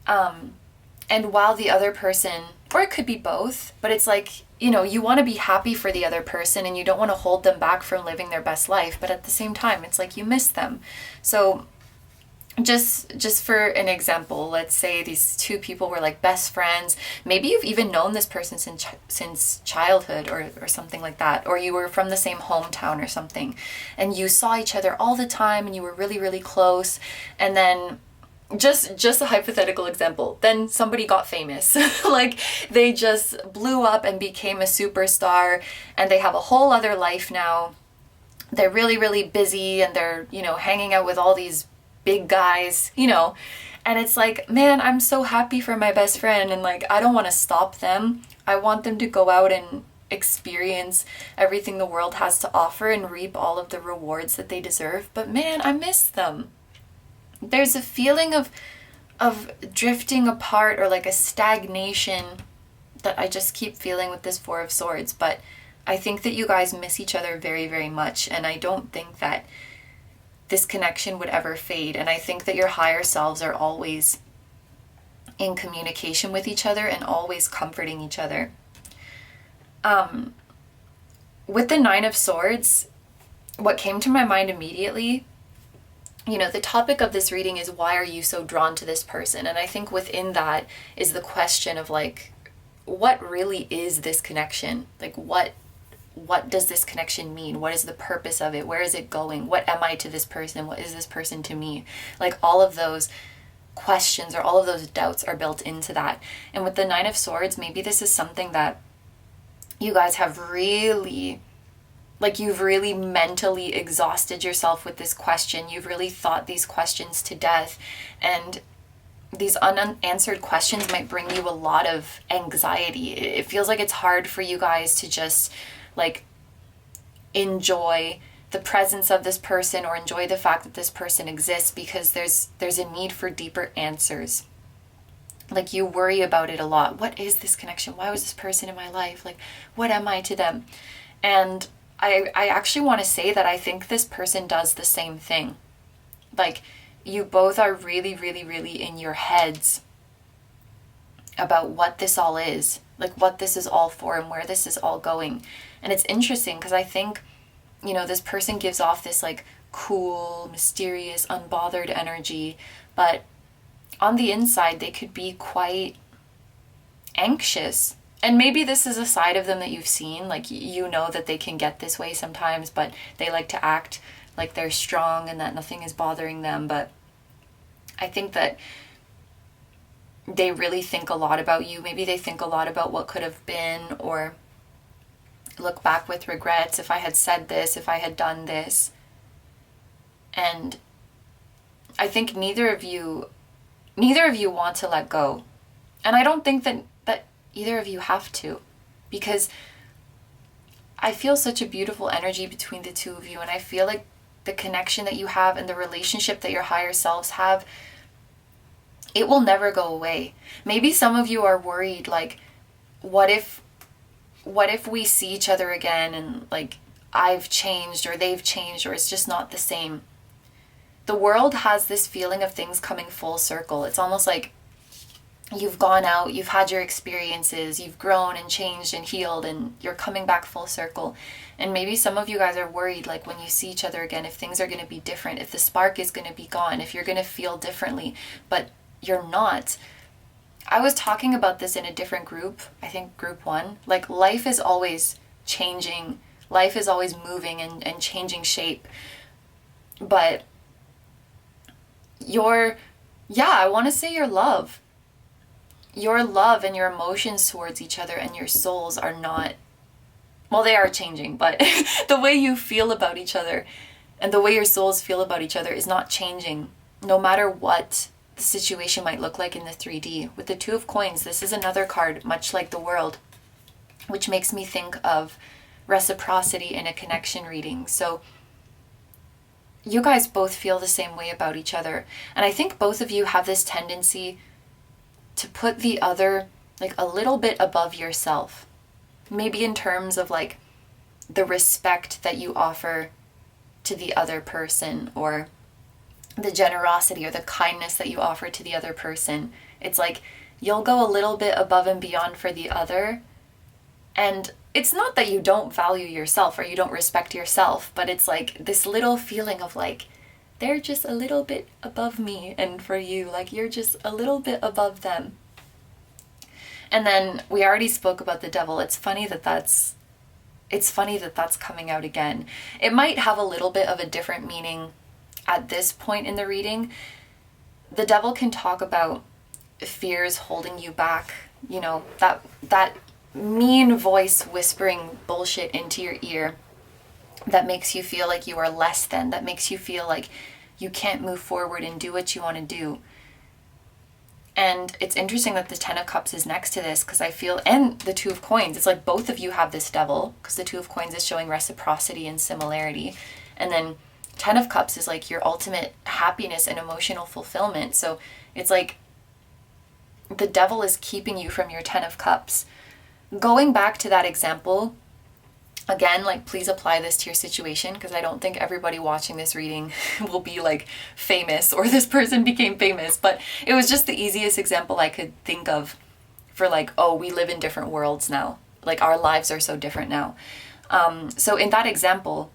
And while the other person, or it could be both, but it's like, you know, you want to be happy for the other person, and you don't want to hold them back from living their best life. But at the same time, it's like you miss them. So just for an example, let's say these two people were like best friends. Maybe you've even known this person since childhood, or something like that, or you were from the same hometown or something, and you saw each other all the time, and you were really, really close. And then just a hypothetical example, then somebody got famous. Like they just blew up and became a superstar, and they have a whole other life now. They're really, really busy, and they're, you know, hanging out with all these big guys, you know, and it's like, man, I'm so happy for my best friend, and like I don't want to stop them. I want them to go out and experience everything the world has to offer and reap all of the rewards that they deserve. But man, I miss them. There's a feeling of drifting apart, or like a stagnation, that I just keep feeling with this Four of Swords. But I think that you guys miss each other very, very much, and I don't think that this connection would ever fade. And I think that your higher selves are always in communication with each other and always comforting each other. With the Nine of Swords, what came to my mind immediately, you know, the topic of this reading is, why are you so drawn to this person? And I think within that is the question of like, what really is this connection? Like what does this connection mean? What is the purpose of it? Where is it going? What am I to this person? What is this person to me? Like all of those questions, or all of those doubts, are built into that. And with the Nine of Swords, maybe this is something that you guys have really, like you've really mentally exhausted yourself with this question. You've really thought these questions to death, and these unanswered questions might bring you a lot of anxiety. It feels like it's hard for you guys to just like enjoy the presence of this person, or enjoy the fact that this person exists, because there's a need for deeper answers. Like you worry about it a lot. What is this connection? Why was this person in my life? Like, what am I to them? And I actually want to say that I think this person does the same thing. Like you both are really, really, really in your heads about what this all is, like what this is all for and where this is all going. And it's interesting because I think, you know, this person gives off this like cool, mysterious, unbothered energy, but on the inside they could be quite anxious. And maybe this is a side of them that you've seen, like you know that they can get this way sometimes, but they like to act like they're strong and that nothing is bothering them. But I think that they really think a lot about you. Maybe they think a lot about what could have been, or look back with regrets. If I had said this, if I had done this. And I think neither of you want to let go. And I don't think that either of you have to, because I feel such a beautiful energy between the two of you, and I feel like the connection that you have and the relationship that your higher selves have, it will never go away. Maybe some of you are worried, like, what if we see each other again and like I've changed or they've changed or it's just not the same. The world has this feeling of things coming full circle. It's almost like you've gone out, you've had your experiences, you've grown and changed and healed, and you're coming back full circle. And maybe some of you guys are worried, like when you see each other again, if things are going to be different, if the spark is going to be gone, if you're going to feel differently, but you're not. I was talking about this in a different group, I think group 1. Like, life is always changing, life is always moving and changing shape. But I want to say your love and your emotions towards each other and your souls are not, well, they are changing, but the way you feel about each other and the way your souls feel about each other is not changing, no matter what the situation might look like in the 3D. With the Two of Coins, this is another card, much like the World, which makes me think of reciprocity in a connection reading. So you guys both feel the same way about each other. And I think both of you have this tendency to put the other like a little bit above yourself. Maybe in terms of like the respect that you offer to the other person, or the generosity or the kindness that you offer to the other person. It's like you'll go a little bit above and beyond for the other. And it's not that you don't value yourself or you don't respect yourself, but it's like this little feeling of like, they're just a little bit above me, and for you, like you're just a little bit above them. And then we already spoke about the Devil. It's funny that that's coming out again. It might have a little bit of a different meaning at this point in the reading. The Devil can talk about fears holding you back, you know, that mean voice whispering bullshit into your ear that makes you feel like you are less than, that makes you feel like you can't move forward and do what you want to do. And it's interesting that the Ten of Cups is next to this, because I feel, and the Two of Coins, it's like both of you have this Devil, because the Two of Coins is showing reciprocity and similarity. And then Ten of Cups is like your ultimate happiness and emotional fulfillment. So it's like the Devil is keeping you from your Ten of Cups. Going back to that example, again, like please apply this to your situation, because I don't think everybody watching this reading will be like famous or this person became famous, but it was just the easiest example I could think of for like, oh, we live in different worlds now. Like our lives are so different now. So in that example,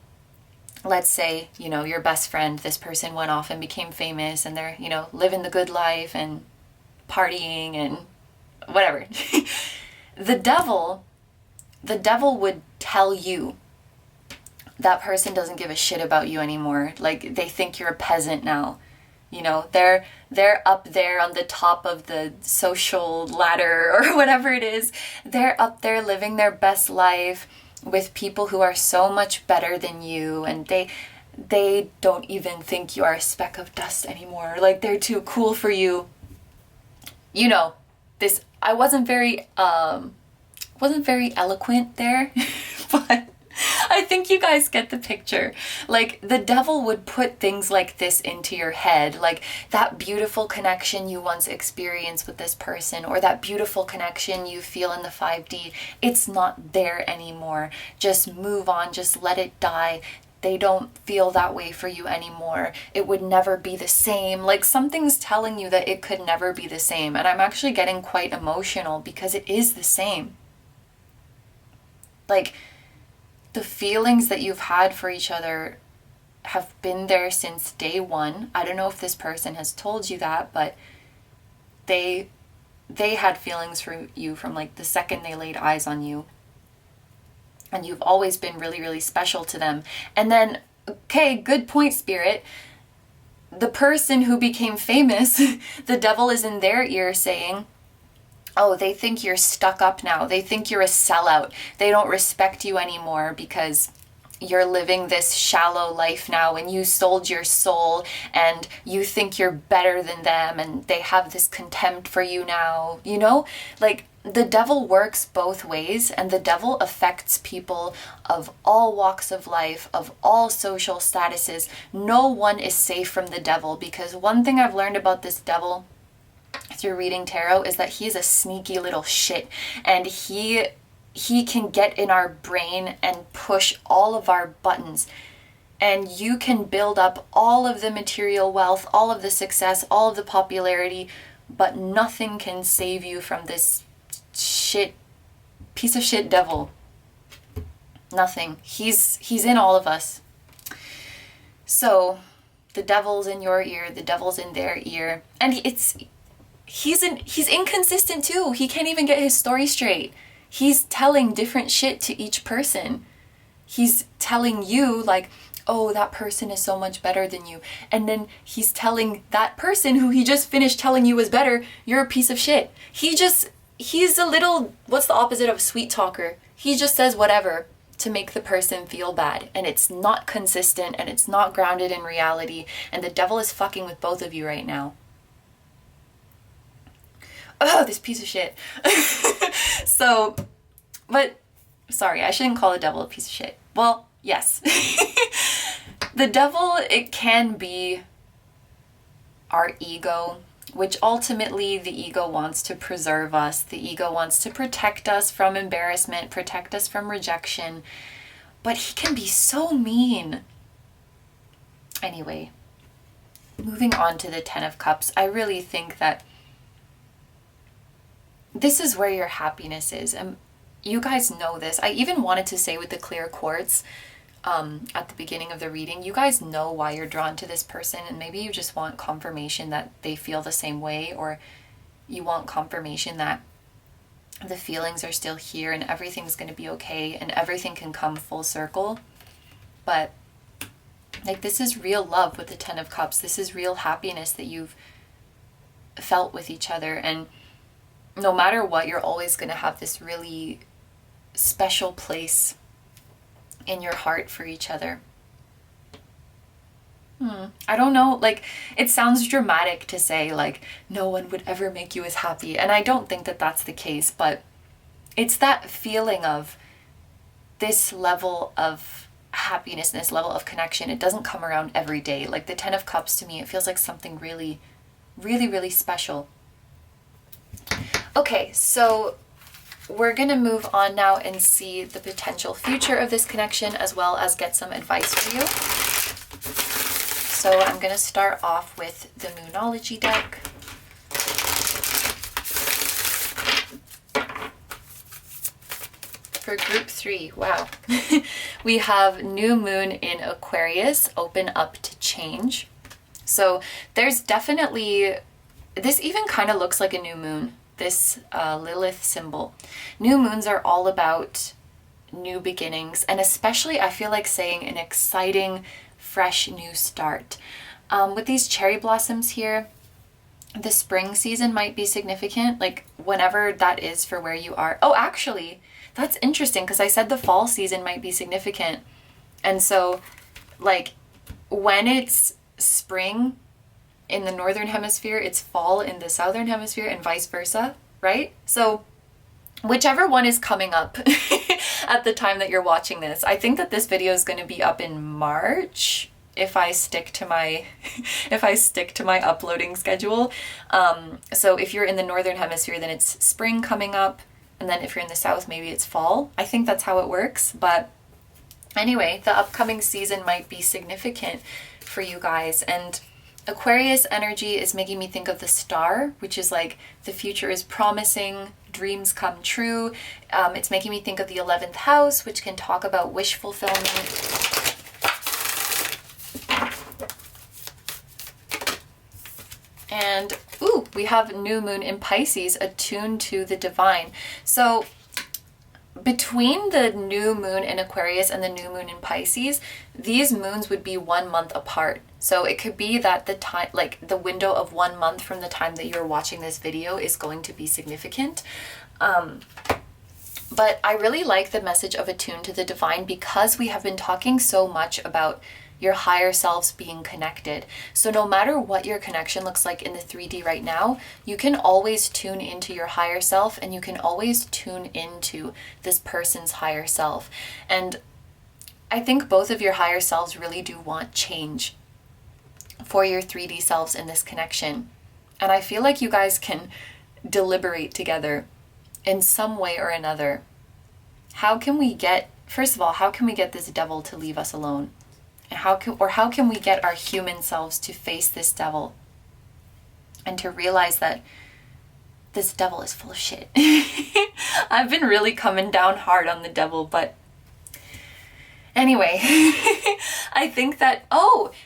let's say, you know, your best friend, this person went off and became famous and they're, you know, living the good life and partying and whatever. The devil would tell you that person doesn't give a shit about you anymore. Like they think you're a peasant now. You know, they're up there on the top of the social ladder or whatever it is. They're up there living their best life with people who are so much better than you, and they don't even think you are a speck of dust anymore. Like they're too cool for you. You know, this, I wasn't very eloquent there, but I think you guys get the picture. Like the devil would put things like this into your head, like that beautiful connection you once experienced with this person, or that beautiful connection you feel in the 5D. It's not there anymore. Just move on, just let it die. They don't feel that way for you anymore. It would never be the same. Like something's telling you that it could never be the same. And I'm actually getting quite emotional because it is the same. Like the feelings that you've had for each other have been there since day one. I don't know if this person has told you that, but they had feelings for you from like the second they laid eyes on you. And you've always been really, really special to them. And then, okay, good point, Spirit. The person who became famous, the devil is in their ear saying, oh, they think you're stuck up now. They think you're a sellout. They don't respect you anymore because you're living this shallow life now and you sold your soul and you think you're better than them and they have this contempt for you now. You know, like the devil works both ways, and the devil affects people of all walks of life, of all social statuses. No one is safe from the devil, because one thing I've learned about this devil through reading tarot is that he's a sneaky little shit, and he can get in our brain and push all of our buttons. And you can build up all of the material wealth, all of the success, all of the popularity, but nothing can save you from this piece of shit devil. Nothing. He's in all of us. So the devil's in your ear, the devil's in their ear, and he's inconsistent too. He can't even get his story straight. He's telling different shit to each person. He's telling you like, oh, that person is so much better than you. And then he's telling that person who he just finished telling you was better, you're a piece of shit. He's a little, what's the opposite of a sweet talker? He just says whatever to make the person feel bad. And it's not consistent, and it's not grounded in reality. And the devil is fucking with both of you right now. Oh, this piece of shit. So, but, sorry, I shouldn't call the devil a piece of shit. Well, yes. The devil, it can be our ego, which ultimately the ego wants to preserve us. The ego wants to protect us from embarrassment, protect us from rejection. But he can be so mean. Anyway, moving on to the Ten of Cups, I really think that this is where your happiness is. And you guys know this. I even wanted to say with the clear quartz at the beginning of the reading, you guys know why you're drawn to this person, and maybe you just want confirmation that they feel the same way, or you want confirmation that the feelings are still here and everything's going to be okay and everything can come full circle. But like, this is real love with the Ten of Cups. This is real happiness that you've felt with each other, and no matter what, you're always going to have this really special place in your heart for each other. I don't know, like, it sounds dramatic to say like no one would ever make you as happy, and I don't think that that's the case, but it's that feeling of this level of happiness, this level of connection. It doesn't come around every day. Like the Ten of Cups, to me, it feels like something really, really, really special. Okay, so we're going to move on now and see the potential future of this connection, as well as get some advice for you. So I'm going to start off with the Moonology deck. For group 3, wow. We have new moon in Aquarius, open up to change. So there's definitely, this even kind of looks like a new moon. This Lilith symbol. New moons are all about new beginnings, and especially I feel like saying an exciting, fresh new start. With these cherry blossoms here, the spring season might be significant, like whenever that is for where you are. Oh, actually, that's interesting, because I said the fall season might be significant. And so, like, when it's spring in the northern hemisphere, it's fall in the southern hemisphere, and vice versa, right? So whichever one is coming up at the time that you're watching this, I think that this video is going to be up in March if I stick to my uploading schedule. So if you're in the northern hemisphere, then it's spring coming up, and then if you're in the south, maybe it's fall. I think that's how it works. But anyway, the upcoming season might be significant for you guys. And Aquarius energy is making me think of the star, which is like the future is promising, dreams come true. It's making me think of the 11th house, which can talk about wish fulfillment. And ooh, we have new moon in Pisces, attuned to the divine. So between the new moon in Aquarius and the new moon in Pisces, these moons would be 1 month apart. So it could be that the time, like the window of 1 month from the time that you're watching this video, is going to be significant. But I really like the message of attuned to the divine, because we have been talking so much about, your higher selves being connected. So no matter what your connection looks like in the 3D right now, you can always tune into your higher self, and you can always tune into this person's higher self. And I think both of your higher selves really do want change for your 3D selves in this connection. And I feel like you guys can deliberate together in some way or another. How can we get, first of all, how can we get this devil to leave us alone? And how can we get our human selves to face this devil and to realize that this devil is full of shit? I've been really coming down hard on the devil, but anyway, I think that,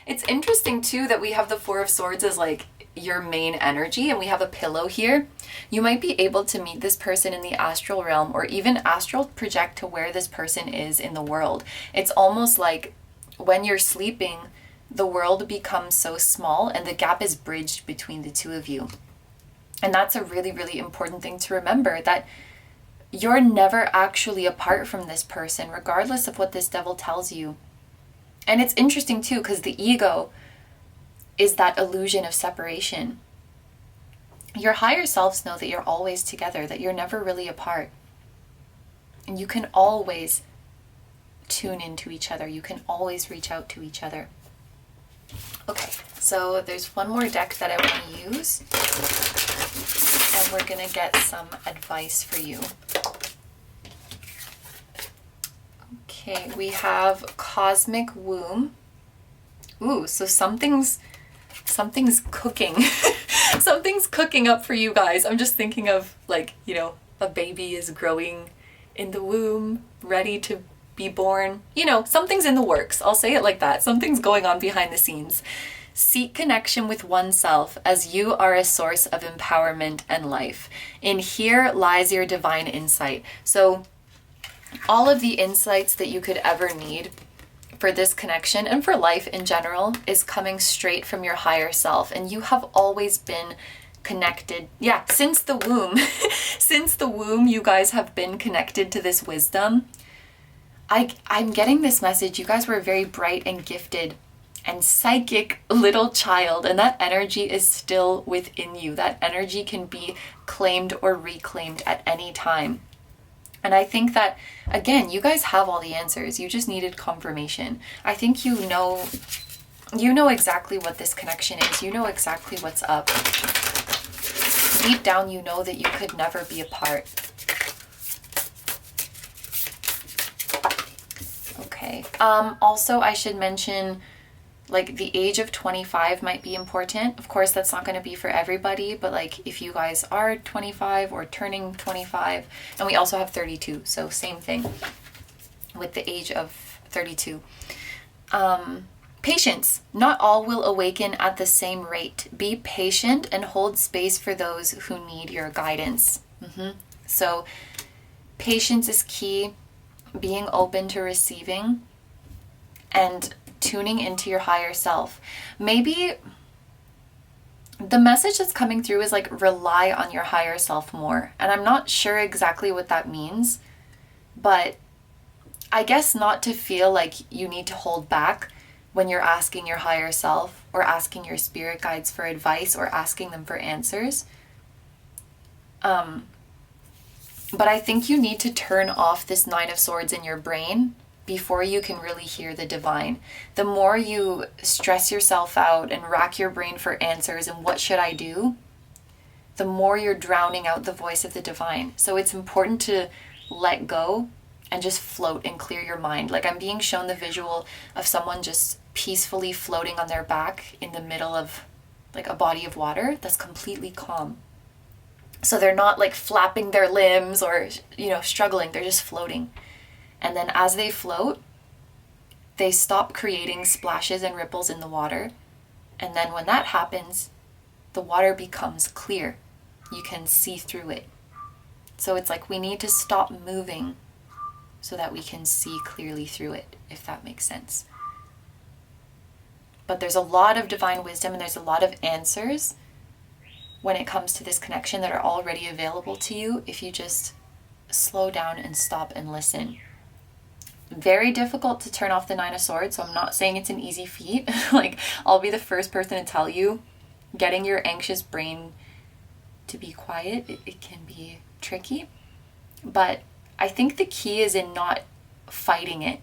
it's interesting too that we have the Four of Swords as like your main energy, and we have a pillow here. You might be able to meet this person in the astral realm, or even astral project to where this person is in the world. It's almost like when you're sleeping, the world becomes so small and the gap is bridged between the two of you. And that's a really, really important thing to remember, that you're never actually apart from this person, regardless of what this devil tells you. And it's interesting too, because the ego is that illusion of separation. Your higher selves know that you're always together, that you're never really apart. And you can always tune into each other. You can always reach out to each other. Okay, so there's one more deck that I want to use. And we're going to get some advice for you. Okay, we have Cosmic Womb. Ooh, so something's cooking. Something's cooking up for you guys. I'm just thinking of, like, you know, a baby is growing in the womb, ready to be born. You know, something's in the works. I'll say it like that. Something's going on behind the scenes. Seek connection with oneself, as you are a source of empowerment and life. In here lies your divine insight. So all of the insights that you could ever need for this connection and for life in general is coming straight from your higher self. And you have always been connected. Yeah, since the womb. Since the womb, you guys have been connected to this wisdom. I'm getting this message. You guys were a very bright and gifted and psychic little child, and that energy is still within you. That energy can be claimed or reclaimed at any time. And I think that, again, you guys have all the answers. You just needed confirmation. I think you know exactly what this connection is. You know exactly what's up. Deep down, you know that you could never be apart. Okay. Also, I should mention, like, the age of 25 might be important. Of course, that's not going to be for everybody, but like if you guys are 25 or turning 25, and we also have 32, so same thing with the age of 32. Patience. Not all will awaken at the same rate. Be patient and hold space for those who need your guidance. So patience is key. Being open to receiving and tuning into your higher self. Maybe the message that's coming through is like, rely on your higher self more. And I'm not sure exactly what that means, but I guess not to feel like you need to hold back when you're asking your higher self or asking your spirit guides for advice or asking them for answers. But I think you need to turn off this Nine of Swords in your brain before you can really hear the divine. The more you stress yourself out and rack your brain for answers and what should I do, the more you're drowning out the voice of the divine. So it's important to let go and just float and clear your mind. Like, I'm being shown the visual of someone just peacefully floating on their back in the middle of like a body of water that's completely calm. So they're not like flapping their limbs or, you know, struggling. They're just floating. And then as they float, they stop creating splashes and ripples in the water. And then when that happens, the water becomes clear. You can see through it. So it's like we need to stop moving so that we can see clearly through it, if that makes sense. But there's a lot of divine wisdom and there's a lot of answers when it comes to this connection that are already available to you if you just slow down and stop and listen. Very difficult to turn off the Nine of Swords, so I'm not saying it's an easy feat. Like, I'll be the first person to tell you, getting your anxious brain to be quiet, it can be tricky. But I think the key is in not fighting it,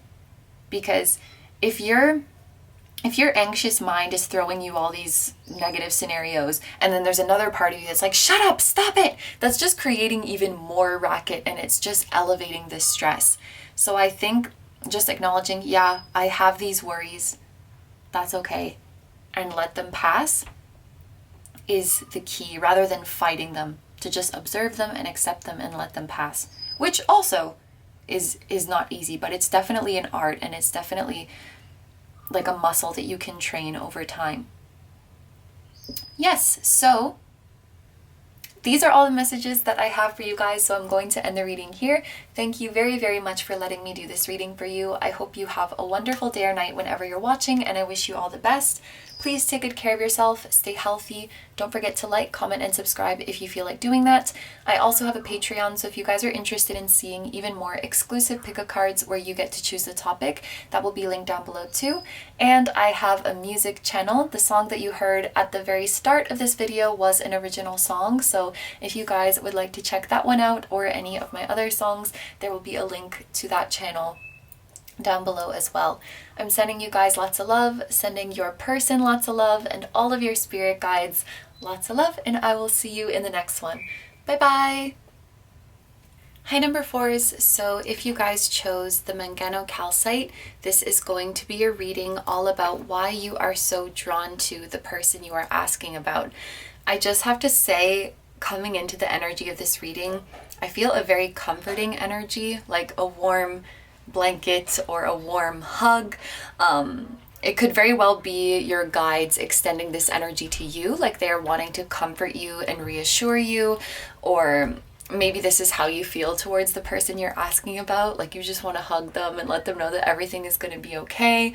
because if your anxious mind is throwing you all these negative scenarios, and then there's another part of you that's like, shut up, stop it, that's just creating even more racket, and it's just elevating the stress. So I think just acknowledging, yeah, I have these worries, that's okay, and let them pass is the key, rather than fighting them. To just observe them and accept them and let them pass, which also is not easy, but it's definitely an art, and it's definitely like a muscle that you can train over time. Yes, so these are all the messages that I have for you guys, so I'm going to end the reading here. Thank you very, very much for letting me do this reading for you. I hope you have a wonderful day or night whenever you're watching, and I wish you all the best. Please take good care of yourself, stay healthy. Don't forget to like, comment, and subscribe if you feel like doing that. I also have a Patreon, so if you guys are interested in seeing even more exclusive pick-a-cards where you get to choose the topic, that will be linked down below too. And I have a music channel. The song that you heard at the very start of this video was an original song, so if you guys would like to check that one out or any of my other songs, there will be a link to that channel down below as well. I'm sending you guys lots of love, sending your person lots of love, and all of your spirit guides lots of love, and I will see you in the next one. Bye bye! Hi number 4s, so if you guys chose the Mangano Calcite, this is going to be a reading all about why you are so drawn to the person you are asking about. I just have to say, coming into the energy of this reading, I feel a very comforting energy, like a warm blanket or a warm hug. It could very well be your guides extending this energy to you, like they're wanting to comfort you and reassure you, or maybe this is how you feel towards the person you're asking about, like you just want to hug them and let them know that everything is going to be okay.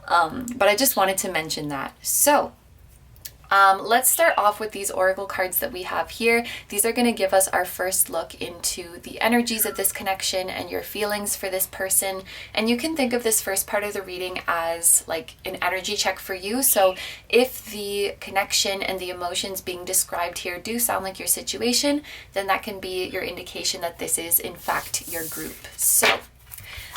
But I just wanted to mention that. So let's start off with these oracle cards that we have here. These are going to give us our first look into the energies of this connection and your feelings for this person. And you can think of this first part of the reading as like an energy check for you. So if the connection and the emotions being described here do sound like your situation, then that can be your indication that this is in fact your group. So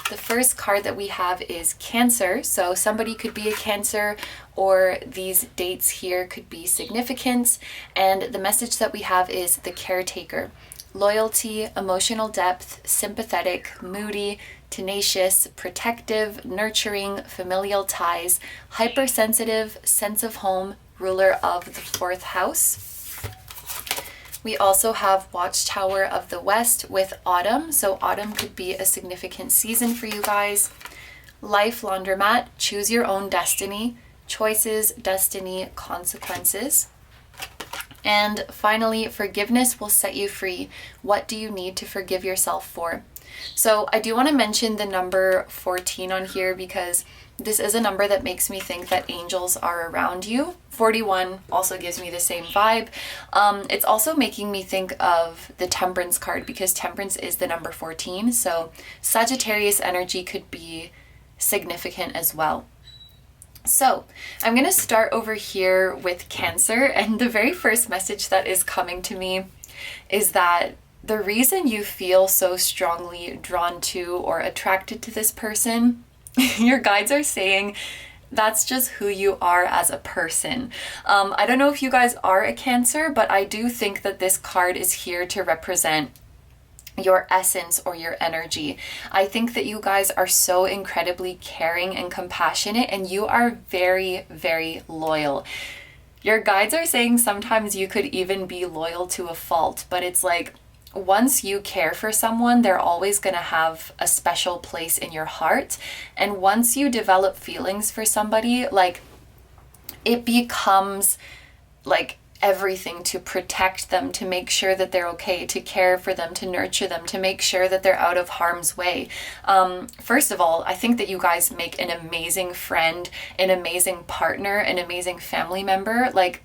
the first card that we have is Cancer. So somebody could be a Cancer, or these dates here could be significant. And the message that we have is the caretaker. Loyalty, emotional depth, sympathetic, moody, tenacious, protective, nurturing, familial ties, hypersensitive, sense of home, ruler of the 4th house. We also have Watchtower of the West with Autumn. So autumn could be a significant season for you guys. Life Laundromat, choose your own destiny. Choices, destiny, consequences. And finally, forgiveness will set you free. What do you need to forgive yourself for? So I do want to mention the number 14 on here because this is a number that makes me think that angels are around you. 41 also gives me the same vibe. It's also making me think of the Temperance card because Temperance is the number 14. So Sagittarius energy could be significant as well. So I'm going to start over here with Cancer, and the very first message that is coming to me is that the reason you feel so strongly drawn to or attracted to this person, your guides are saying that's just who you are as a person. I don't know if you guys are a Cancer, but I do think that this card is here to represent your essence or your energy. I think that you guys are so incredibly caring and compassionate, and you are very, very loyal. Your guides are saying sometimes you could even be loyal to a fault, but it's like once you care for someone, they're always going to have a special place in your heart. And once you develop feelings for somebody, like it becomes like everything to protect them, to make sure that they're okay, to care for them, to nurture them, to make sure that they're out of harm's way. First of all, I think that you guys make an amazing friend, an amazing partner, an amazing family member. Like,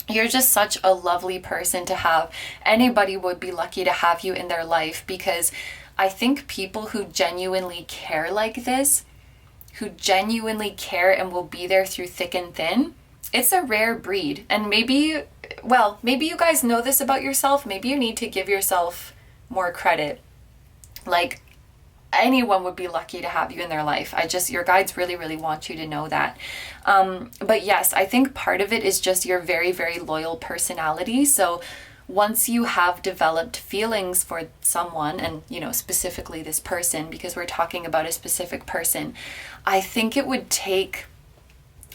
you're just such a lovely person to have. Anybody would be lucky to have you in their life because I think people who genuinely care like this, who genuinely care and will be there through thick and thin, it's a rare breed. And maybe, well, maybe you guys know this about yourself. Maybe you need to give yourself more credit. Like, anyone would be lucky to have you in their life. Your guides really, really want you to know that. But yes, I think part of it is just your very, very loyal personality. So once you have developed feelings for someone, and, you know, specifically this person, because we're talking about a specific person, I think it would take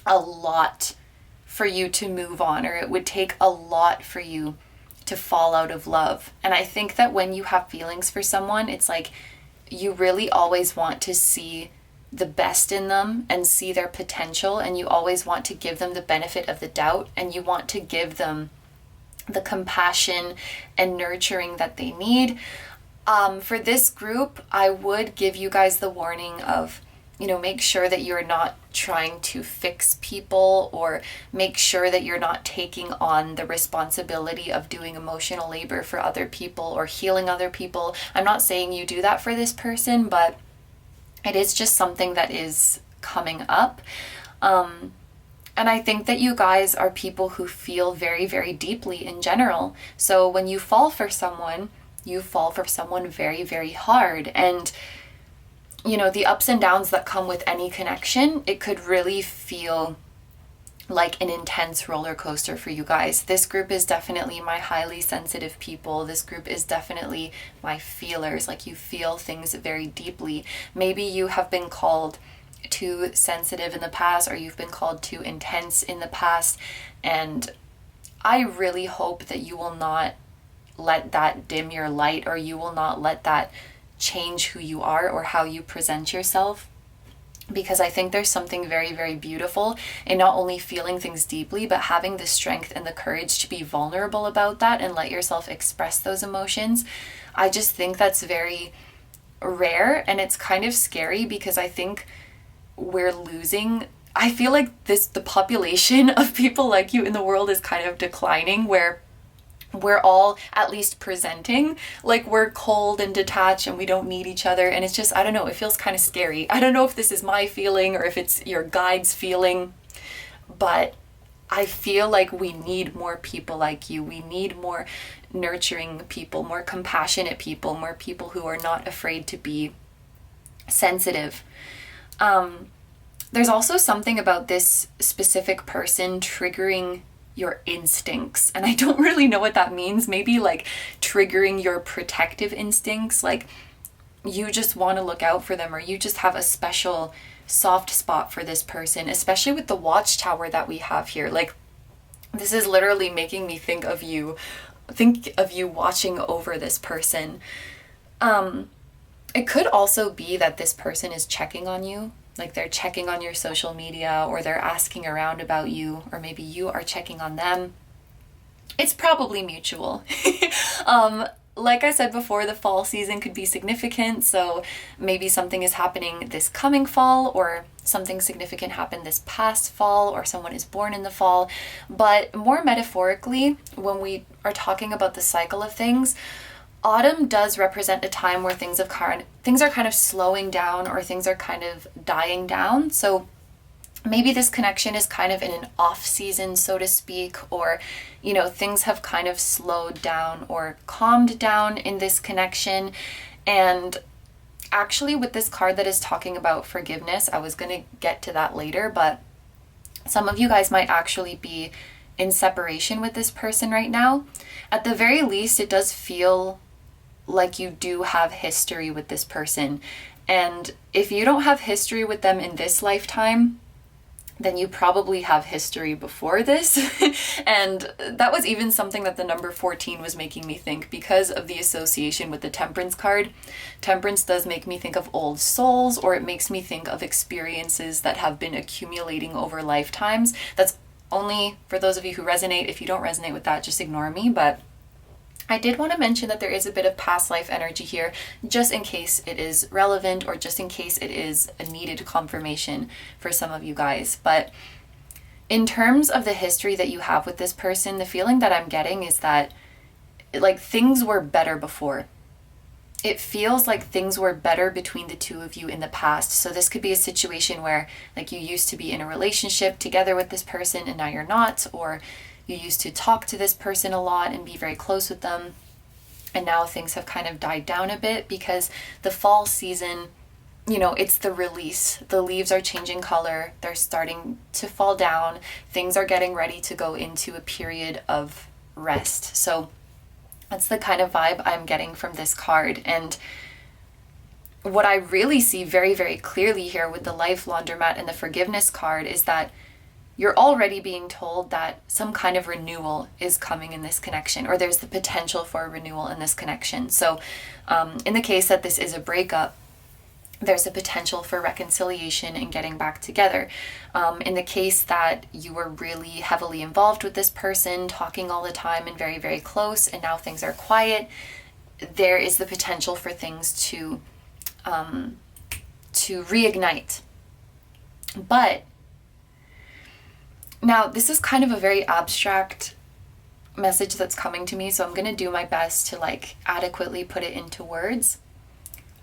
a lot for you to move on, or it would take a lot for you to fall out of love. And I think that when you have feelings for someone, it's like you really always want to see the best in them and see their potential, and you always want to give them the benefit of the doubt, and you want to give them the compassion and nurturing that they need. For this group, I would give you guys the warning of, you know, make sure that you're not trying to fix people, or make sure that you're not taking on the responsibility of doing emotional labor for other people or healing other people. I'm not saying you do that for this person, but it is just something that is coming up. And I think that you guys are people who feel very, very deeply in general. So when you fall for someone, you fall for someone very, very hard. And, you know, the ups and downs that come with any connection, it could really feel like an intense roller coaster for you guys. This group is definitely my highly sensitive people. This group is definitely my feelers. Like, you feel things very deeply. Maybe you have been called too sensitive in the past, or you've been called too intense in the past, and I really hope that you will not let that dim your light, or you will not let that change who you are or how you present yourself, because I think there's something very, very beautiful in not only feeling things deeply, but having the strength and the courage to be vulnerable about that and let yourself express those emotions. I just think that's very rare, and it's kind of scary, because I think we're losing, I feel like the population of people like you in the world is kind of declining, where we're all at least presenting like we're cold and detached and we don't need each other. And it's just, I don't know, it feels kind of scary. I don't know if this is my feeling or if it's your guide's feeling, but I feel like we need more people like you. We need more nurturing people, more compassionate people, more people who are not afraid to be sensitive. There's also something about this specific person triggering your instincts, and I don't really know what that means. Maybe like triggering your protective instincts, like you just want to look out for them, or you just have a special soft spot for this person, especially with the watchtower that we have here. Like, this is literally making me think of you watching over this person. It could also be that this person is checking on you. Like, they're checking on your social media, or they're asking around about you, or maybe you are checking on them. It's probably mutual. Like I said before, the fall season could be significant, so maybe something is happening this coming fall, or something significant happened this past fall, or someone is born in the fall. But more metaphorically, when we are talking about the cycle of things, autumn does represent a time where things are kind of slowing down, or things are kind of dying down. So maybe this connection is kind of in an off season, so to speak, or, you know, things have kind of slowed down or calmed down in this connection. And actually, with this card that is talking about forgiveness, I was going to get to that later, but some of you guys might actually be in separation with this person right now. At the very least, it does feel like you do have history with this person. And if you don't have history with them in this lifetime, then you probably have history before this. And that was even something that the number 14 was making me think, because of the association with the Temperance card. Temperance does make me think of old souls, or it makes me think of experiences that have been accumulating over lifetimes. That's only for those of you who resonate. If you don't resonate with that, just ignore me. But I did want to mention that there is a bit of past life energy here, just in case it is relevant, or just in case it is a needed confirmation for some of you guys. But in terms of the history that you have with this person, the feeling that I'm getting is that, like, things were better before. it feels like things were better between the two of you in the past. So this could be a situation where like you used to be in a relationship together with this person and now you're not, or you used to talk to this person a lot and be very close with them, and now things have kind of died down a bit because the fall season, you know, it's the release. The leaves are changing color, they're starting to fall down, things are getting ready to go into a period of rest. So that's the kind of vibe I'm getting from this card. And what I really see very, very clearly here with the Life Laundromat and the Forgiveness card is that you're already being told that some kind of renewal is coming in this connection, or there's the potential for a renewal in this connection. So in the case that this is a breakup, there's a potential for reconciliation and getting back together. In the case that you were really heavily involved with this person, talking all the time and very, very close, and now things are quiet, there is the potential for things to reignite. But now this is kind of a very abstract message that's coming to me, so I'm going to do my best to like adequately put it into words.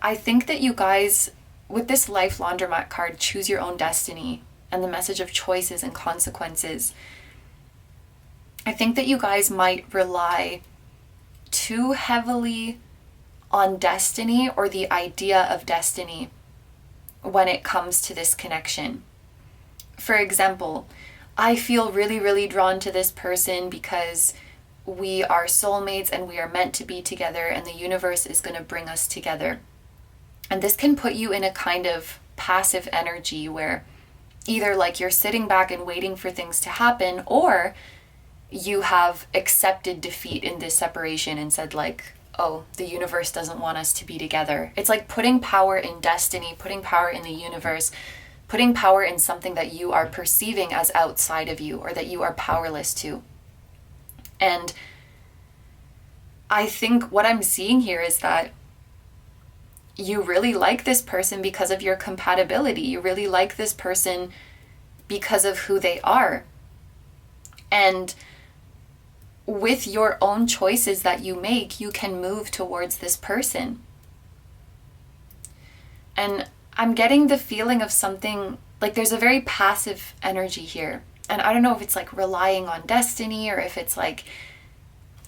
I think that you guys, with this Life Laundromat card, choose your own destiny, and the message of choices and consequences, I think that you guys might rely too heavily on destiny or the idea of destiny when it comes to this connection. For example, I feel really, really drawn to this person because we are soulmates and we are meant to be together and the universe is going to bring us together. And this can put you in a kind of passive energy where either like you're sitting back and waiting for things to happen, or you have accepted defeat in this separation and said like, oh, the universe doesn't want us to be together. It's like putting power in destiny, putting power in the universe, putting power in something that you are perceiving as outside of you or that you are powerless to. And I think what I'm seeing here is that you really like this person because of your compatibility. You really like this person because of who they are. And with your own choices that you make, you can move towards this person. And I'm getting the feeling of something, like there's a very passive energy here. And I don't know if it's like relying on destiny or if it's like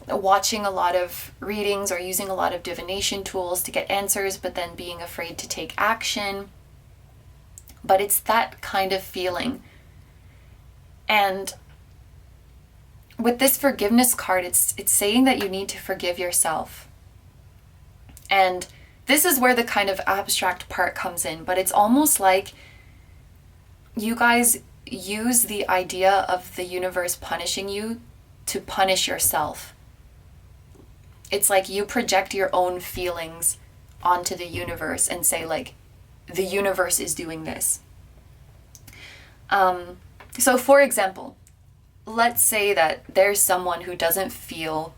watching a lot of readings or using a lot of divination tools to get answers, but then being afraid to take action. But it's that kind of feeling. And with this forgiveness card, it's saying that you need to forgive yourself. And this is where the kind of abstract part comes in, but it's almost like you guys use the idea of the universe punishing you to punish yourself. It's like you project your own feelings onto the universe and say like, the universe is doing this. So for example, let's say that there's someone who doesn't feel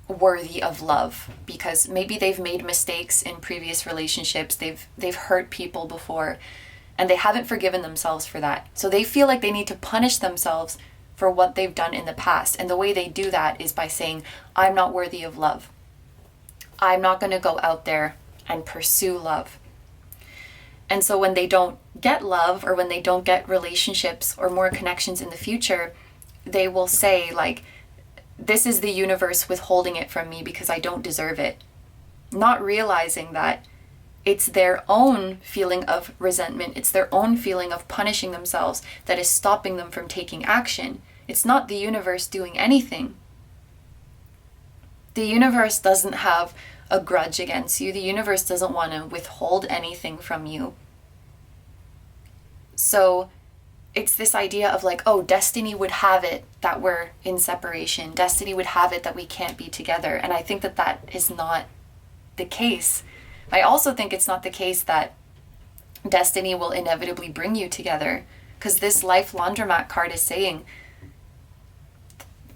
worthy of love because maybe they've made mistakes in previous relationships, they've hurt people before, and they haven't forgiven themselves for that. So they feel like they need to punish themselves for what they've done in the past. And the way they do that is by saying, I'm not worthy of love. I'm not going to go out there and pursue love. And so when they don't get love, or when they don't get relationships or more connections in the future, they will say like, this is the universe withholding it from me because I don't deserve it. Not realizing that it's their own feeling of resentment, it's their own feeling of punishing themselves that is stopping them from taking action. It's not the universe doing anything. The universe doesn't have a grudge against you. The universe doesn't want to withhold anything from you. So it's this idea of like, oh, destiny would have it that we're in separation. Destiny would have it that we can't be together. And I think that that is not the case. I also think it's not the case that destiny will inevitably bring you together, because this Life Laundromat card is saying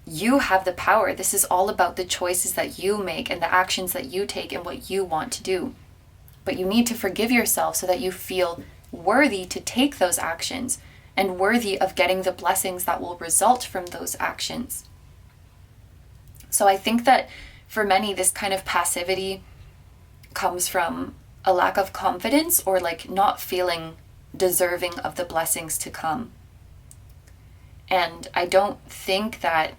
you have the power. This is all about the choices that you make and the actions that you take and what you want to do. But you need to forgive yourself so that you feel worthy to take those actions and worthy of getting the blessings that will result from those actions. So I think that for many, this kind of passivity comes from a lack of confidence or like not feeling deserving of the blessings to come. And I don't think that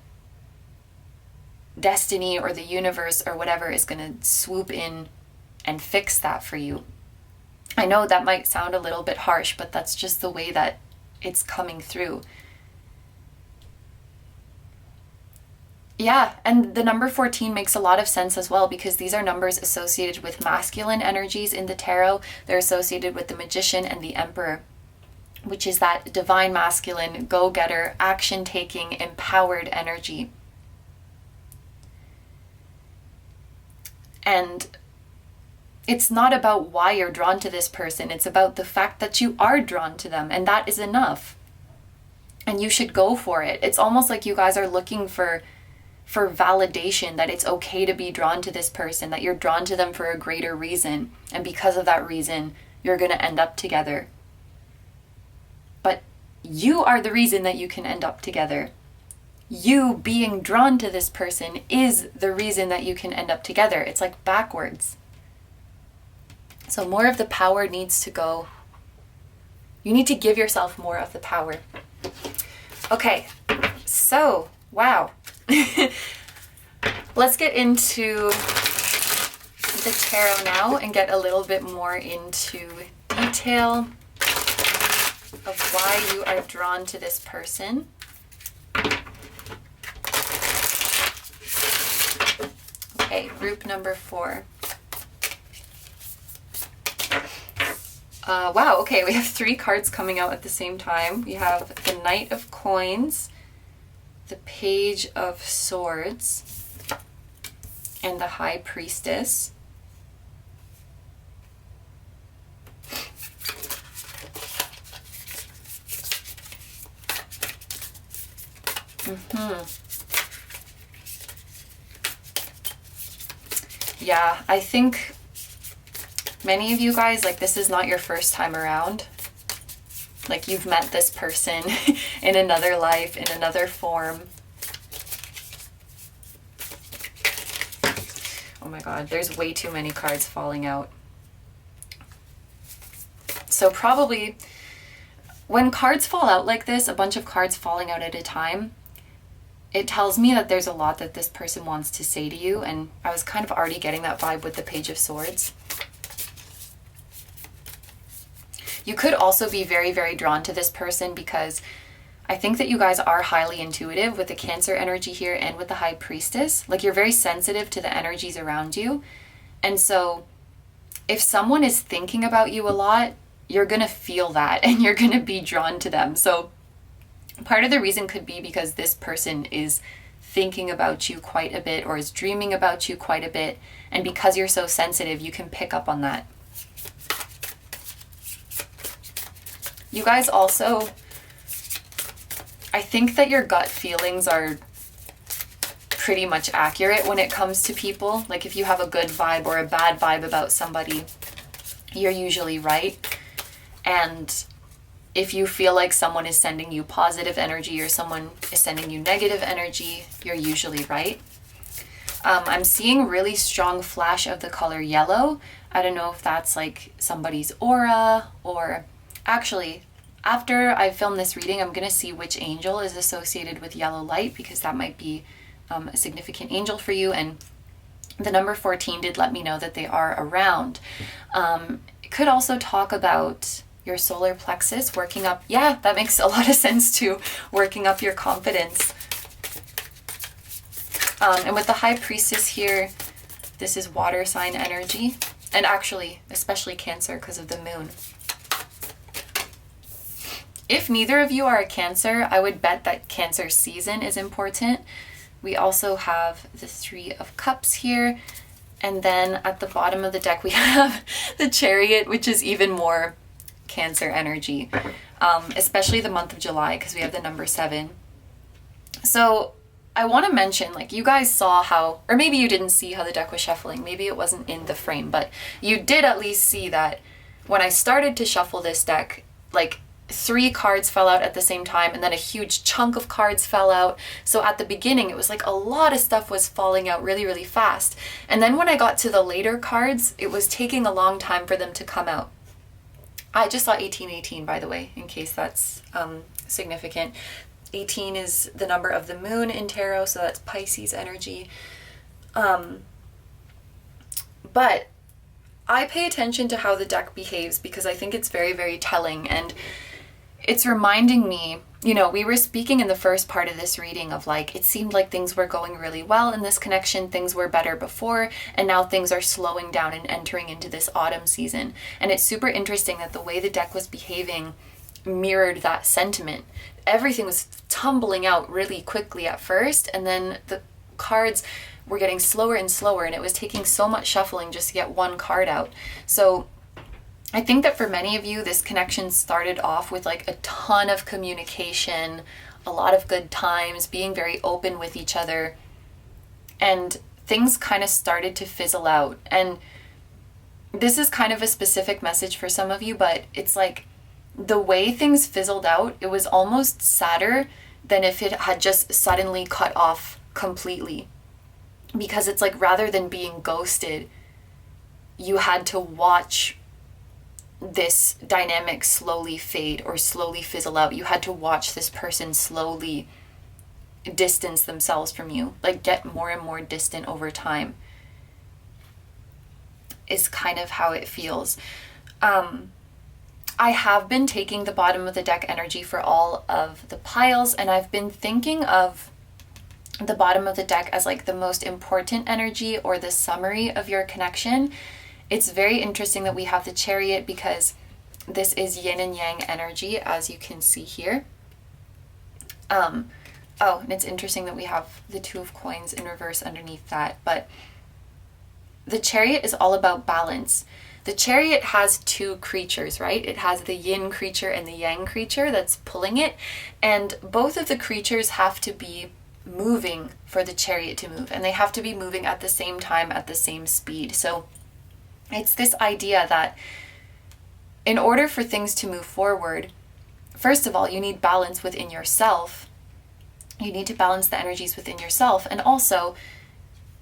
destiny or the universe or whatever is going to swoop in and fix that for you. I know that might sound a little bit harsh, but that's just the way that it's coming through. Yeah, and the number 14 makes a lot of sense as well, because these are numbers associated with masculine energies in the tarot. They're associated with the Magician and the Emperor, which is that divine masculine, go-getter, action-taking, empowered energy. And it's not about why you're drawn to this person. It's about the fact that you are drawn to them, and that is enough. And you should go for it. It's almost like you guys are looking for validation that it's okay to be drawn to this person, that you're drawn to them for a greater reason. And because of that reason, you're going to end up together. But you are the reason that you can end up together. You being drawn to this person is the reason that you can end up together. It's like backwards. So more of the power needs to go. You need to give yourself more of the power. Okay, so, wow. Let's get into the tarot now and get a little bit more into detail of why you are drawn to this person. Okay, group number 4. Wow, okay, we have 3 cards coming out at the same time. We have the Knight of Coins, the Page of Swords, and the High Priestess. Yeah, I think many of you guys, like, this is not your first time around. Like, you've met this person in another life, in another form. Oh my god, there's way too many cards falling out. So probably, when cards fall out like this, a bunch of cards falling out at a time, it tells me that there's a lot that this person wants to say to you, and I was kind of already getting that vibe with the Page of Swords. You could also be very, very drawn to this person because I think that you guys are highly intuitive with the Cancer energy here and with the High Priestess. Like, you're very sensitive to the energies around you. And so if someone is thinking about you a lot, you're going to feel that and you're going to be drawn to them. So part of the reason could be because this person is thinking about you quite a bit or is dreaming about you quite a bit. And because you're so sensitive, you can pick up on that. You guys also, I think that your gut feelings are pretty much accurate when it comes to people. Like, if you have a good vibe or a bad vibe about somebody, you're usually right. And if you feel like someone is sending you positive energy or someone is sending you negative energy, you're usually right. I'm seeing really strong flash of the color yellow. I don't know if that's like somebody's aura or... Actually, after I film this reading, I'm going to see which angel is associated with yellow light, because that might be a significant angel for you. And the number 14 did let me know that they are around. It could also talk about your solar plexus working up. Yeah, that makes a lot of sense too. Working up your confidence. And with the High Priestess here, this is water sign energy. And actually, especially Cancer because of the moon. If neither of you are a Cancer, I would bet that Cancer season is important. We also have the 3 of Cups here. And then at the bottom of the deck, we have the Chariot, which is even more Cancer energy, especially the month of July, because we have the number 7. So I want to mention, like, you guys saw how, or maybe you didn't see how the deck was shuffling. Maybe it wasn't in the frame, but you did at least see that when I started to shuffle this deck, like, 3 cards fell out at the same time, and then a huge chunk of cards fell out. So at the beginning, it was like a lot of stuff was falling out really, really fast. And then when I got to the later cards, it was taking a long time for them to come out. I just saw 1818, by the way, in case that's significant. 18 is the number of the moon in tarot, so that's Pisces energy. But I pay attention to how the deck behaves because I think it's very, very telling, and it's reminding me, you know, we were speaking in the first part of this reading of like, it seemed like things were going really well in this connection, things were better before, and now things are slowing down and entering into this autumn season. And it's super interesting that the way the deck was behaving mirrored that sentiment. Everything was tumbling out really quickly at first, and then the cards were getting slower and slower, and it was taking so much shuffling just to get one card out. So I think that for many of you, this connection started off with like a ton of communication, a lot of good times, being very open with each other, and things kind of started to fizzle out. And this is kind of a specific message for some of you, but it's like the way things fizzled out, it was almost sadder than if it had just suddenly cut off completely. Because it's like, rather than being ghosted, you had to watch this dynamic slowly fade or slowly fizzle out. You had to watch this person slowly distance themselves from you, like get more and more distant over time, is kind of how it feels. I have been taking the bottom of the deck energy for all of the piles, and I've been thinking of the bottom of the deck as like the most important energy or the summary of your connection. It's very interesting that we have the Chariot because this is yin and yang energy, as you can see here. And it's interesting that we have the Two of Coins in reverse underneath that. But the Chariot is all about balance. The Chariot has 2 creatures, right? It has the yin creature and the yang creature that's pulling it. And both of the creatures have to be moving for the Chariot to move. And they have to be moving at the same time, at the same speed. So it's this idea that in order for things to move forward, first of all, you need balance within yourself. You need to balance the energies within yourself. And also,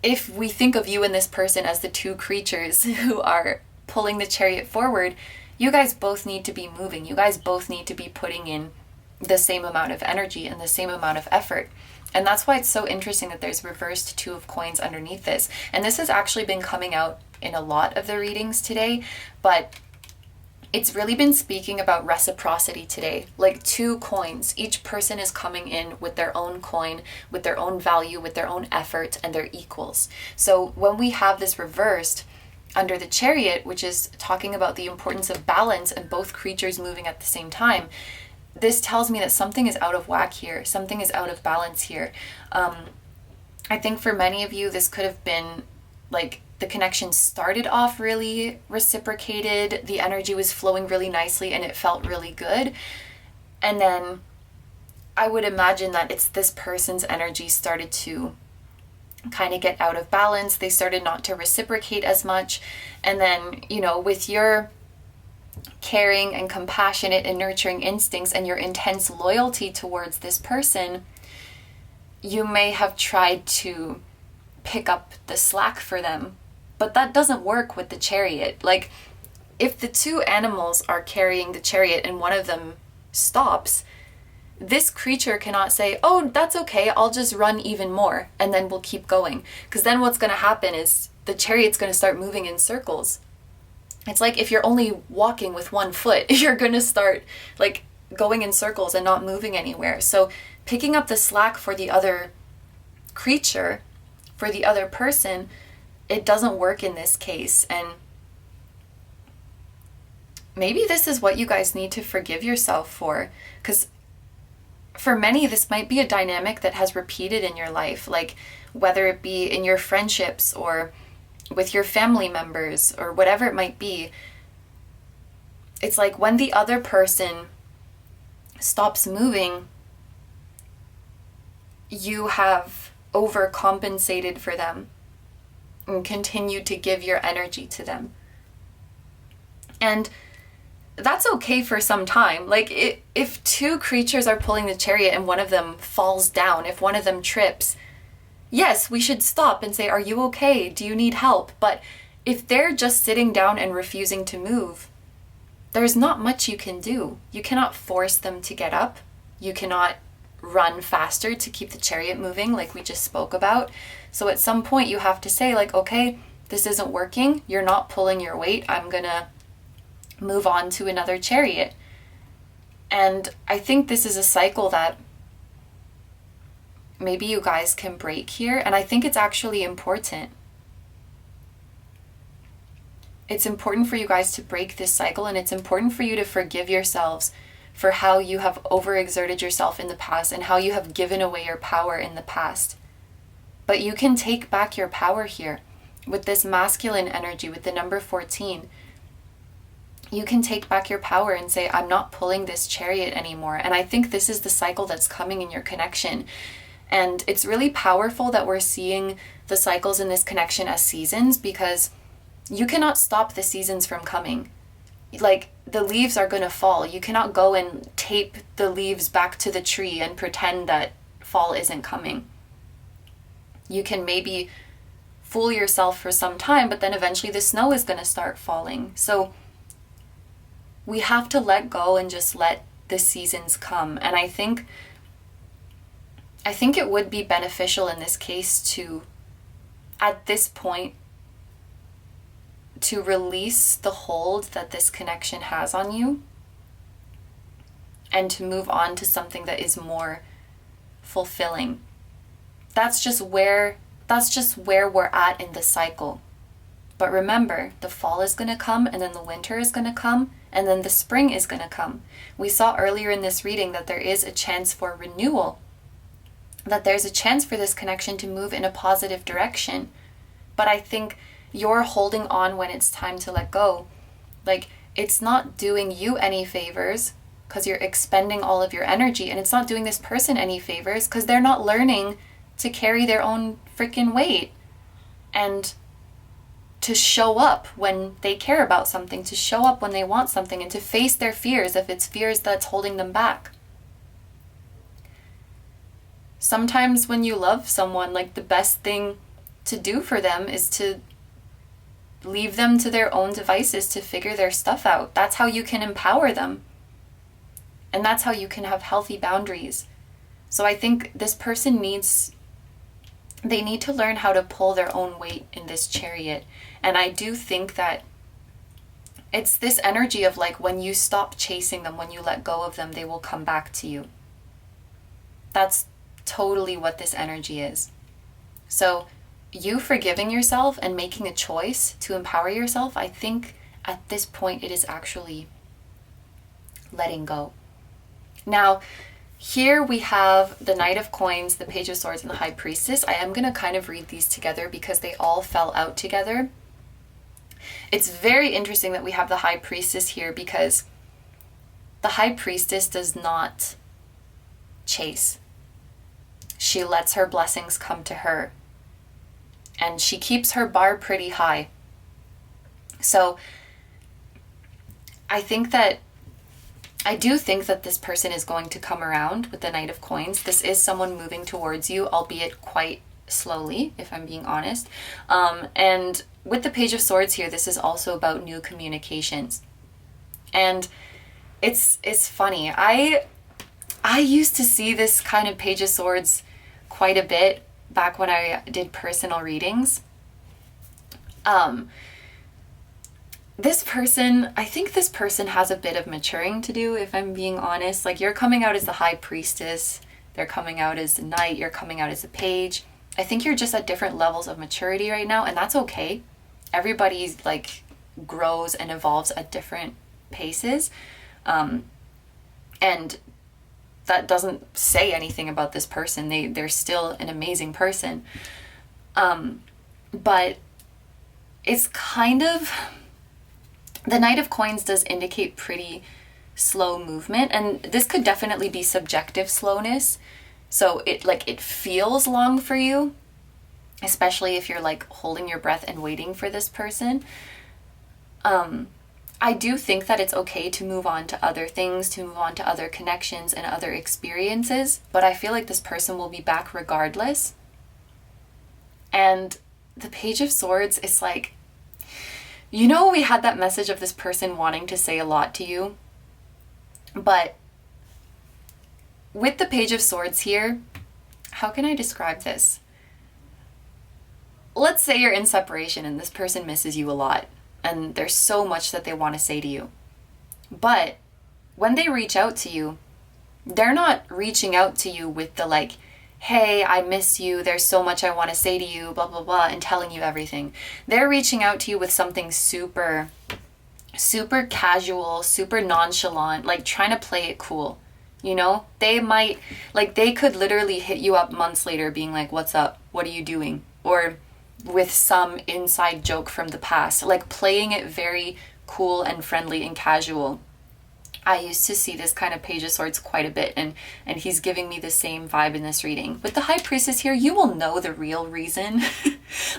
if we think of you and this person as the 2 creatures who are pulling the Chariot forward, you guys both need to be moving. You guys both need to be putting in the same amount of energy and the same amount of effort. And that's why it's so interesting that there's reversed Two of Coins underneath this. And this has actually been coming out in a lot of the readings today, but it's really been speaking about reciprocity today. Like 2 coins, each person is coming in with their own coin, with their own value, with their own effort, and they're equals. So when we have this reversed under the Chariot, which is talking about the importance of balance and both creatures moving at the same time, this tells me that something is out of whack here. Something is out of balance here. I think for many of you, this could have been like the connection started off really reciprocated. The energy was flowing really nicely and it felt really good. And then I would imagine that it's this person's energy started to kind of get out of balance. They started not to reciprocate as much. And then, you know, with your caring and compassionate and nurturing instincts and your intense loyalty towards this person, you may have tried to pick up the slack for them, but that doesn't work with the Chariot. Like, if the 2 animals are carrying the Chariot and one of them stops, this creature cannot say, oh, that's okay, I'll just run even more and then we'll keep going. Because then what's going to happen is the Chariot's going to start moving in circles. It's like if you're only walking with one foot, you're going to start like going in circles and not moving anywhere. So picking up the slack for the other creature, for the other person, it doesn't work in this case. And maybe this is what you guys need to forgive yourself for, because for many, this might be a dynamic that has repeated in your life, like whether it be in your friendships or with your family members or whatever it might be. It's like when the other person stops moving, you have overcompensated for them and continue to give your energy to them. And that's okay for some time. Like if two creatures are pulling the chariot and one of them falls down, if one of them trips, yes, we should stop and say, are you okay? Do you need help? But if they're just sitting down and refusing to move, there's not much you can do. You cannot force them to get up. You cannot run faster to keep the chariot moving like we just spoke about. So at some point you have to say like, okay, this isn't working. You're not pulling your weight. I'm gonna move on to another chariot. And I think this is a cycle that maybe you guys can break here. And I think it's actually important. It's important for you guys to break this cycle, and it's important for you to forgive yourselves for how you have overexerted yourself in the past and how you have given away your power in the past. But you can take back your power here with this masculine energy, with the number 14. You can take back your power and say, I'm not pulling this chariot anymore. And I think this is the cycle that's coming in your connection. And it's really powerful that we're seeing the cycles in this connection as seasons, because you cannot stop the seasons from coming. Like, the leaves are going to fall. You cannot go and tape the leaves back to the tree and pretend that fall isn't coming. You can maybe fool yourself for some time, but then eventually the snow is going to start falling. So we have to let go and just let the seasons come. And I think it would be beneficial in this case to, at this point, to release the hold that this connection has on you and to move on to something that is more fulfilling. That's just where we're at in the cycle. But remember, the fall is going to come, and then the winter is going to come, and then the spring is going to come. We saw earlier in this reading that there is a chance for renewal, that there's a chance for this connection to move in a positive direction. But I think you're holding on when it's time to let go. Like, it's not doing you any favors because you're expending all of your energy, and it's not doing this person any favors because they're not learning to carry their own freaking weight and to show up when they care about something, to show up when they want something, and to face their fears if it's fears that's holding them back. Sometimes when you love someone, like, the best thing to do for them is to leave them to their own devices to figure their stuff out. That's how you can empower them. And that's how you can have healthy boundaries. So I think this person they need to learn how to pull their own weight in this chariot. And I do think that it's this energy of, like, when you stop chasing them, when you let go of them, they will come back to you. That's totally what this energy is. So you forgiving yourself and making a choice to empower yourself, I think at this point it is actually letting go. Now, here we have the Knight of Coins, the Page of Swords, and the High Priestess. I am going to kind of read these together because they all fell out together. It's very interesting that we have the High Priestess here because the High Priestess does not chase. She lets her blessings come to her. And she keeps her bar pretty high. So I do think that this person is going to come around with the Knight of Coins. This is someone moving towards you, albeit quite slowly, if I'm being honest. And with the Page of Swords here, this is also about new communications. And it's funny. I used to see this kind of Page of Swords quite a bit back when I did personal readings. I think this person has a bit of maturing to do, if I'm being honest. Like, you're coming out as the High Priestess, they're coming out as the Knight, you're coming out as a Page. I think you're just at different levels of maturity right now, and that's okay. Everybody's, like, grows and evolves at different paces. And that doesn't say anything about this person. They're still an amazing person. But it's kind of, the Knight of Coins does indicate pretty slow movement, and this could definitely be subjective slowness. So it feels long for you, especially if you're, like, holding your breath and waiting for this person. I do think that it's okay to move on to other things, to move on to other connections and other experiences, but I feel like this person will be back regardless. And the Page of Swords is like, you know, we had that message of this person wanting to say a lot to you, but with the Page of Swords here, how can I describe this? Let's say you're in separation and this person misses you a lot and there's so much that they want to say to you. But when they reach out to you, they're not reaching out to you with the like, hey, I miss you, there's so much I want to say to you, blah, blah, blah, and telling you everything. They're reaching out to you with something super, super casual, super nonchalant, like trying to play it cool. You know, they might, like, they could literally hit you up months later being like, what's up? What are you doing? Or with some inside joke from the past, like playing it very cool and friendly and casual. I used to see this kind of Page of Swords quite a bit, and he's giving me the same vibe in this reading. With the High Priestess here, you will know the real reason.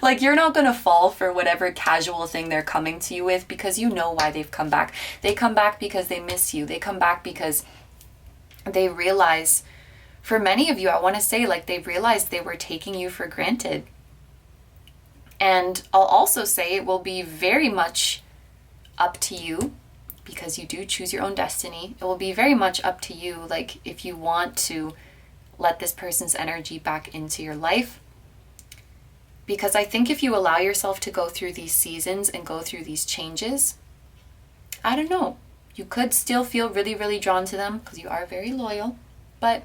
Like, you're not going to fall for whatever casual thing they're coming to you with, because you know why they've come back. They come back because they miss you. They come back because they realize, for many of you, I want to say, like, they realized they were taking you for granted. And I'll also say it will be very much up to you, because you do choose your own destiny. It will be very much up to you, like, if you want to let this person's energy back into your life. Because I think if you allow yourself to go through these seasons and go through these changes, I don't know, you could still feel really, really drawn to them because you are very loyal. But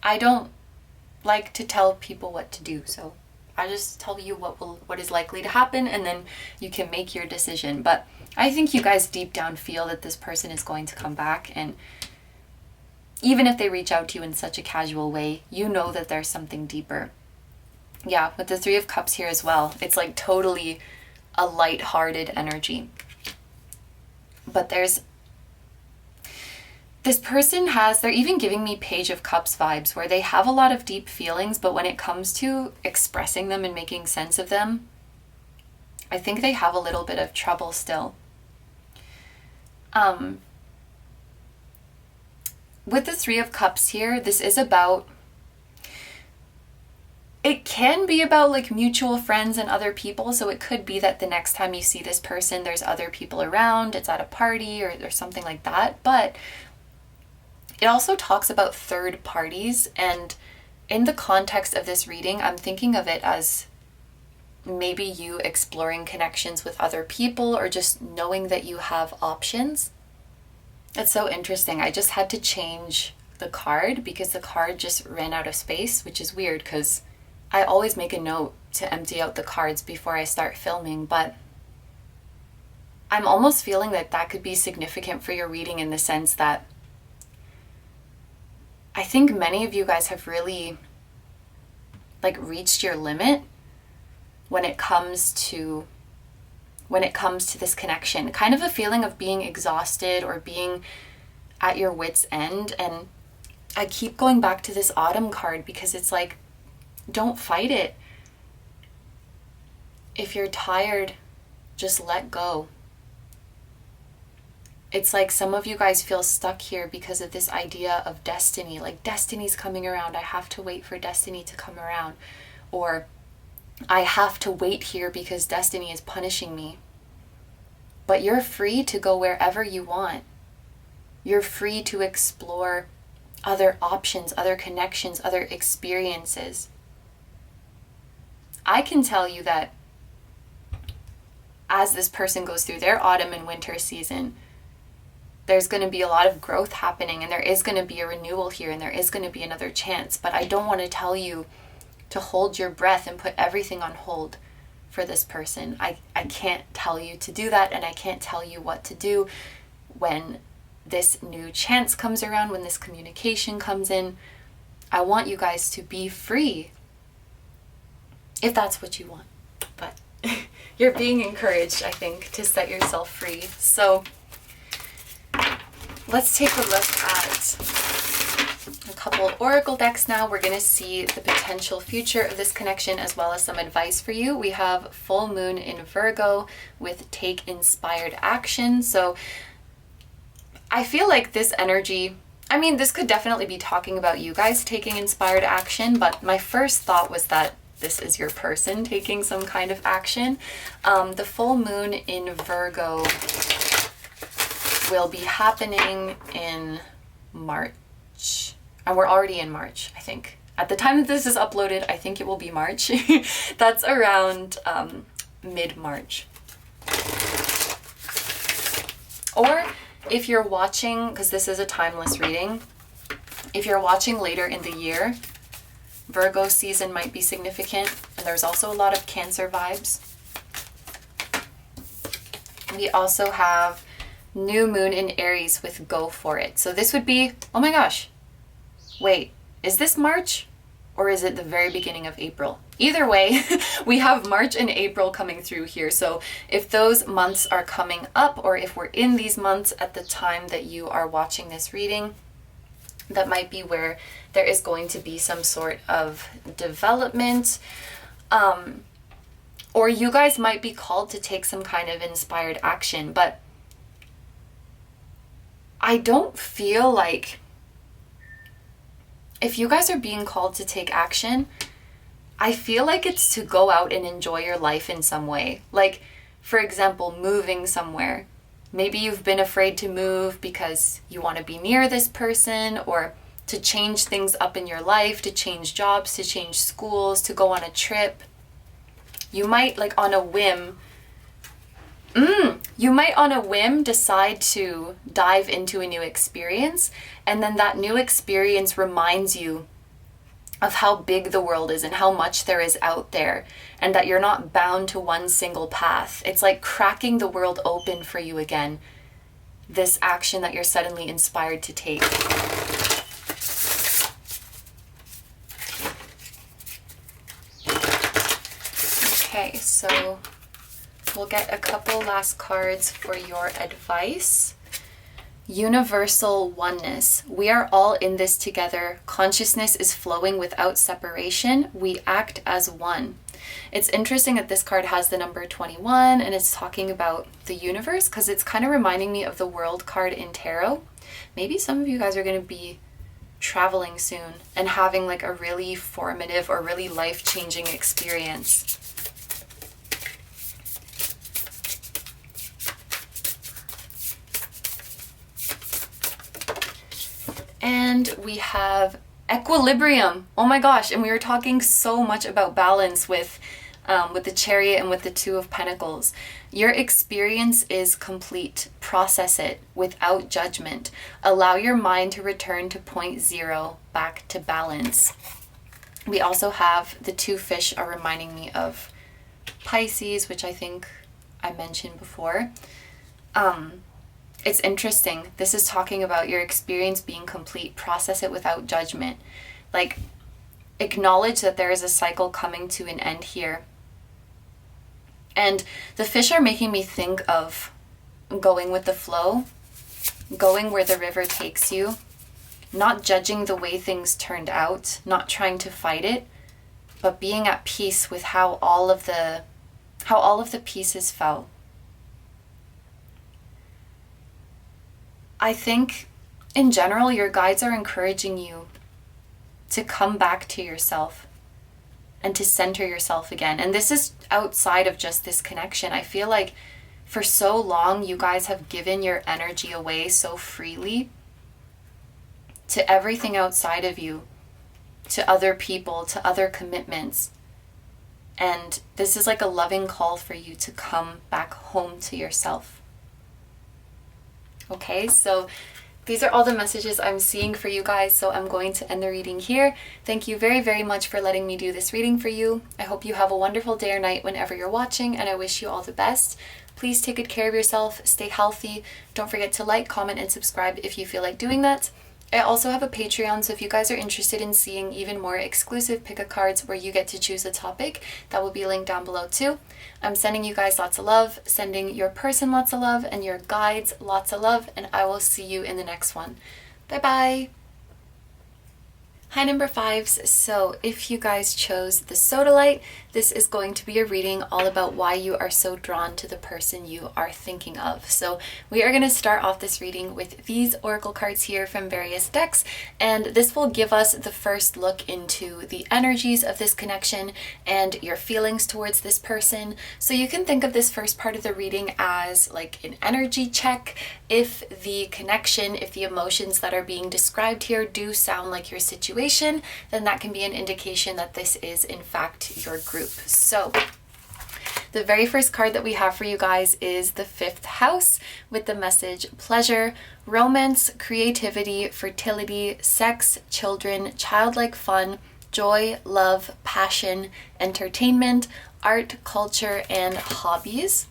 I don't like to tell people what to do, so I just tell you what is likely to happen, and then you can make your decision. But I think you guys deep down feel that this person is going to come back, and even if they reach out to you in such a casual way, you know that there's something deeper. Yeah, with the Three of Cups here as well, it's like totally a light-hearted energy. But there's this person they're even giving me Page of Cups vibes, where they have a lot of deep feelings, but when it comes to expressing them and making sense of them, I think they have a little bit of trouble still. With the Three of Cups here, this is about, it can be about like mutual friends and other people. So it could be that the next time you see this person, there's other people around, it's at a party or something like that. But it also talks about third parties. And in the context of this reading, I'm thinking of it as maybe you exploring connections with other people, or just knowing that you have options. It's so interesting. I just had to change the card because the card just ran out of space, which is weird because I always make a note to empty out the cards before I start filming, but I'm almost feeling that that could be significant for your reading, in the sense that I think many of you guys have really like reached your limit when it comes to this connection. Kind of a feeling of being exhausted or being at your wit's end. And I keep going back to this Autumn card because it's like, don't fight it. If you're tired, just let go. It's like some of you guys feel stuck here because of this idea of destiny. Like, destiny's coming around. I have to wait for destiny to come around. Or I have to wait here because destiny is punishing me. But you're free to go wherever you want. You're free to explore other options, other connections, other experiences. I can tell you that as this person goes through their autumn and winter season, there's going to be a lot of growth happening, and there is going to be a renewal here, and there is going to be another chance. But I don't want to tell you to hold your breath and put everything on hold for this person. I can't tell you to do that, and I can't tell you what to do when this new chance comes around, when this communication comes in. I want you guys to be free, if that's what you want. But you're being encouraged, I think, to set yourself free. So let's take a look at a couple oracle decks now. We're going to see the potential future of this connection as well as some advice for you. We have full moon in Virgo with take inspired action. So I feel like this energy, I mean, this could definitely be talking about you guys taking inspired action, but my first thought was that this is your person taking some kind of action. The full moon in Virgo will be happening in March. And we're already in March, I think. At the time that this is uploaded, I think it will be March. That's around mid-March. Or if you're watching, because this is a timeless reading, if you're watching later in the year, Virgo season might be significant. And there's also a lot of Cancer vibes. We also have new moon in Aries with go for it. So this would be, oh my gosh, wait, is this March or is it the very beginning of April? Either way, we have March and April coming through here. So if those months are coming up, or if we're in these months at the time that you are watching this reading, that might be where there is going to be some sort of development. Or you guys might be called to take some kind of inspired action, but I don't feel like if you guys are being called to take action, I feel like it's to go out and enjoy your life in some way. Like, for example, moving somewhere. Maybe you've been afraid to move because you want to be near this person, or to change things up in your life, to change jobs, to change schools, to go on a trip. You might, like, on a whim, decide to dive into a new experience, and then that new experience reminds you of how big the world is and how much there is out there, and that you're not bound to one single path. It's like cracking the world open for you again, this action that you're suddenly inspired to take. Okay, so we'll get a couple last cards for your advice. Universal oneness. We are all in this together. Consciousness is flowing without separation. We act as one. It's interesting that this card has the number 21 and it's talking about the universe, because it's kind of reminding me of the World card in tarot. Maybe some of you guys are going to be traveling soon and having like a really formative or really life-changing experience. And we have equilibrium. Oh my gosh, and we were talking so much about balance with the Chariot and with the Two of Pentacles. Your experience is complete. Process it without judgment. Allow your mind to return to point zero, back to balance. We also have the two fish are reminding me of Pisces, which I think I mentioned before. It's interesting. This is talking about your experience being complete. Process it without judgment. Like, acknowledge that there is a cycle coming to an end here. And the fish are making me think of going with the flow, going where the river takes you, not judging the way things turned out, not trying to fight it, but being at peace with how all of the pieces fell. I think in general, your guides are encouraging you to come back to yourself and to center yourself again. And this is outside of just this connection. I feel like for so long, you guys have given your energy away so freely to everything outside of you, to other people, to other commitments. And this is like a loving call for you to come back home to yourself. Okay, so these are all the messages I'm seeing for you guys, so I'm going to end the reading here. Thank you very, very much for letting me do this reading for you. I hope you have a wonderful day or night whenever you're watching, and I wish you all the best. Please take good care of yourself, stay healthy. Don't forget to like, comment, and subscribe if you feel like doing that. I also have a Patreon, so if you guys are interested in seeing even more exclusive pick-a-cards where you get to choose a topic, that will be linked down below too. I'm sending you guys lots of love, sending your person lots of love, and your guides lots of love, and I will see you in the next one. Bye-bye! Hi number fives. So if you guys chose the Sodalite, this is going to be a reading all about why you are so drawn to the person you are thinking of. So we are going to start off this reading with these oracle cards here from various decks, and this will give us the first look into the energies of this connection and your feelings towards this person. So you can think of this first part of the reading as like an energy check. If the connection, if the emotions that are being described here do sound like your situation, then that can be an indication that this is in fact your group. So the very first card that we have for you guys is the 5th house with the message pleasure, romance, creativity, fertility, sex, children, childlike fun, joy, love, passion, entertainment, art, culture, and hobbies.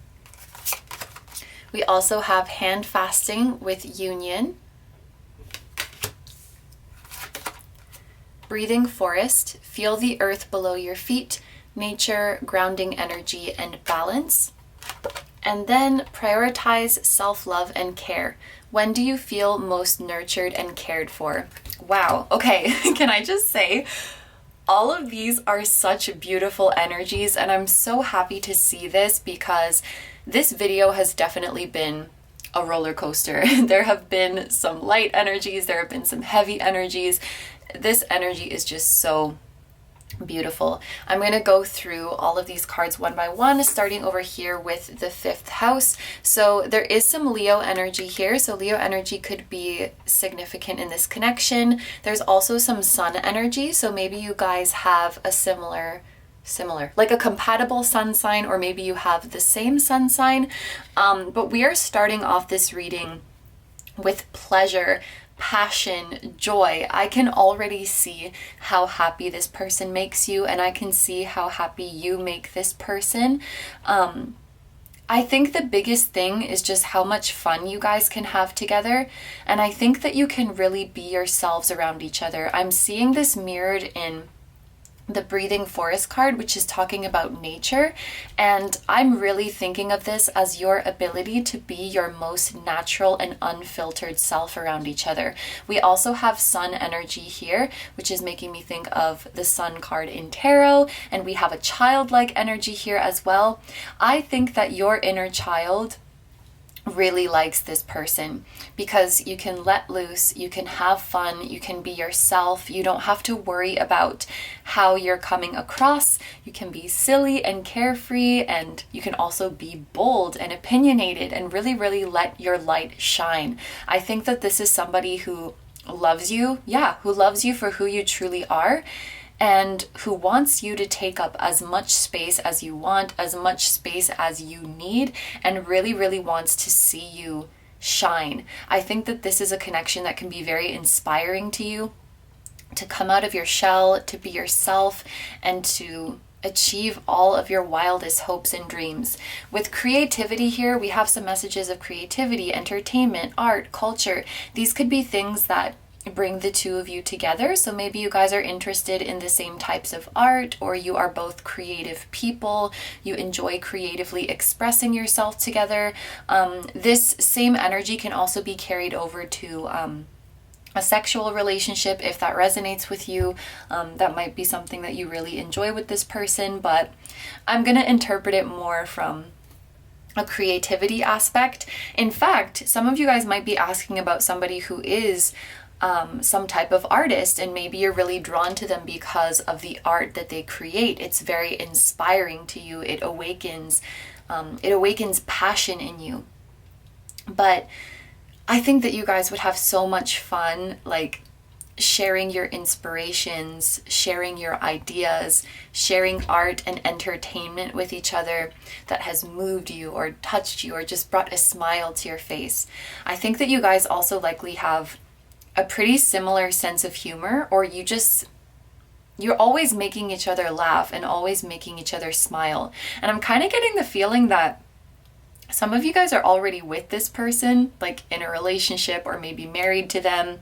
We also have hand fasting with union, breathing forest, feel the earth below your feet, nature, grounding energy, and balance. And then prioritize self-love and care. When do you feel most nurtured and cared for? Wow. Okay, can I just say, all of these are such beautiful energies, and I'm so happy to see this because this video has definitely been a roller coaster. There have been some light energies, there have been some heavy energies. This energy is just so beautiful. I'm going to go through all of these cards one by one, starting over here with the 5th house. So there is some Leo energy here. So Leo energy could be significant in this connection. There's also some sun energy. So maybe you guys have a similar, like a compatible sun sign, or maybe you have the same sun sign. But we are starting off this reading with pleasure, passion, joy. I can already see how happy this person makes you, and I can see how happy you make this person. I think the biggest thing is just how much fun you guys can have together, and I think that you can really be yourselves around each other. I'm seeing this mirrored in the breathing forest card, which is talking about nature, and I'm really thinking of this as your ability to be your most natural and unfiltered self around each other. We also have sun energy here, which is making me think of the sun card in tarot, and we have a childlike energy here as well. I think that your inner child really likes this person because you can let loose, you can have fun, you can be yourself, you don't have to worry about how you're coming across, you can be silly and carefree, and you can also be bold and opinionated and really let your light shine. I think that this is somebody who loves you, who loves you for who you truly are, and who wants you to take up as much space as you want, as much space as you need, and really wants to see you shine. I think that this is a connection that can be very inspiring to you, to come out of your shell, to be yourself, and to achieve all of your wildest hopes and dreams. With creativity here, we have some messages of creativity, entertainment, art, culture. These could be things that bring the two of you together. So maybe you guys are interested in the same types of art, or you are both creative people, you enjoy creatively expressing yourself together. This same energy can also be carried over to a sexual relationship if that resonates with you. That might be something that you really enjoy with this person, but I'm going to interpret it more from a creativity aspect. In fact, some of you guys might be asking about somebody who is some type of artist, and maybe you're really drawn to them because of the art that they create. It's very inspiring to you. It awakens passion in you. But I think that you guys would have so much fun, like sharing your inspirations, sharing your ideas, sharing art and entertainment with each other that has moved you or touched you or just brought a smile to your face. I think that you guys also likely have a pretty similar sense of humor, or you're always making each other laugh and always making each other smile. And I'm kind of getting the feeling that some of you guys are already with this person, like in a relationship, or maybe married to them,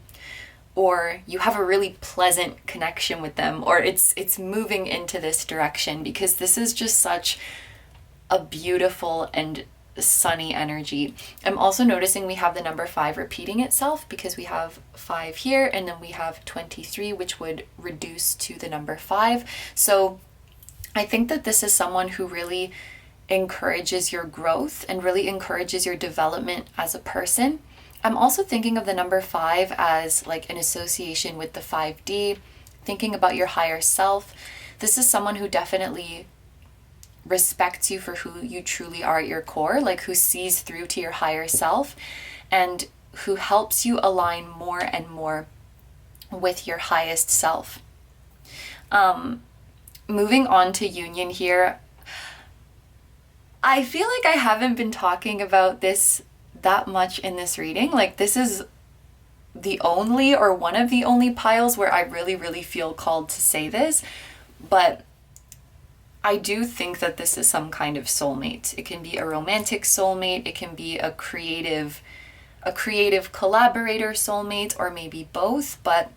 or you have a really pleasant connection with them, or it's moving into this direction, because this is just such a beautiful and sunny energy. I'm also noticing we have the number 5 repeating itself because we have 5 here and then we have 23, which would reduce to the number 5. So I think that this is someone who really encourages your growth and really encourages your development as a person. I'm also thinking of the number 5 as like an association with the 5D, thinking about your higher self. This is someone who definitely respects you for who you truly are at your core, like who sees through to your higher self and who helps you align more and more with your highest self. Moving on to union here, I feel like I haven't been talking about this that much in this reading. Like this is the only or one of the only piles where I really feel called to say this, but I do think that this is some kind of soulmate. It can be a romantic soulmate, it can be a creative collaborator soulmate, or maybe both, but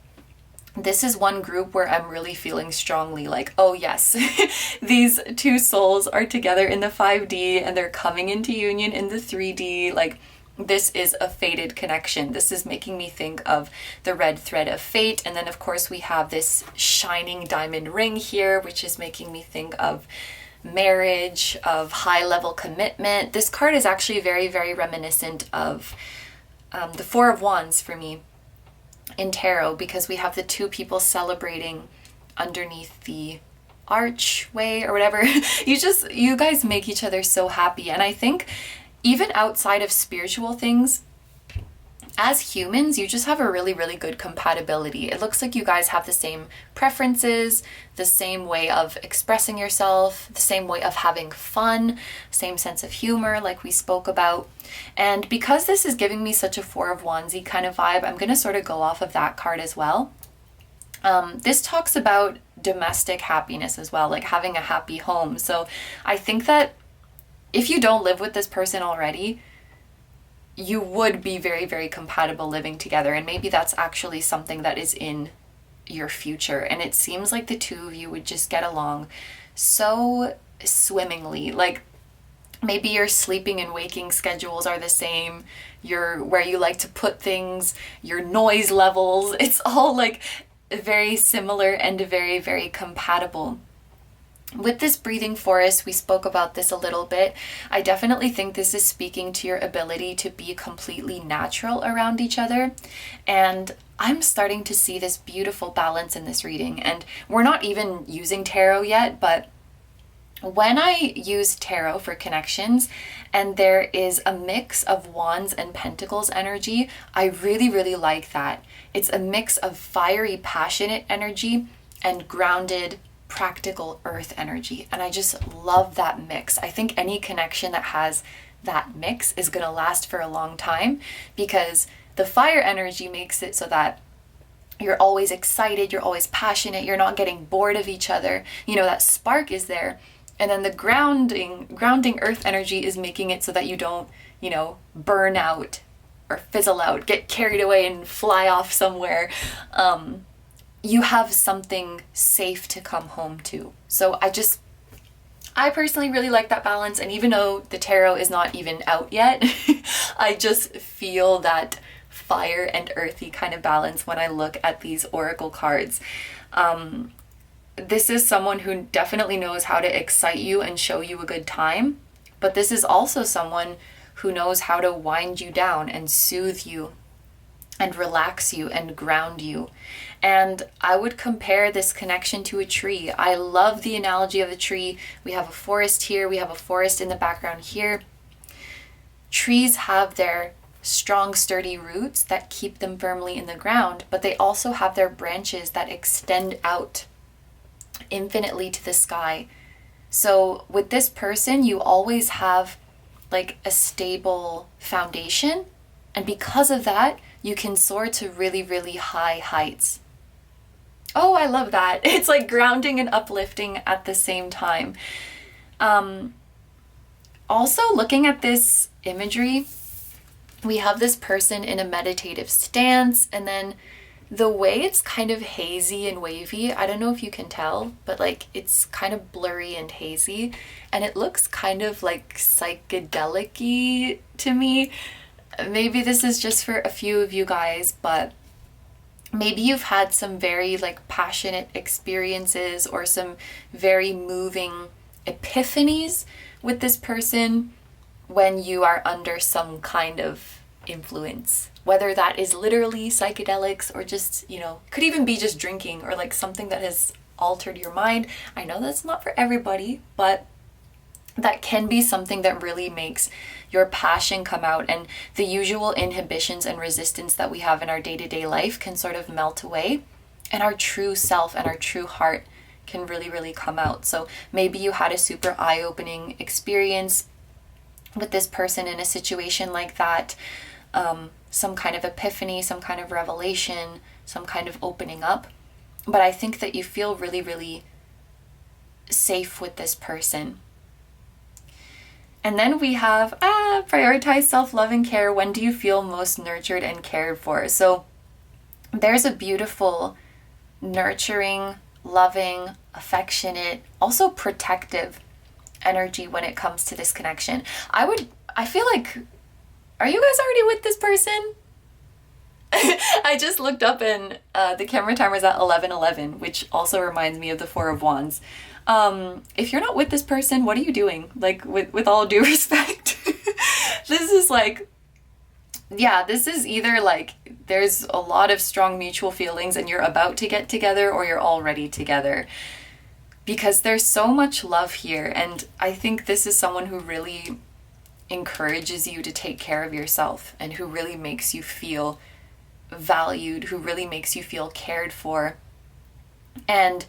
this is one group where I'm really feeling strongly like, oh yes, these two souls are together in the 5D and they're coming into union in the 3D. Like this is a fated connection. This is making me think of the red thread of fate. And then of course we have this shining diamond ring here, which is making me think of marriage, of high level commitment. This card is actually very reminiscent of the Four of Wands for me in tarot, because we have the two people celebrating underneath the archway or whatever. You guys make each other so happy. And I think even outside of spiritual things, as humans, you just have a really good compatibility. It looks like you guys have the same preferences, the same way of expressing yourself, the same way of having fun, same sense of humor like we spoke about. And because this is giving me such a Four of Wandsy kind of vibe, I'm going to sort of go off of that card as well. This talks about domestic happiness as well, like having a happy home. So I think that if you don't live with this person already, you would be very compatible living together. And maybe that's actually something that is in your future. And it seems like the two of you would just get along so swimmingly. Like maybe your sleeping and waking schedules are the same, where you like to put things, your noise levels, it's all like very similar and very compatible. With this breathing forest, we spoke about this a little bit. I definitely think this is speaking to your ability to be completely natural around each other. And I'm starting to see this beautiful balance in this reading. And we're not even using tarot yet, but when I use tarot for connections and there is a mix of wands and pentacles energy, I really like that. It's a mix of fiery, passionate energy and grounded, practical earth energy. And I just love that mix. I think any connection that has that mix is going to last for a long time, because the fire energy makes it so that you're always excited, you're always passionate, you're not getting bored of each other. You know, that spark is there. And then the grounding earth energy is making it so that you don't, burn out or fizzle out, get carried away and fly off somewhere. You have something safe to come home to. So I personally really like that balance. And even though the tarot is not even out yet, I just feel that fire and earthy kind of balance when I look at these oracle cards. This is someone who definitely knows how to excite you and show you a good time, but this is also someone who knows how to wind you down and soothe you and relax you and ground you. And I would compare this connection to a tree. I love the analogy of a tree. We have a forest here, we have a forest in the background here. Trees have their strong, sturdy roots that keep them firmly in the ground, but they also have their branches that extend out infinitely to the sky. So with this person, you always have like a stable foundation, and because of that, you can soar to really high heights. Oh, I love that. It's like grounding and uplifting at the same time. Also, looking at this imagery, we have this person in a meditative stance, and then The way it's kind of hazy and wavy, I don't know if you can tell, but like it's kind of blurry and hazy, and it looks kind of like psychedelic-y to me. Maybe this is just for a few of you guys, but maybe you've had some very like passionate experiences or some very moving epiphanies with this person when you are under some kind of influence. Whether that is literally psychedelics or just, you know, could even be just drinking or like something that has altered your mind. I know that's not for everybody, but that can be something that really makes your passion come out, and the usual inhibitions and resistance that we have in our day-to-day life can sort of melt away, and our true self and our true heart can really, really come out. So maybe you had a super eye-opening experience with this person in a situation like that. Some kind of epiphany, some kind of revelation, some kind of opening up. But I think that you feel really, really safe with this person. And then we have, prioritize self-love and care. When do you feel most nurtured and cared for? So there's a beautiful, nurturing, loving, affectionate, also protective energy when it comes to this connection. I feel like, are you guys already with this person? I just looked up and the camera timer is at 11:11, which also reminds me of the Four of Wands. If you're not with this person, what are you doing? Like, with all due respect, this is like, yeah, this is either like there's a lot of strong mutual feelings and you're about to get together, or you're already together, because there's so much love here. And I think this is someone who really encourages you to take care of yourself and who really makes you feel valued, who really makes you feel cared for. And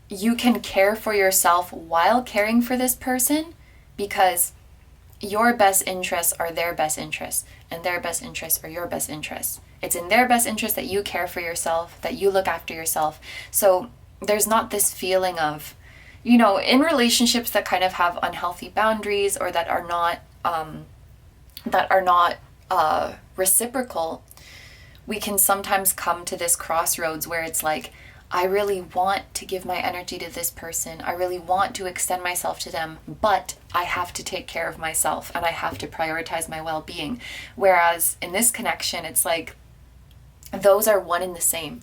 you can care for yourself while caring for this person, because your best interests are their best interests, and their best interests are your best interests. It's in their best interest that you care for yourself, that you look after yourself. So there's not this feeling of, you know, in relationships that kind of have unhealthy boundaries or that are not reciprocal, we can sometimes come to this crossroads where it's like, I really want to give my energy to this person. I really want to extend myself to them, but I have to take care of myself and I have to prioritize my well-being. Whereas in this connection, it's like those are one and the same.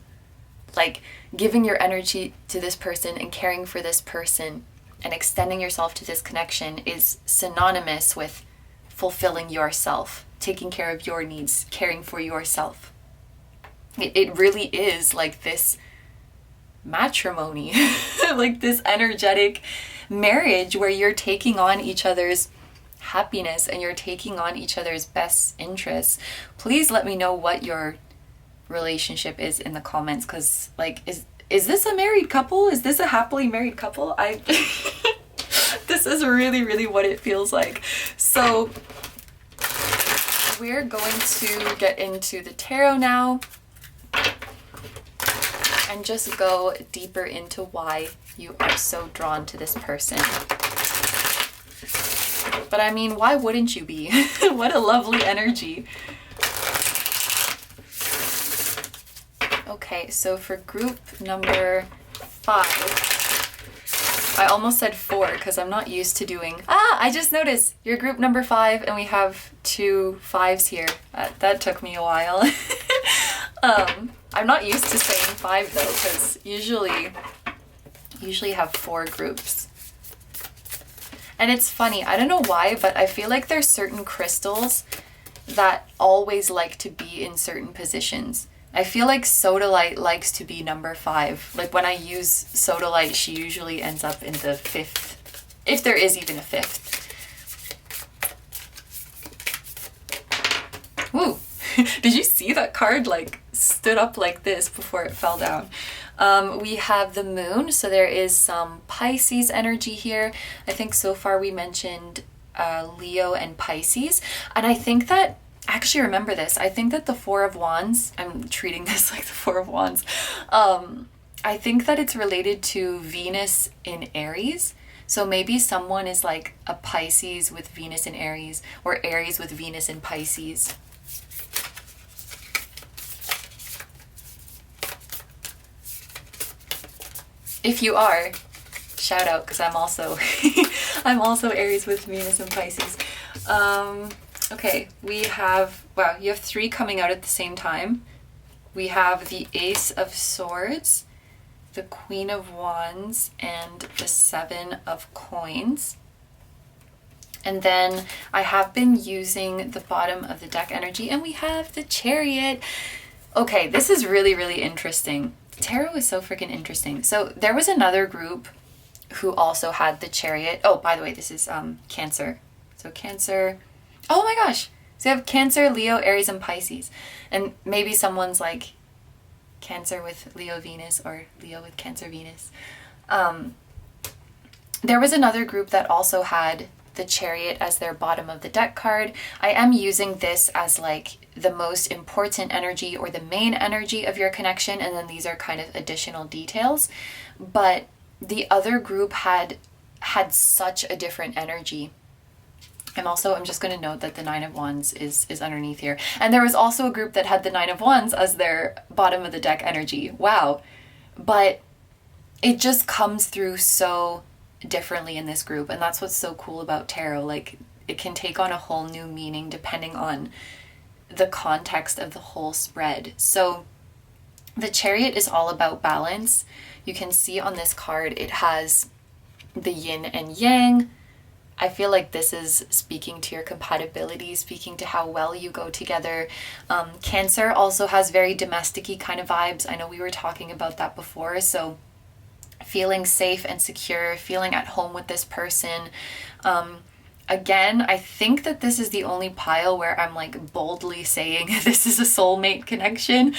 Like, giving your energy to this person and caring for this person and extending yourself to this connection is synonymous with fulfilling yourself, taking care of your needs, caring for yourself. It really is like this matrimony, like this energetic marriage where you're taking on each other's happiness and you're taking on each other's best interests. Please let me know what your relationship is in the comments, because like, is this a married couple? Is this a happily married couple? This is really, really what it feels like. So we're going to get into the tarot now and just go deeper into why you are so drawn to this person. But I mean, why wouldn't you be? What a lovely energy. Okay, so for group number 5, I almost said 4 because I'm not used to doing... I just noticed you're group number 5 and we have 2 5s here. That took me a while. I'm not used to saying 5 though, because usually have 4 groups. And it's funny, I don't know why, but I feel like there's certain crystals that always like to be in certain positions. I feel like Sodalite likes to be number 5. Like when I use Sodalite, she usually ends up in the 5th, if there is even a 5th. Woo! Did you see that card like stood up like this before it fell down? We have the moon, so there is some Pisces energy here. I think so far we mentioned Leo and Pisces, and I think that, actually remember this, I think that the Four of Wands, I'm treating this like the Four of Wands, I think that it's related to Venus in Aries. So maybe someone is like a Pisces with Venus in Aries, or Aries with Venus in Pisces. if you are, shout out, because I'm also I'm also Aries with Venus and Pisces. Okay, we have, wow, you have 3 coming out at the same time. We have the Ace of Swords, the Queen of Wands, and the 7 of Coins. And then I have been using the bottom of the deck energy, and we have the Chariot. Okay, this is really, really interesting. Tarot is so freaking interesting. So there was another group who also had the Chariot. Oh, by the way, this is Cancer. So Cancer. Oh my gosh. So you have Cancer, Leo, Aries, and Pisces. And maybe someone's like Cancer with Leo Venus or Leo with Cancer Venus. There was another group that also had the Chariot as their bottom of the deck card. I am using this as like the most important energy or the main energy of your connection, and then these are kind of additional details. But the other group had such a different energy. I'm just going to note that the 9 of Wands is underneath here. And there was also a group that had the 9 of Wands as their bottom of the deck energy. Wow. But it just comes through so differently in this group, and that's what's so cool about tarot. Like, it can take on a whole new meaning depending on the context of the whole spread. So the Chariot is all about balance. You can see on this card it has the yin and yang. I feel like this is speaking to your compatibility, speaking to how well you go together. Cancer also has very domestic-y kind of vibes. I know we were talking about that before. So feeling safe and secure, feeling at home with this person. Again, I think that this is the only pile where I'm like boldly saying this is a soulmate connection.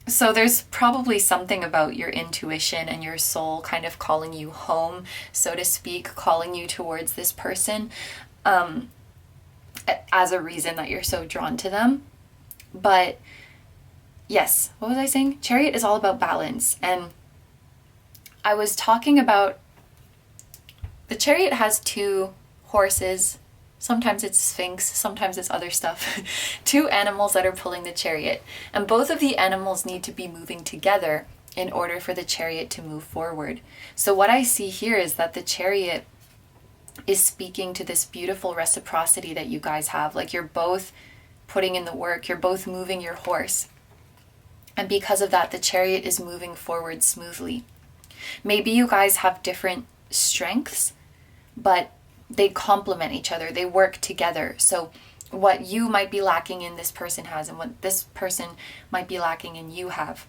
So there's probably something about your intuition and your soul kind of calling you home, so to speak, calling you towards this person, as a reason that you're so drawn to them. But yes, what was I saying? Chariot is all about balance. And I was talking about the Chariot has 2 horses. Sometimes it's Sphinx, sometimes it's other stuff. 2 animals that are pulling the Chariot. And both of the animals need to be moving together in order for the Chariot to move forward. So what I see here is that the Chariot is speaking to this beautiful reciprocity that you guys have. Like, you're both putting in the work, you're both moving your horse. And because of that, the Chariot is moving forward smoothly. Maybe you guys have different strengths, but they complement each other. They work together. So what you might be lacking in, this person has, and what this person might be lacking in, you have.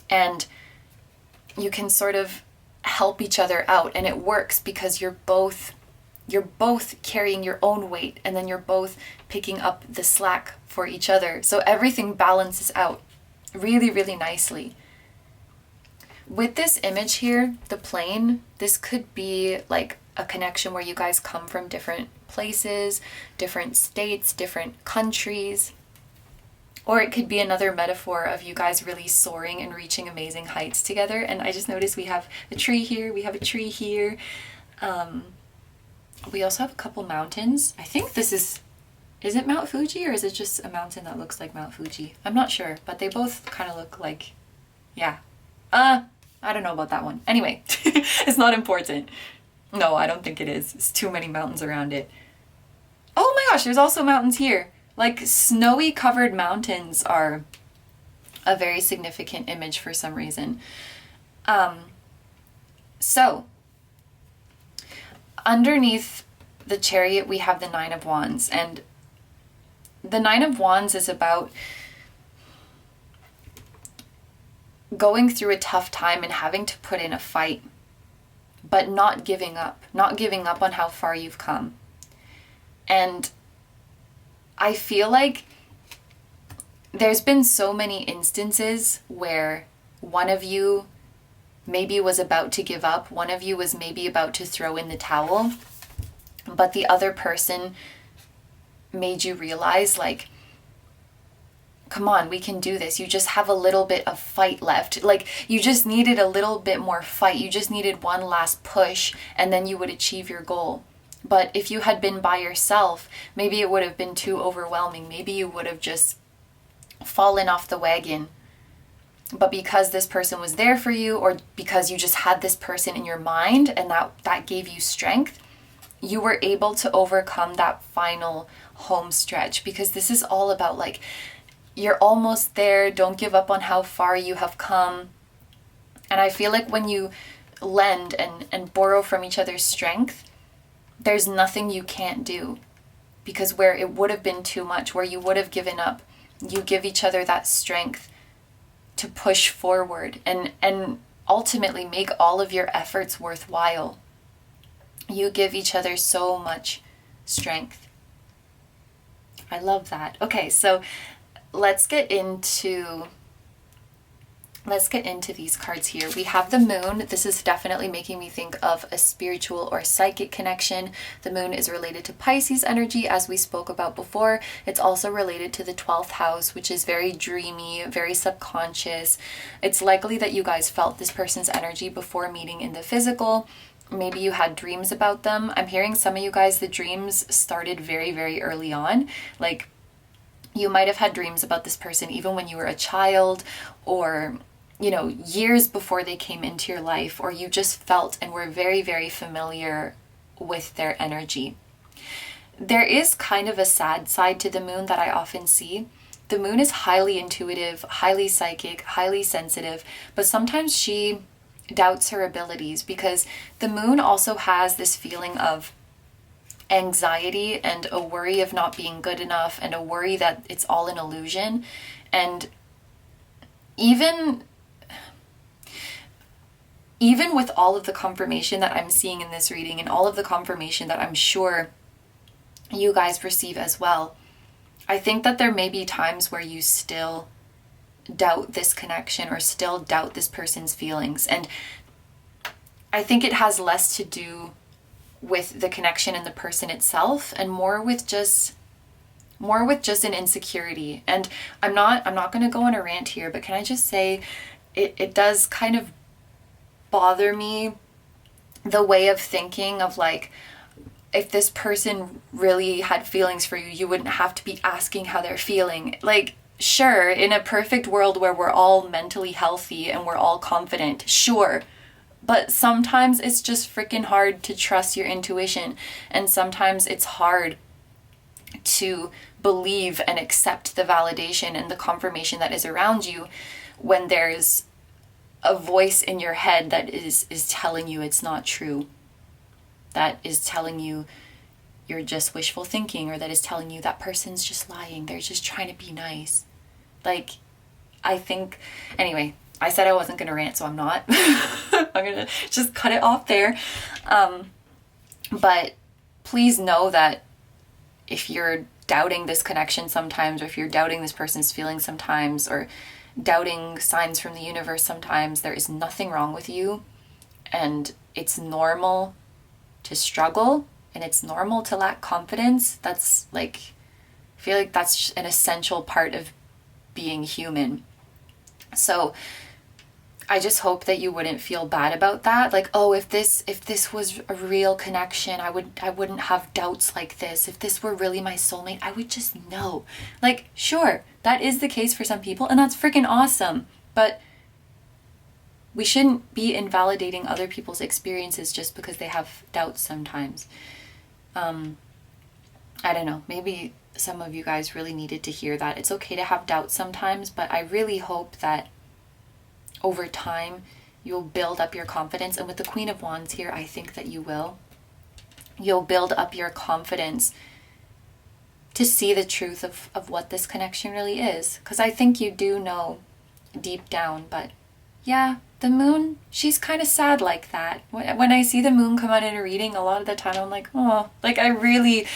And you can sort of help each other out, and it works because you're both carrying your own weight, and then you're both picking up the slack for each other. So everything balances out really, really nicely. With this image here, the plane, this could be like a connection where you guys come from different places, different states, different countries. Or it could be another metaphor of you guys really soaring and reaching amazing heights together. And I just noticed we have a tree here, we have a tree here. We also have a couple mountains. I think this is it Mount Fuji, or is it just a mountain that looks like Mount Fuji? I'm not sure, but they both kind of look like, yeah. I don't know about that one. Anyway, it's not important. No, I don't think it is. It's too many mountains around it. Oh my gosh, there's also mountains here. Like, snowy covered mountains are a very significant image for some reason. So, underneath the Chariot, we have the 9 of Wands. And the 9 of Wands is about going through a tough time and having to put in a fight, but not giving up on how far you've come. And I feel like there's been so many instances where one of you maybe was about to give up, one of you was maybe about to throw in the towel, but the other person made you realize, like, come on, we can do this. You just have a little bit of fight left. Like, you just needed a little bit more fight. You just needed one last push, and then you would achieve your goal. But if you had been by yourself, maybe it would have been too overwhelming. Maybe you would have just fallen off the wagon. but because this person was there for you, or because you just had this person in your mind and that gave you strength, you were able to overcome that final home stretch. Because this is all about like, you're almost there. Don't give up on how far you have come. And I feel like when you lend and borrow from each other's strength, there's nothing you can't do. Because where it would have been too much, where you would have given up, you give each other that strength to push forward and ultimately make all of your efforts worthwhile. You give each other so much strength. I love that. Okay, so let's get into these cards here. We have the moon. This is definitely making me think of a spiritual or psychic connection. The moon is related to Pisces energy, as we spoke about before. It's also related to the 12th house, which is very dreamy, very subconscious. It's likely that you guys felt this person's energy before meeting in the physical. Maybe you had dreams about them. I'm hearing some of you guys, the dreams started very, very early on. Like, you might have had dreams about this person even when you were a child, or you know, years before they came into your life, or you just felt and were very, very familiar with their energy. There is kind of a sad side to the moon that I often see. The moon is highly intuitive, highly psychic, highly sensitive, but sometimes she doubts her abilities, because the moon also has this feeling of anxiety and a worry of not being good enough, and a worry that it's all an illusion. And even with all of the confirmation that I'm seeing in this reading, and all of the confirmation that I'm sure you guys receive as well, I think that there may be times where you still doubt this connection, or still doubt this person's feelings. And I think it has less to do with the connection and the person itself, and more with just an insecurity. And I'm not going to go on a rant here, but can I just say it does kind of bother me, the way of thinking of like, if this person really had feelings for you, you wouldn't have to be asking how they're feeling. Like, sure, in a perfect world where we're all mentally healthy and we're all confident, sure. But sometimes it's just freaking hard to trust your intuition. And sometimes it's hard to believe and accept the validation and the confirmation that is around you when there's a voice in your head that is telling you it's not true. That is telling you you're just wishful thinking, or that is telling you that person's just lying. They're just trying to be nice. Like, I think, anyway, I said I wasn't going to rant, so I'm not. I'm going to just cut it off there. But please know that if you're doubting this connection sometimes, or if you're doubting this person's feelings sometimes, or doubting signs from the universe sometimes, there is nothing wrong with you. And it's normal to struggle, and it's normal to lack confidence. That's like, I feel like that's an essential part of being human. So I just hope that you wouldn't feel bad about that. Like, oh, if this was a real connection, I wouldn't have doubts like this. If this were really my soulmate, I would just know. Like, sure, that is the case for some people, and that's freaking awesome. But we shouldn't be invalidating other people's experiences just because they have doubts sometimes. I don't know, maybe some of you guys really needed to hear that. It's okay to have doubts sometimes, but I really hope that over time you'll build up your confidence. And with the Queen of Wands here, I think that you will. You'll build up your confidence to see the truth of what this connection really is. Because I think you do know deep down, but yeah, the moon, she's kind of sad like that. When I see the moon come out in a reading, a lot of the time I'm like, oh, like I really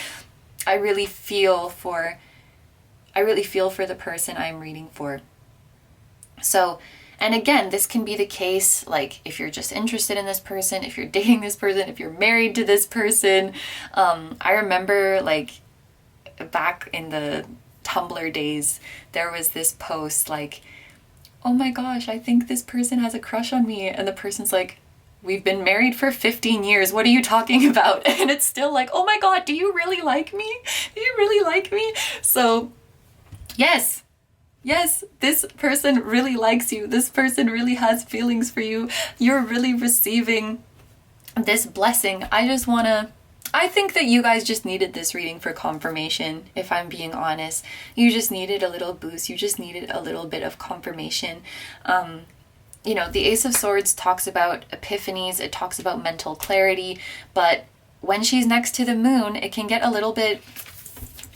feel for the person I'm reading for. So, and again, this can be the case, like, if you're just interested in this person, if you're dating this person, if you're married to this person. I remember, like, back in the Tumblr days, there was this post, like, oh my gosh, I think this person has a crush on me. And the person's like, we've been married for 15 years. What are you talking about? And it's still like, oh my God, do you really like me? Do you really like me? So, yes, Yes, this person really likes you. This person really has feelings for you. You're really receiving this blessing. I think that you guys just needed this reading for confirmation, if I'm being honest. You just needed a little boost. You just needed a little bit of confirmation. You know, the Ace of Swords talks about epiphanies. It talks about mental clarity. But when she's next to the moon, it can get a little bit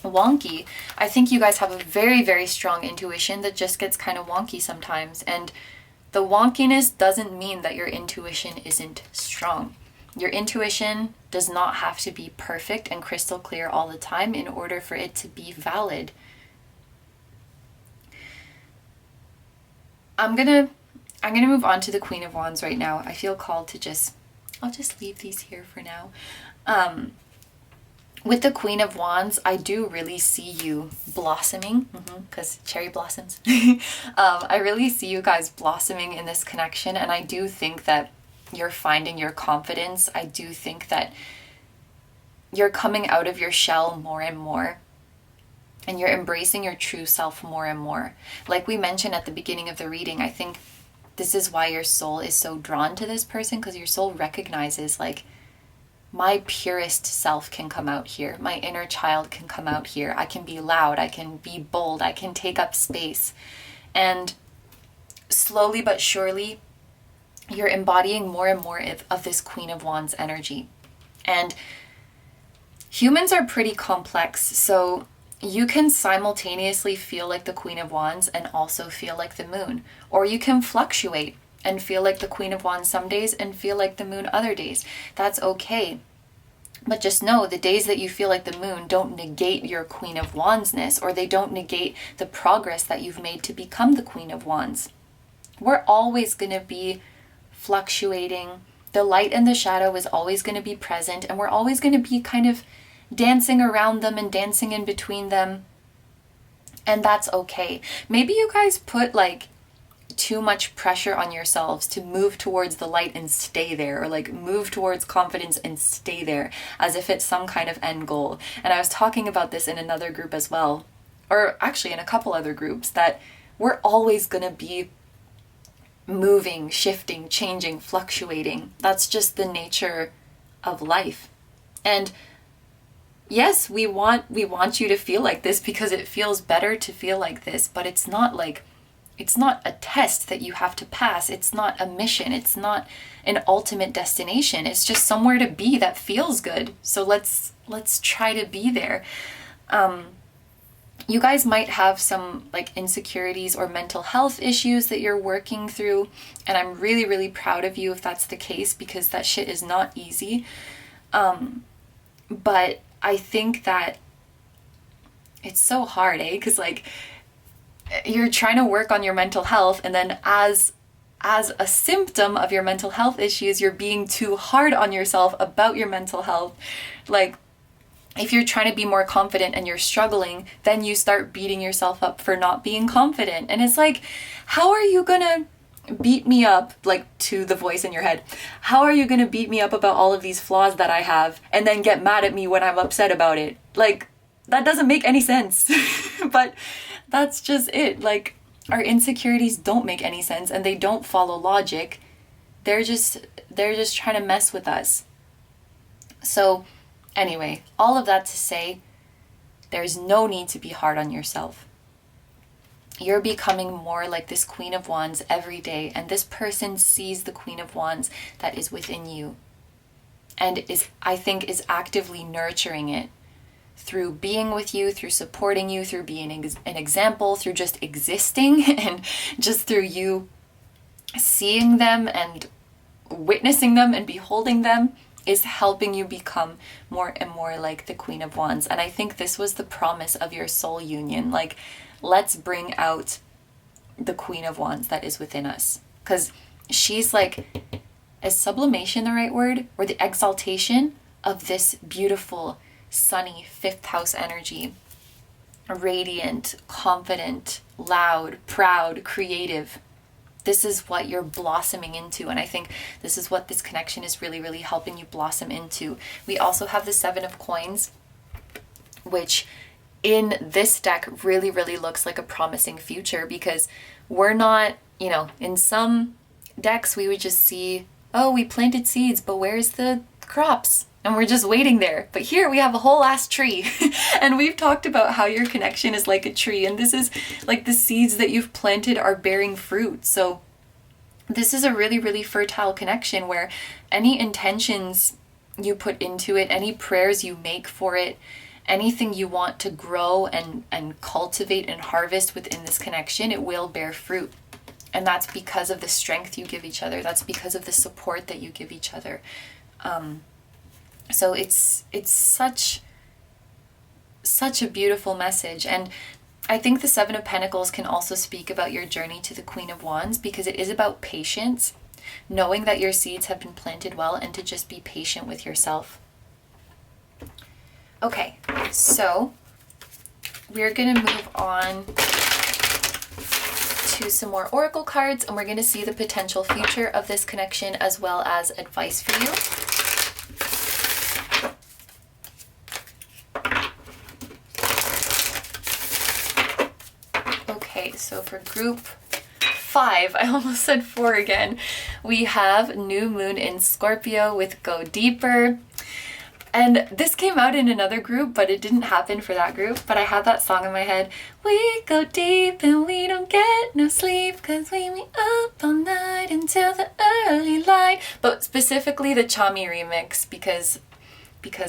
wonky. I think you guys have a very, very strong intuition that just gets kind of wonky sometimes. And the wonkiness doesn't mean that your intuition isn't strong. Your intuition does not have to be perfect and crystal clear all the time in order for it to be valid. I'm gonna move on to the Queen of Wands right now. I feel called to I'll just leave these here for now. With the Queen of Wands, I do really see you blossoming, because cherry blossoms. I really see you guys blossoming in this connection, and I do think that you're finding your confidence. I do think that you're coming out of your shell more and more, and you're embracing your true self more and more. Like we mentioned at the beginning of the reading, I think this is why your soul is so drawn to this person, because your soul recognizes, like, my purest self can come out here. My inner child can come out here. I can be loud. I can be bold. I can take up space. And slowly but surely, you're embodying more and more of this Queen of Wands energy. And humans are pretty complex, so you can simultaneously feel like the Queen of Wands and also feel like the moon. Or you can fluctuate and feel like the Queen of Wands some days and feel like the moon other days. That's okay. But just know the days that you feel like the moon don't negate your Queen of Wandsness, or they don't negate the progress that you've made to become the Queen of Wands. We're always going to be fluctuating. The light and the shadow is always going to be present, and we're always going to be kind of dancing around them and dancing in between them. And that's okay. Maybe you guys put like too much pressure on yourselves to move towards the light and stay there, or like move towards confidence and stay there, as if it's some kind of end goal. And I was talking about this in another group as well, or actually in a couple other groups, that we're always going to be moving, shifting, changing, fluctuating. That's just the nature of life. And yes, we want you to feel like this because it feels better to feel like this, but it's not a test that you have to pass. It's not a mission. It's not an ultimate destination. It's just somewhere to be that feels good. So let's try to be there. You guys might have some like insecurities or mental health issues that you're working through, and I'm really, really proud of you if that's the case, because that shit is not easy. But I think that it's so hard, because like you're trying to work on your mental health, and then as a symptom of your mental health issues, you're being too hard on yourself about your mental health. Like, if you're trying to be more confident and you're struggling, then you start beating yourself up for not being confident. And it's like, how are you gonna beat me up, like, to the voice in your head? How are you gonna beat me up about all of these flaws that I have and then get mad at me when I'm upset about it? Like, that doesn't make any sense. But that's just it. Like, our insecurities don't make any sense, and they don't follow logic. They're just trying to mess with us. So anyway, all of that to say, there's no need to be hard on yourself. You're becoming more like this Queen of Wands every day, and this person sees the Queen of Wands that is within you, and I think is actively nurturing it through being with you, through supporting you, through being an example, through just existing, and just through you seeing them and witnessing them and beholding them, is helping you become more and more like the Queen of Wands. And I think this was the promise of your soul union. Like, let's bring out the Queen of Wands that is within us. Because she's like, is sublimation the right word? Or the exaltation of this beautiful, sunny 5th house energy. Radiant, confident, loud, proud, creative. This is what you're blossoming into, and I think this is what this connection is really, really helping you blossom into. We also have the 7 of Coins, which in this deck really, really looks like a promising future, because we're not, you know, in some decks we would just see, oh, we planted seeds, but where's the crops? And we're just waiting there. But here we have a whole ass tree. And we've talked about how your connection is like a tree, and this is like the seeds that you've planted are bearing fruit. So this is a really, really fertile connection where any intentions you put into it, any prayers you make for it, anything you want to grow and cultivate and harvest within this connection, it will bear fruit. And that's because of the strength you give each other. That's because of the support that you give each other. So it's such a beautiful message. And I think the Seven of Pentacles can also speak about your journey to the Queen of Wands, because it is about patience, knowing that your seeds have been planted well, and to just be patient with yourself. Okay, so we're going to move on to some more oracle cards, and we're going to see the potential future of this connection as well as advice for you. Okay, so for group 5, I almost said 4 again, we have New Moon in Scorpio with Go Deeper. And this came out in another group, but it didn't happen for that group. But I had that song in my head. We go deep and we don't get no sleep, 'cause we meet up all night until the early light. But specifically the Chami remix, because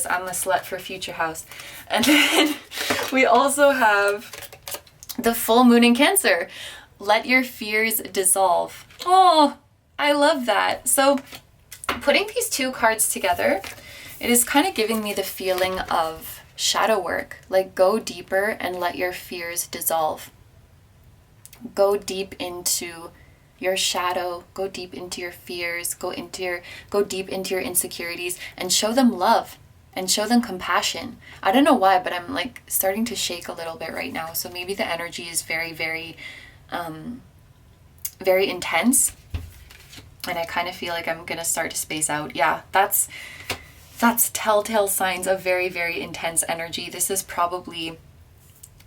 I'm a slut for Future House. And then we also have the full moon in Cancer. Let your fears dissolve. Oh, I love that. So putting these two cards together, it is kind of giving me the feeling of shadow work, like go deeper and let your fears dissolve. Go deep into your shadow, go deep into your fears, go deep into your insecurities, and show them love and show them compassion. I don't know why, but I'm like starting to shake a little bit right now. So maybe the energy is very, very, very intense. And I kind of feel like I'm going to start to space out. Yeah, that's telltale signs of very, very intense energy. This is probably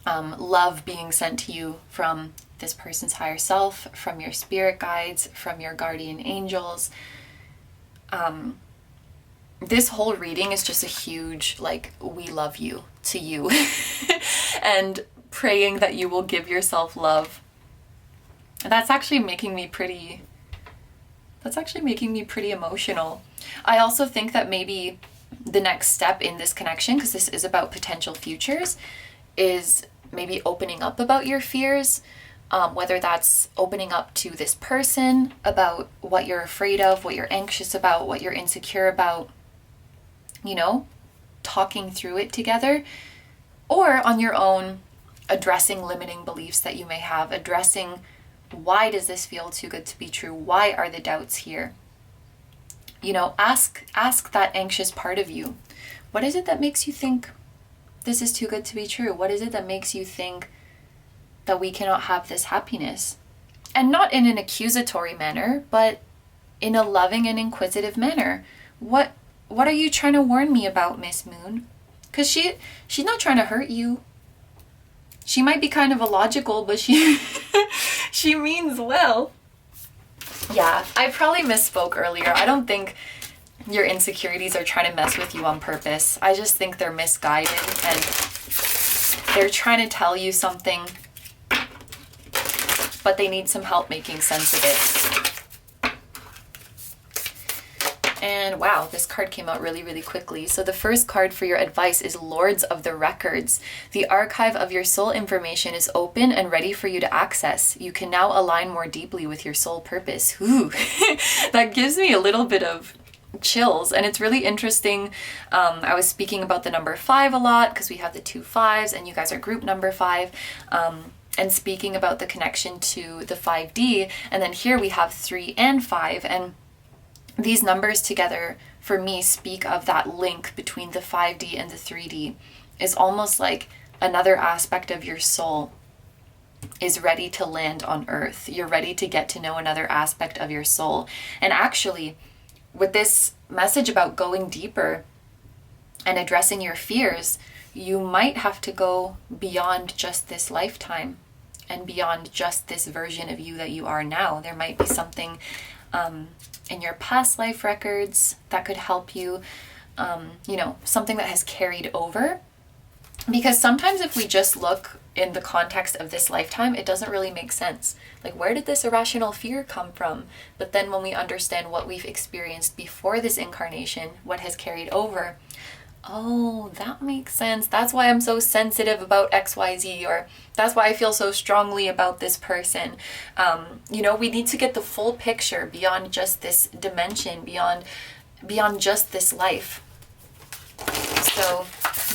love being sent to you from this person's higher self, from your spirit guides, from your guardian angels. This whole reading is just a huge, like, we love you to you. And praying that you will give yourself love. That's actually making me pretty emotional. I also think that maybe the next step in this connection, because this is about potential futures, is maybe opening up about your fears, whether that's opening up to this person about what you're afraid of, what you're anxious about, what you're insecure about, you know, talking through it together, or on your own, addressing limiting beliefs that you may have, addressing why does this feel too good to be true? Why are the doubts here? You know, ask that anxious part of you, what is it that makes you think this is too good to be true? What is it that makes you think that we cannot have this happiness? And not in an accusatory manner, but in a loving and inquisitive manner. What are you trying to warn me about, Miss Moon? Because she's not trying to hurt you. She might be kind of illogical, but she means well. Yeah, I probably misspoke earlier. I don't think your insecurities are trying to mess with you on purpose. I just think they're misguided and they're trying to tell you something, but they need some help making sense of it. And wow, this card came out really, really quickly. So the first card for your advice is Lords of the Records. The archive of your soul information is open and ready for you to access. You can now align more deeply with your soul purpose. Ooh, that gives me a little bit of chills. And it's really interesting. I was speaking about the number 5 a lot because we have the 2 5s and you guys are group number 5. And speaking about the connection to the 5D. And then here we have 3 and 5. And these numbers together, for me, speak of that link between the 5D and the 3D. Is almost like another aspect of your soul is ready to land on earth. You're ready to get to know another aspect of your soul. And actually, with this message about going deeper, and addressing your fears, you might have to go beyond just this lifetime and beyond just this version of you that you are now. There might be something in your past life records that could help you, you know, something that has carried over. Because sometimes if we just look in the context of this lifetime, it doesn't really make sense. Like, where did this irrational fear come from? But then when we understand what we've experienced before this incarnation, what has carried over, oh, that makes sense. That's why I'm so sensitive about XYZ, or that's why I feel so strongly about this person. You know, we need to get the full picture beyond just this dimension, beyond just this life. So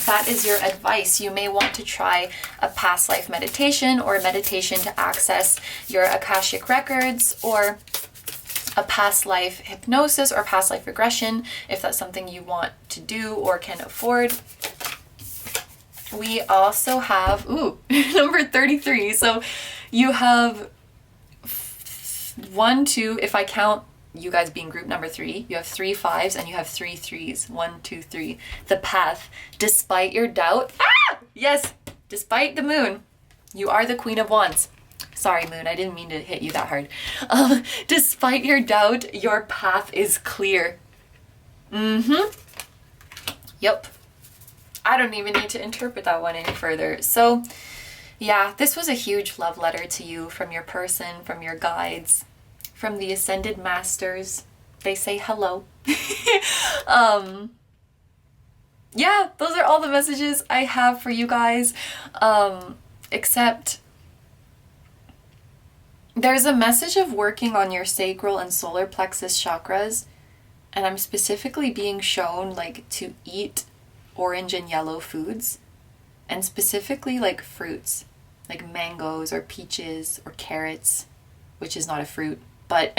that is your advice. You may want to try a past life meditation, or a meditation to access your Akashic records, or a past life hypnosis or past life regression, if that's something you want to do or can afford. We also have, number 33. So you have 1, 2, if I count you guys being group number 3, you have 3 5s and you have 3 3s. 1, 2, 3. The path. Despite your doubt. Yes, despite the moon, you are the Queen of Wands. Sorry, Moon, I didn't mean to hit you that hard. Despite your doubt, your path is clear. Yep. I don't even need to interpret that one any further. So, yeah, this was a huge love letter to you from your person, from your guides, from the Ascended Masters. They say hello. Yeah, those are all the messages I have for you guys. Except there's a message of working on your sacral and solar plexus chakras, and I'm specifically being shown like to eat orange and yellow foods, and specifically like fruits, like mangoes or peaches or carrots, which is not a fruit, but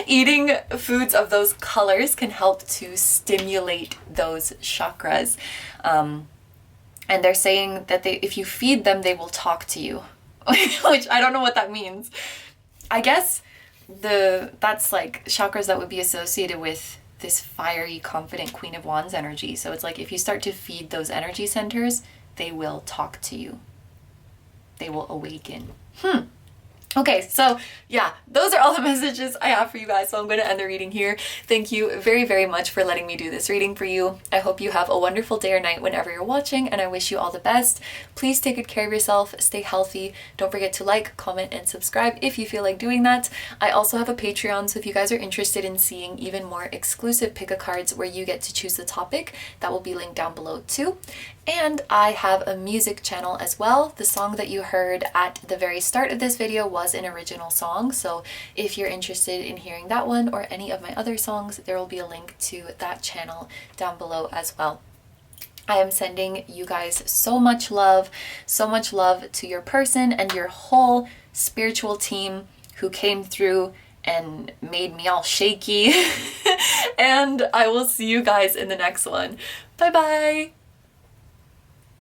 eating foods of those colors can help to stimulate those chakras. And they're saying that if you feed them, they will talk to you. Which I don't know what that means. I guess that's like chakras that would be associated with this fiery, confident Queen of Wands energy. So it's like if you start to feed those energy centers, they will talk to you. They will awaken. Okay, so yeah, those are all the messages I have for you guys, so I'm going to end the reading here. Thank you very, very much for letting me do this reading for you. I hope you have a wonderful day or night whenever you're watching, and I wish you all the best. Please take good care of yourself, stay healthy. Don't forget to like, comment, and subscribe if you feel like doing that. I also have a Patreon, so if you guys are interested in seeing even more exclusive pick-a-cards where you get to choose the topic, that will be linked down below too. And I have a music channel as well. The song that you heard at the very start of this video was an original song, so if you're interested in hearing that one or any of my other songs, there will be a link to that channel down below as well. I am sending you guys so much love to your person and your whole spiritual team who came through and made me all shaky. And I will see you guys in the next one. Bye bye!